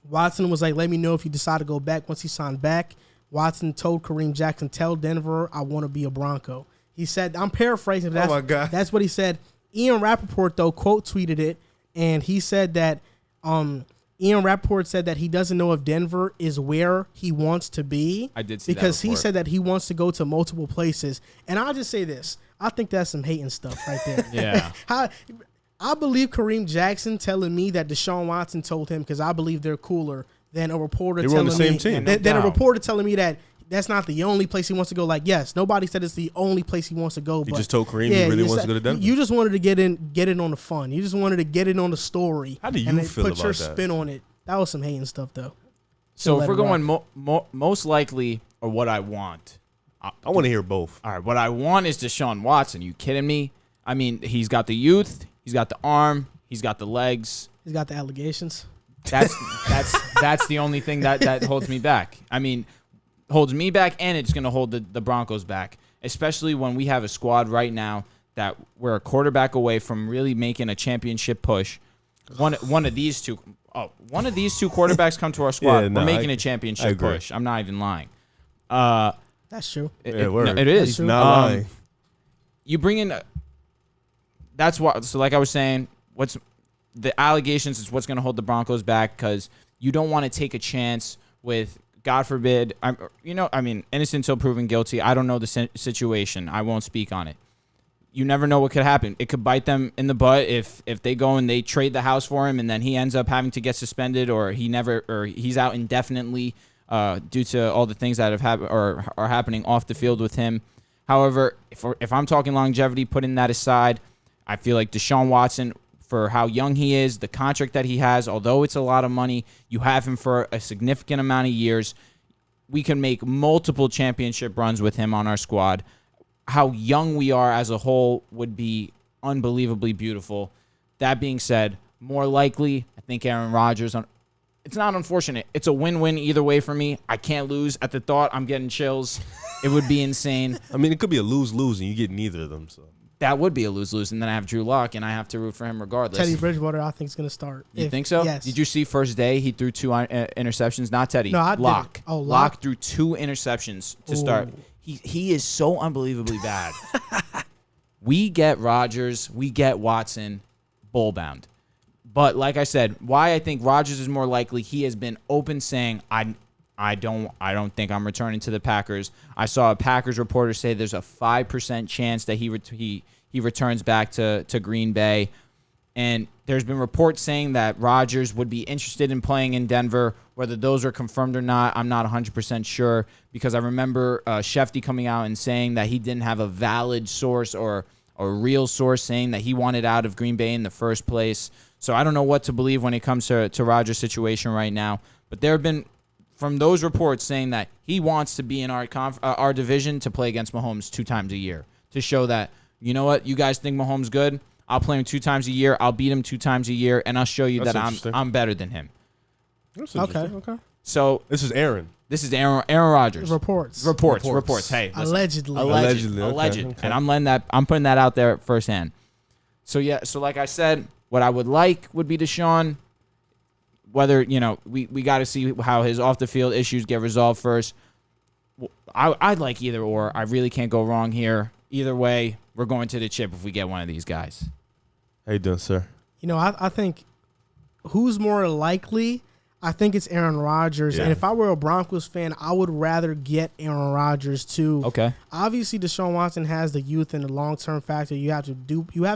Watson was like, let me know if you decide to go back. Once he signed back, Watson told Kareem Jackson, tell Denver I want to be a Bronco. He said, I'm paraphrasing. That's, my God. That's what he said. Ian Rappaport, though, quote tweeted it, and he said that Ian Rappaport said that he doesn't know if Denver is where he wants to be. I did see that because he report. said that he wants to go to multiple places. And I'll just say this. I think that's some hating stuff right there. Yeah. I believe Kareem Jackson telling me that Deshaun Watson told him because I believe they're cooler than a reporter They were on telling the same me team. No than a doubt. reporter telling me that that's not the only place he wants to go. Like, yes, nobody said it's the only place he wants to go. He but just told Kareem he really you wants to said- go to Denver. You just wanted to get in on the fun. You just wanted to get in on the story. How do you and then feel put about your that? spin on it. That was some hating stuff, though. So let if we're it rock. going most likely or what I want. I want to hear both. All right, what I want is Deshaun Watson. You kidding me? I mean, he's got the youth, he's got the arm, he's got the legs. He's got the allegations. That's the only thing that holds me back. I mean, holds me back, and it's going to hold the Broncos back, especially when we have a squad right now that we're a quarterback away from really making a championship push. One of these two quarterbacks come to our squad. We're making a championship push. I'm not even lying. That's true. It is. Not lying. You bring in. That's what. So, like I was saying, what's the allegations is what's going to hold the Broncos back, because you don't want to take a chance with, God forbid, innocent until proven guilty. I don't know the situation. I won't speak on it. You never know what could happen. It could bite them in the butt if they go and they trade the house for him, and then he ends up having to get suspended, or he's out indefinitely due to all the things that have happened or are happening off the field with him. However, if I'm talking longevity, putting that aside, I feel like Deshaun Watson, for how young he is, the contract that he has, although it's a lot of money, you have him for a significant amount of years. We can make multiple championship runs with him on our squad. How young we are as a whole would be unbelievably beautiful. That being said, more likely, I think Aaron Rodgers. It's not unfortunate. It's a win-win either way for me. I can't lose. At the thought, I'm getting chills. It would be insane. I mean, it could be a lose-lose, and you get neither of them. So that would be a lose-lose, and then I have Drew Lock, and I have to root for him regardless. Teddy Bridgewater, I think, is going to start. You think so? Yes. Did you see first day he threw 2 interceptions? Not Teddy. No, I Lock. didn't. Oh, Lock threw 2 interceptions to start. He is so unbelievably bad. We get Rodgers, we get Watson, bowl bound. But like I said, why I think Rodgers is more likely, he has been open saying, I don't think I'm returning to the Packers. I saw a Packers reporter say there's a 5% chance that he returns back to Green Bay. And there's been reports saying that Rodgers would be interested in playing in Denver. Whether those are confirmed or not, I'm not 100% sure, because I remember Shefty coming out and saying that he didn't have a valid source or a real source saying that he wanted out of Green Bay in the first place. So I don't know what to believe when it comes to Rodgers' situation right now. But there have been, from those reports, saying that he wants to be in our division to play against Mahomes 2 times a year, to show that, you know what, you guys think Mahomes good? I'll play him 2 times a year. I'll beat him 2 times a year, and I'll show you that I'm better than him. Okay. So this is Aaron. This is Aaron Rodgers. Reports. Hey, listen. Allegedly. Alleged. Okay. And I'm putting that out there firsthand. So yeah. So like I said, what I would like would be Deshaun. Whether, we got to see how his off the field issues get resolved first. I'd like either or. I really can't go wrong here. Either way, we're going to the chip if we get one of these guys. How you doing, sir? I think who's more likely? I think it's Aaron Rodgers. Yeah. And if I were a Broncos fan, I would rather get Aaron Rodgers too. Okay. Obviously, Deshaun Watson has the youth and the long-term factor. You have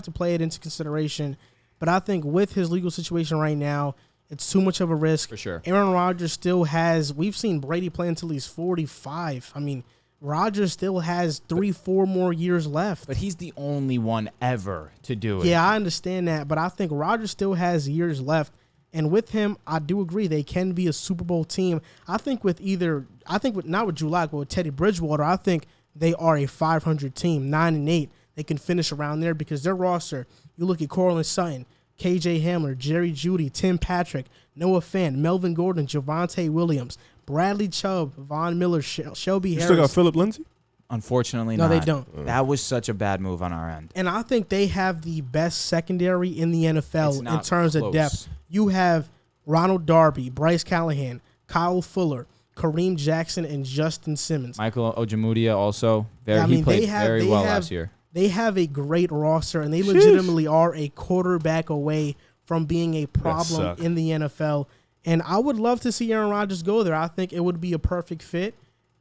to play it into consideration. But I think with his legal situation right now, it's too much of a risk. For sure. Aaron Rodgers still has. We've seen Brady play until he's 45. I mean, Rodgers still has 3-4 more years left. But he's the only one ever to do it. Yeah, I understand that, but I think Rodgers still has years left. And with him, I do agree they can be a Super Bowl team. I think not with Drew Lock, but with Teddy Bridgewater, I think they are a 500 team, 9-8. They can finish around there because their roster. You look at Cortland Sutton, KJ Hamler, Jerry Jeudy, Tim Patrick, Noah Fant, Melvin Gordon, Javonte Williams, Bradley Chubb, Von Miller, Shelby Harris. You still got Phillip Lindsay? Unfortunately, no, not. they don't. That was such a bad move on our end. And I think they have the best secondary in the NFL in terms of depth. You have Ronald Darby, Bryce Callahan, Kyle Fuller, Kareem Jackson, and Justin Simmons. Michael Ojemudia also. He played very well last year. They have a great roster, and they legitimately are a quarterback away from being a problem in the NFL. And I would love to see Aaron Rodgers go there. I think it would be a perfect fit,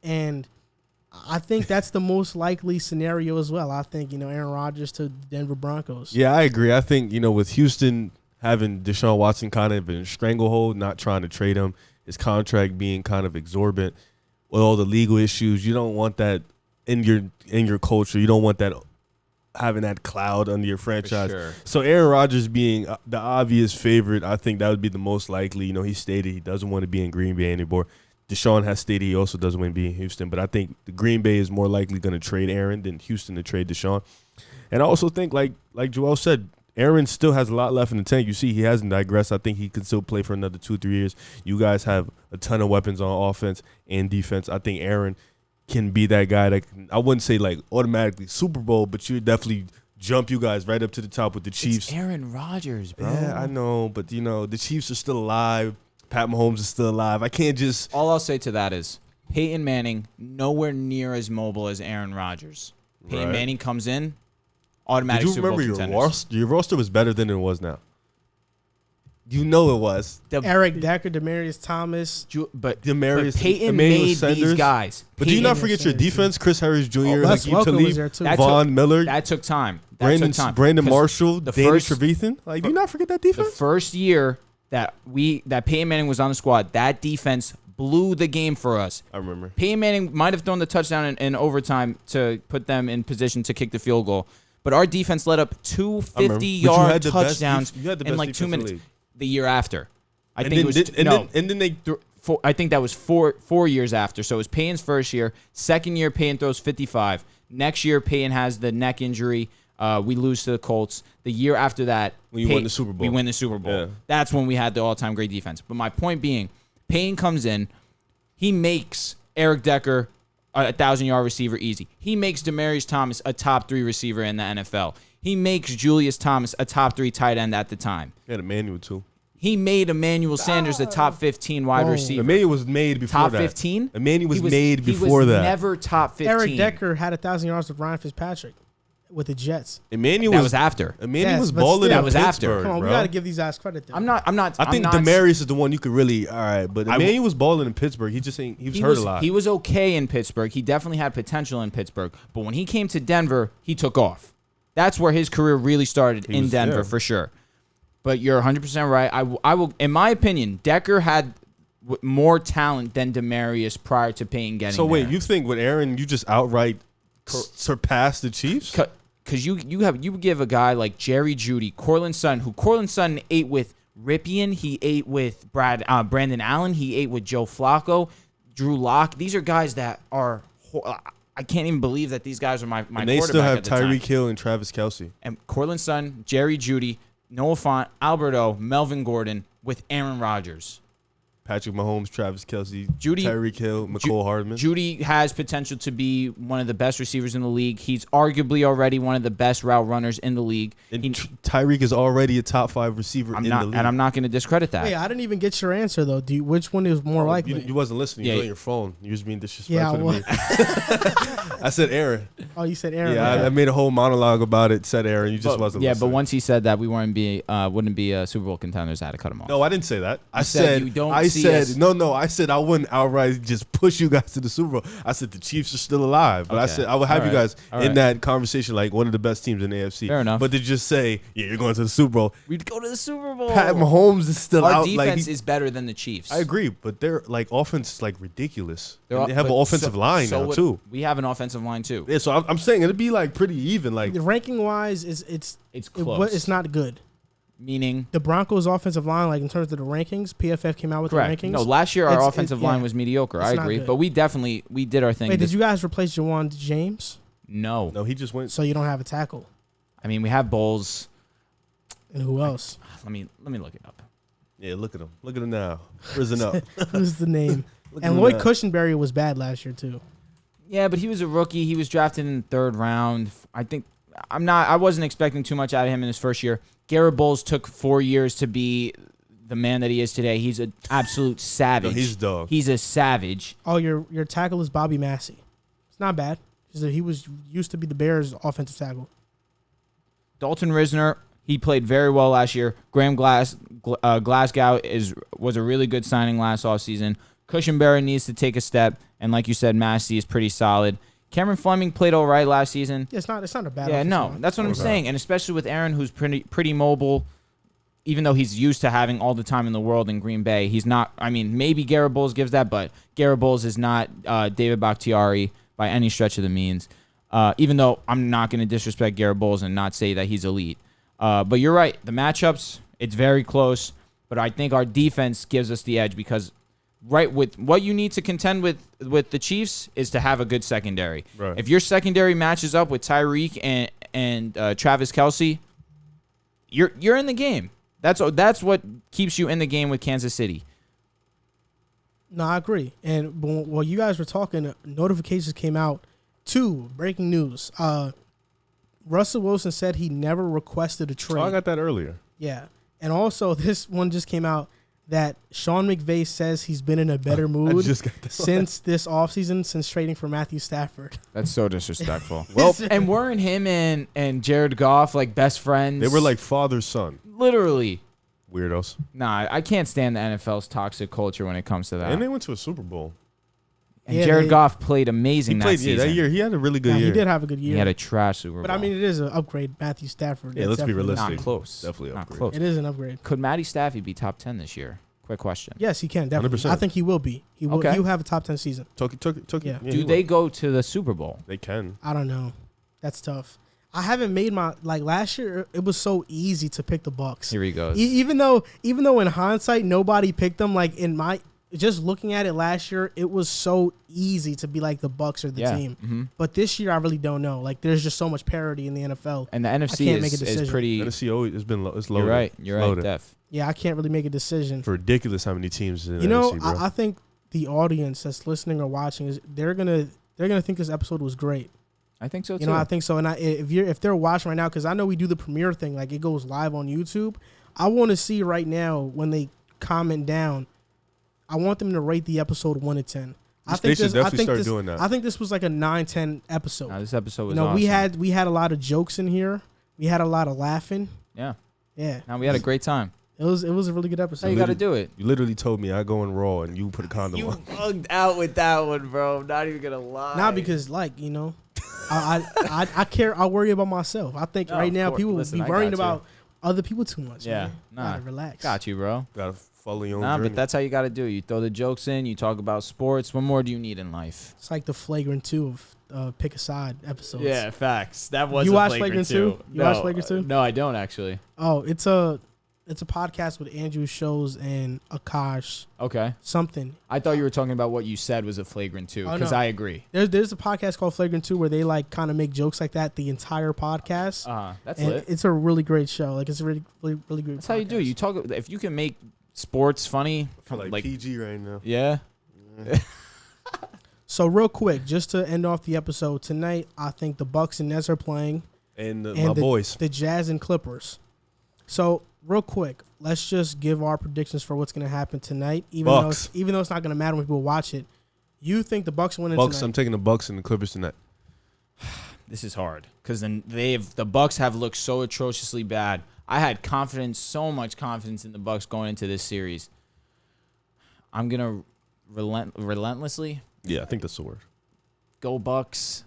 and I think that's the most likely scenario as well. I think, Aaron Rodgers to the Denver Broncos. Yeah, I agree. I think, with Houston having Deshaun Watson kind of in a stranglehold, not trying to trade him, his contract being kind of exorbitant, with all the legal issues, you don't want that in your culture. You don't want that having that cloud under your franchise. For sure. So Aaron Rodgers being the obvious favorite, I think that would be the most likely. He stated he doesn't want to be in Green Bay anymore. Deshaun has stated he also doesn't want to be in Houston, but I think the Green Bay is more likely going to trade Aaron than Houston to trade Deshaun. And I also think, like Joel said, Aaron still has a lot left in the tank. You see, he hasn't digressed. I think he can still play for another 2-3 years. You guys have a ton of weapons on offense and defense. I think Aaron can be that guy that I wouldn't say like automatically Super Bowl, but you definitely jump you guys right up to the top with the Chiefs. It's Aaron Rodgers, bro. Yeah, I know, but the Chiefs are still alive. Pat Mahomes is still alive. I can't just. All I'll say to that is Peyton Manning nowhere near as mobile as Aaron Rodgers. Peyton Manning comes in, automatic Super Bowl contenders. Did you remember your roster was better than it was now? You know it was. Eric Decker, Demaryius Thomas. But Peyton made these guys. But do you not forget your defense? Chris Harris Jr., Hakeem Talib, Von Miller. That took time. Brandon Marshall, Danny Trevathan. Like, do you not forget that defense? The first year that Peyton Manning was on the squad, that defense blew the game for us. I remember. Peyton Manning might have thrown the touchdown in overtime to put them in position to kick the field goal. But our defense let up 2 50-yard touchdowns in like 2 minutes. The year after, I think that was four years after. So it was Payton's first year. Second year, Payton throws 55. Next year, Payton has the neck injury. We lose to the Colts. The year after that, we win the Super Bowl. We win the Super Bowl. Yeah. That's when we had the all-time great defense. But my point being, Payton comes in. He makes Eric Decker a 1,000-yard receiver easy. He makes Demaryius Thomas a top 3 receiver in the NFL. He makes Julius Thomas a top 3 tight end at the time. He had Emmanuel, too. He made Emmanuel Sanders a top 15 wide receiver. Emmanuel was made before top that. Top 15? Emmanuel was made before that. He was never top 15. Eric Decker had 1,000 yards with Ryan Fitzpatrick with the Jets. That was after. Emmanuel was balling in Pittsburgh, Come on, bro. we got to give these guys credit, though. I'm not. I think Demaryius is the one you could really, all right, but Emmanuel was balling in Pittsburgh. He just ain't, he was hurt a lot. He was okay in Pittsburgh. He definitely had potential in Pittsburgh. But when he came to Denver, he took off. That's where his career really started in Denver, for sure. But you're 100% right. I will. In my opinion, Decker had more talent than Demaryius prior to Payton getting there. So wait, you think with Aaron, you just outright surpassed the Chiefs? Because you give a guy like Jerry Jeudy, Courtland Sutton, who Courtland Sutton ate with Ripien, he ate with Brandon Allen, he ate with Joe Flacco, Drew Lock. These are guys that are. I can't even believe that these guys are my quarterback. And they still have Tyreek Hill and Travis Kelce. And Courtland Sutton, Jerry Jeudy, Noah Fant, Alberto, Melvin Gordon with Aaron Rodgers. Patrick Mahomes, Travis Kelce, Tyreek Hill, McCole Hardman. Jeudy has potential to be one of the best receivers in the league. He's arguably already one of the best route runners in the league. And Tyreek is already a top 5 receiver in the league. And I'm not going to discredit that. Hey, I didn't even get your answer, though. Which one is more likely? You wasn't listening. You were on your phone. You was being disrespectful to me. I said Aaron. Oh, you said Aaron. Yeah, I made a whole monologue about it, said Aaron. You just wasn't listening. Yeah, but once he said that we wouldn't be Super Bowl contenders, I had to cut him off. No, I didn't say that. I said I wouldn't outright just push you guys to the Super Bowl. I said the Chiefs are still alive. But I said I would have you guys in that conversation like one of the best teams in the AFC. Fair enough. But to just say, yeah, you're going to the Super Bowl. We'd go to the Super Bowl. Pat Mahomes is still out. Our defense is better than the Chiefs. I agree, but their offense is like ridiculous. They have an offensive line now too. We have an offensive line too. Yeah, so I'm saying it'd be like pretty even. Like ranking wise, it's close. It's not good. Meaning the Broncos' offensive line, like in terms of the rankings, PFF came out with the rankings. No, last year our offensive line was mediocre. I agree, but we did our thing. Wait, did you guys replace Jawan James? No, he just went. So you don't have a tackle. I mean, we have Bowles. And who else? Let me look it up. Yeah, look at him. Look at him now. Risen up. Who's the name? And Lloyd Cushenberry was bad last year too. Yeah, but he was a rookie. He was drafted in the 3rd round. I wasn't expecting too much out of him in his first year. Garrett Bowles took 4 years to be the man that he is today. He's an absolute savage. No, he's a dog. He's a savage. Oh, your tackle is Bobby Massey. It's not bad. He was used to be the Bears' offensive tackle. Dalton Risner, he played very well last year. Graham Glasgow was a really good signing last offseason. Cushenberry needs to take a step, and like you said, Massey is pretty solid. Cameron Fleming played all right last season. Yeah, it's not a bad. Yeah, no, that's what I'm saying, and especially with Aaron, who's pretty mobile. Even though he's used to having all the time in the world in Green Bay, he's not. I mean, maybe Garrett Bowles gives that, but Garrett Bowles is not David Bakhtiari by any stretch of the means. Even though I'm not going to disrespect Garrett Bowles and not say that he's elite. But you're right. The matchups, it's very close. But I think our defense gives us the edge because with what you need to contend with the Chiefs is to have a good secondary. Right. If your secondary matches up with Tyreek and Travis Kelce, You're in the game. That's what keeps you in the game with Kansas City. No, I agree. And while you guys were talking, notifications came out. 2 breaking news. Russell Wilson said he never requested a trade. Oh, I got that earlier. Yeah. And also, this one just came out that Sean McVay says he's been in a better mood since this offseason, since trading for Matthew Stafford. That's so disrespectful. Well, and weren't him and Jared Goff like best friends? They were like father-son. Literally. Weirdos. Nah, I can't stand the NFL's toxic culture when it comes to that. And they went to a Super Bowl. And Jared Goff played amazing that season. That year. He had a really good year. He did have a good year. He had a trash Super Bowl. But, I mean, it is an upgrade, Matthew Stafford. Yeah, let's be realistic. Not close. Definitely not upgrade. close. It is an upgrade. Could Matty Staffy be top 10 this year? Quick question. Yes, he can, definitely. 100%. I think he will be. He will. Okay. He'll have a top 10 season. Yeah. Do they go to the Super Bowl? They can. I don't know. That's tough. I haven't made my, like, last year, it was so easy to pick the Bucks. Here he goes. Even though in hindsight, nobody picked them, like, just looking at it last year, it was so easy to be like the Bucks or the team. Mm-hmm. But this year, I really don't know. Like, there's just so much parity in the NFL. And the NFC is pretty. NFC always has been it's loaded. You're right. You're right, Def. Yeah, I can't really make a decision. It's ridiculous how many teams in the NFC, bro. I think the audience that's listening or watching they're gonna think this episode was great. I think so too. You know, I think so. And if they're watching right now, because I know we do the premiere thing, like it goes live on YouTube. I want to see right now when they comment down. I want them to rate the episode 1 to 10. They should definitely start doing that. I think this was like a 9-10 episode. This episode was awesome. awesome. we had a lot of jokes in here. We had a lot of laughing. Yeah. Yeah. Now we had a great time. It was a really good episode. How you got to do it. You literally told me I go in Raw and you put a condom on. You bugged out with that one, bro. I'm not even gonna lie. Not because, like, you know, I care. I worry about myself. I think right now people will be worrying about other people too much. Yeah. Man. Gotta relax. Got you, bro. Gotta follow your own journey. But that's how you got to do it. You throw the jokes in. You talk about sports. What more do you need in life? It's like the Flagrant 2 of Pick a Side episodes. Yeah, facts. That was you a watch Flagrant 2? You watch Flagrant 2? No, I don't actually. Oh, it's a podcast with Andrew Shows and Akash. Okay. Something. I thought you were talking about what you said was a Flagrant 2 because I agree. There's a podcast called Flagrant 2 where they like kind of make jokes like that the entire podcast. That's and lit. It's a really great show. Like it's a really really, really great. That's how you do it. You talk if you can make sports funny. I feel like PG right now. Yeah. So real quick, just to end off the episode tonight, I think the Bucks and Nets are playing, and my boys, the Jazz and Clippers. So real quick, let's just give our predictions for what's going to happen tonight. Even though it's not going to matter when people watch it, you think the Bucks win tonight? I'm taking the Bucks and the Clippers tonight. This is hard because then the Bucks have looked so atrociously bad. I had so much confidence in the Bucks going into this series. I'm gonna relentlessly. Yeah, I think that's the word. Go Bucks.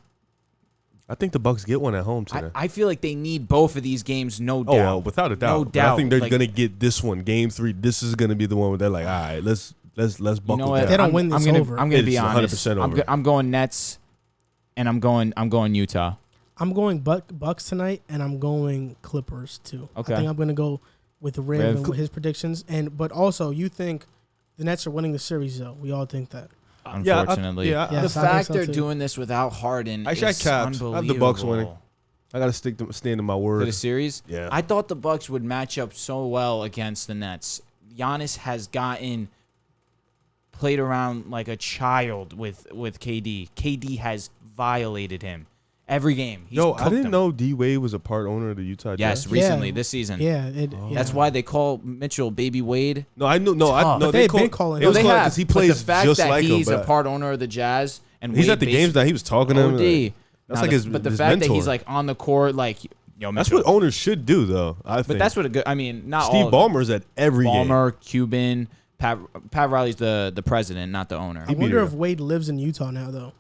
I think the Bucks get one at home today. I feel like they need both of these games, no doubt. Oh, well, without a doubt. No doubt. I think they're gonna get this one, Game 3. This is gonna be the one where they're like, all right, let's buckle down. If they don't win this, over. I'm gonna be honest. 100% over. I'm going Nets, and I'm going Utah. I'm going Bucks tonight, and I'm going Clippers too. Okay. I think I'm going to go with Riv with his predictions, but also you think the Nets are winning the series though. We all think that. Unfortunately, the fact they're doing this without Harden is unbelievable. I have the Bucks winning. I gotta stand to my word. For the series, yeah. I thought the Bucks would match up so well against the Nets. Giannis has played around like a child with KD. KD has violated him every game. I didn't know D Wade was a part owner of the Utah Jazz. Yes, recently this season. Yeah, That's why they call Mitchell Baby Wade. No, I knew. No, they've been calling. It was because he plays the fact just that like him. He's a part owner of the Jazz, and he's Wade at the games now. He was talking to him. That's like his But the his fact mentor. that he's like on the court, like yo, Mitchell. That's what owners should do, though. I think. But that's what a good. I mean, not Steve all. Ballmer's at every game. Ballmer, Cuban, Pat Riley's the president, not the owner. I wonder if Wade lives in Utah now though.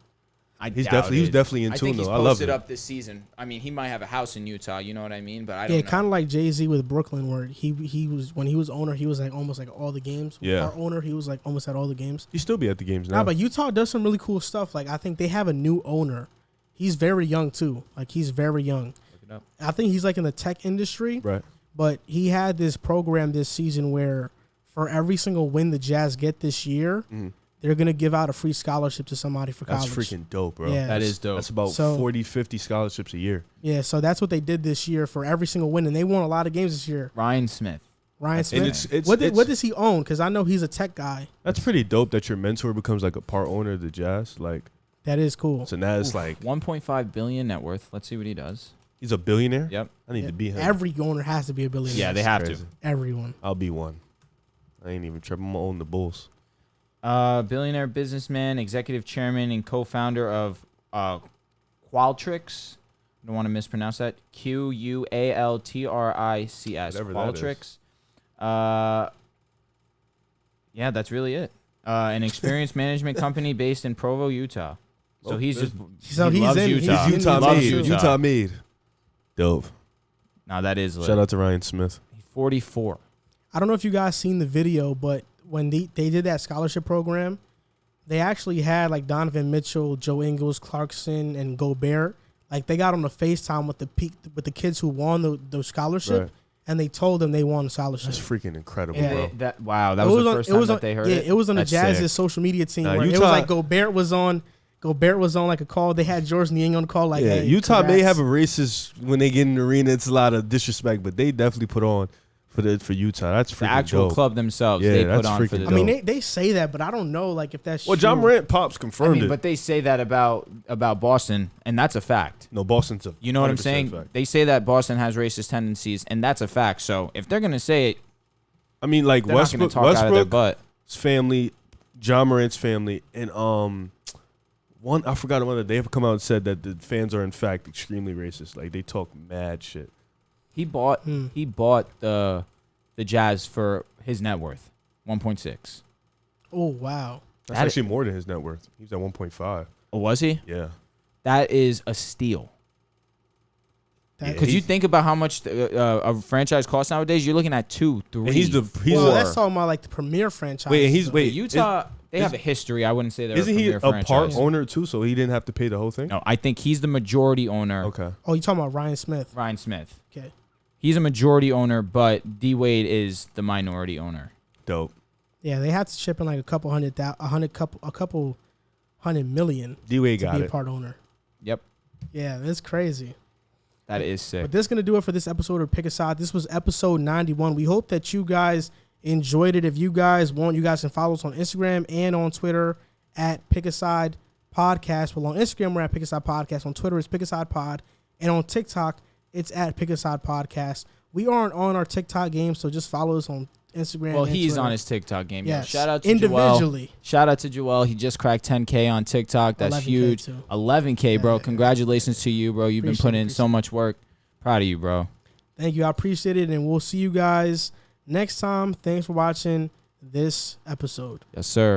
He was definitely in tune though. I love it. Up this season. I mean, he might have a house in Utah. You know what I mean? But I don't know. Yeah, kind of like Jay-Z with Brooklyn, where he was when he was owner, he was like almost like all the games. Yeah. Our owner, he was like almost at all the games. He still be at the games now. Nah, but Utah does some really cool stuff. Like I think they have a new owner. He's very young too. Like he's very young. Look it up. I think he's like in the tech industry. Right. But he had this program this season where for every single win the Jazz get this year, they're going to give out a free scholarship to somebody for That's college. freaking dope, bro. Yeah. That is dope. That's about 40, 50 scholarships a year. Yeah, so that's what they did this year for every single win, and they won a lot of games this year. Ryan Smith. Ryan Smith. And What does he own? Because I know he's a tech guy. That's pretty dope that your mentor becomes like a part owner of the Jazz. Like, That is cool. so now it's like 1.5 billion net worth. Let's see what he does. he's a billionaire. Yep. I need to be him. Every owner has to be a billionaire. Yeah, they have Crazy. to. Everyone. I'll be one. I ain't even tripping. I'm gonna own the Bulls. Billionaire businessman, executive chairman, and co-founder of Qualtrics. I don't want to mispronounce that. Qualtrics. Whatever that Qualtrics. Yeah, that's really it. An experience management company based in Provo, Utah. So Oh, he's just So he he's loves in- Utah. he's He's Utah Loves made. Utah. Utah made. Dope. Now that is lit. Shout out to Ryan Smith. 44. I don't know if you guys seen the video, but when they did that scholarship program, they actually had like Donovan Mitchell, Joe Ingles, Clarkson, and Gobert. Like they got on the FaceTime with the kids who won the scholarship, Right. and they told them they won the scholarship. That's freaking incredible, Yeah. bro. That was the first time that they heard yeah, it. it was on the That's Jazz's sick. social media team Nah, where it was Utah- like Gobert was on like a call. They had George Niang on the call. Like, Yeah, hey, Utah may congrats. have a racist when they get in the arena. It's a lot of disrespect, but they definitely put on for Utah. That's freaking The actual dope. club themselves, Yeah, they put that's on for freaking the. I mean, dope. they say that, but I don't know like if that's Well, true. John Morant pops confirmed it. But they say that about Boston, and that's a fact. No, Boston's a You know what I'm 100% saying? fact. They say that Boston has racist tendencies, and that's a fact. So if they're gonna say it, I mean, like they're not gonna Westbrook, talk out of their Westbrook's butt. family, John Morant's family, and one I forgot one that they have come out and said that the fans are in fact extremely racist. Like they talk mad shit. He bought the Jazz for his net worth, 1.6. Oh wow. That's That- actually more than his net worth. He was at 1.5. Oh, was he? Yeah. That is a steal. That- Because you think about how much a franchise costs nowadays, you're looking at 2, 3. And he's well, that's talking about like the premier franchise. Wait, and he's wait. Utah. They have a history. I wouldn't say they're Isn't a he premier a franchise. part owner too? So he didn't have to pay the whole thing. No, I think he's the majority owner. Okay. Oh, you talking about Ryan Smith? Ryan Smith. Okay. He's a majority owner, but D Wade is the minority owner. Dope. Yeah, they had to chip in like a couple hundred million D-Wade to got be a it. part owner. Yep, Yeah, that's crazy. that is sick. But this is going to do it for this episode of Pick a Side. This was episode 91. We hope that you guys enjoyed it. If you guys want, you guys can follow us on Instagram and on Twitter at Pick a Side Podcast. Well, on Instagram, we're at Pick a Side Podcast. On Twitter, it's Pick a Side Pod. And on TikTok, it's at Pick a Side Podcast. We aren't on our TikTok game, so just follow us on Instagram. Well, and he's Twitter. on his TikTok game. Yes. Yeah. Shout out to individually. Joel. Shout out to Joel. He just cracked 10K on TikTok. That's 11K huge. too. 11K, bro. Yeah. Congratulations to you, bro. You've been putting in so much work. Proud of you, bro. Thank you. I appreciate it. And we'll see you guys next time. Thanks for watching this episode. Yes, sir.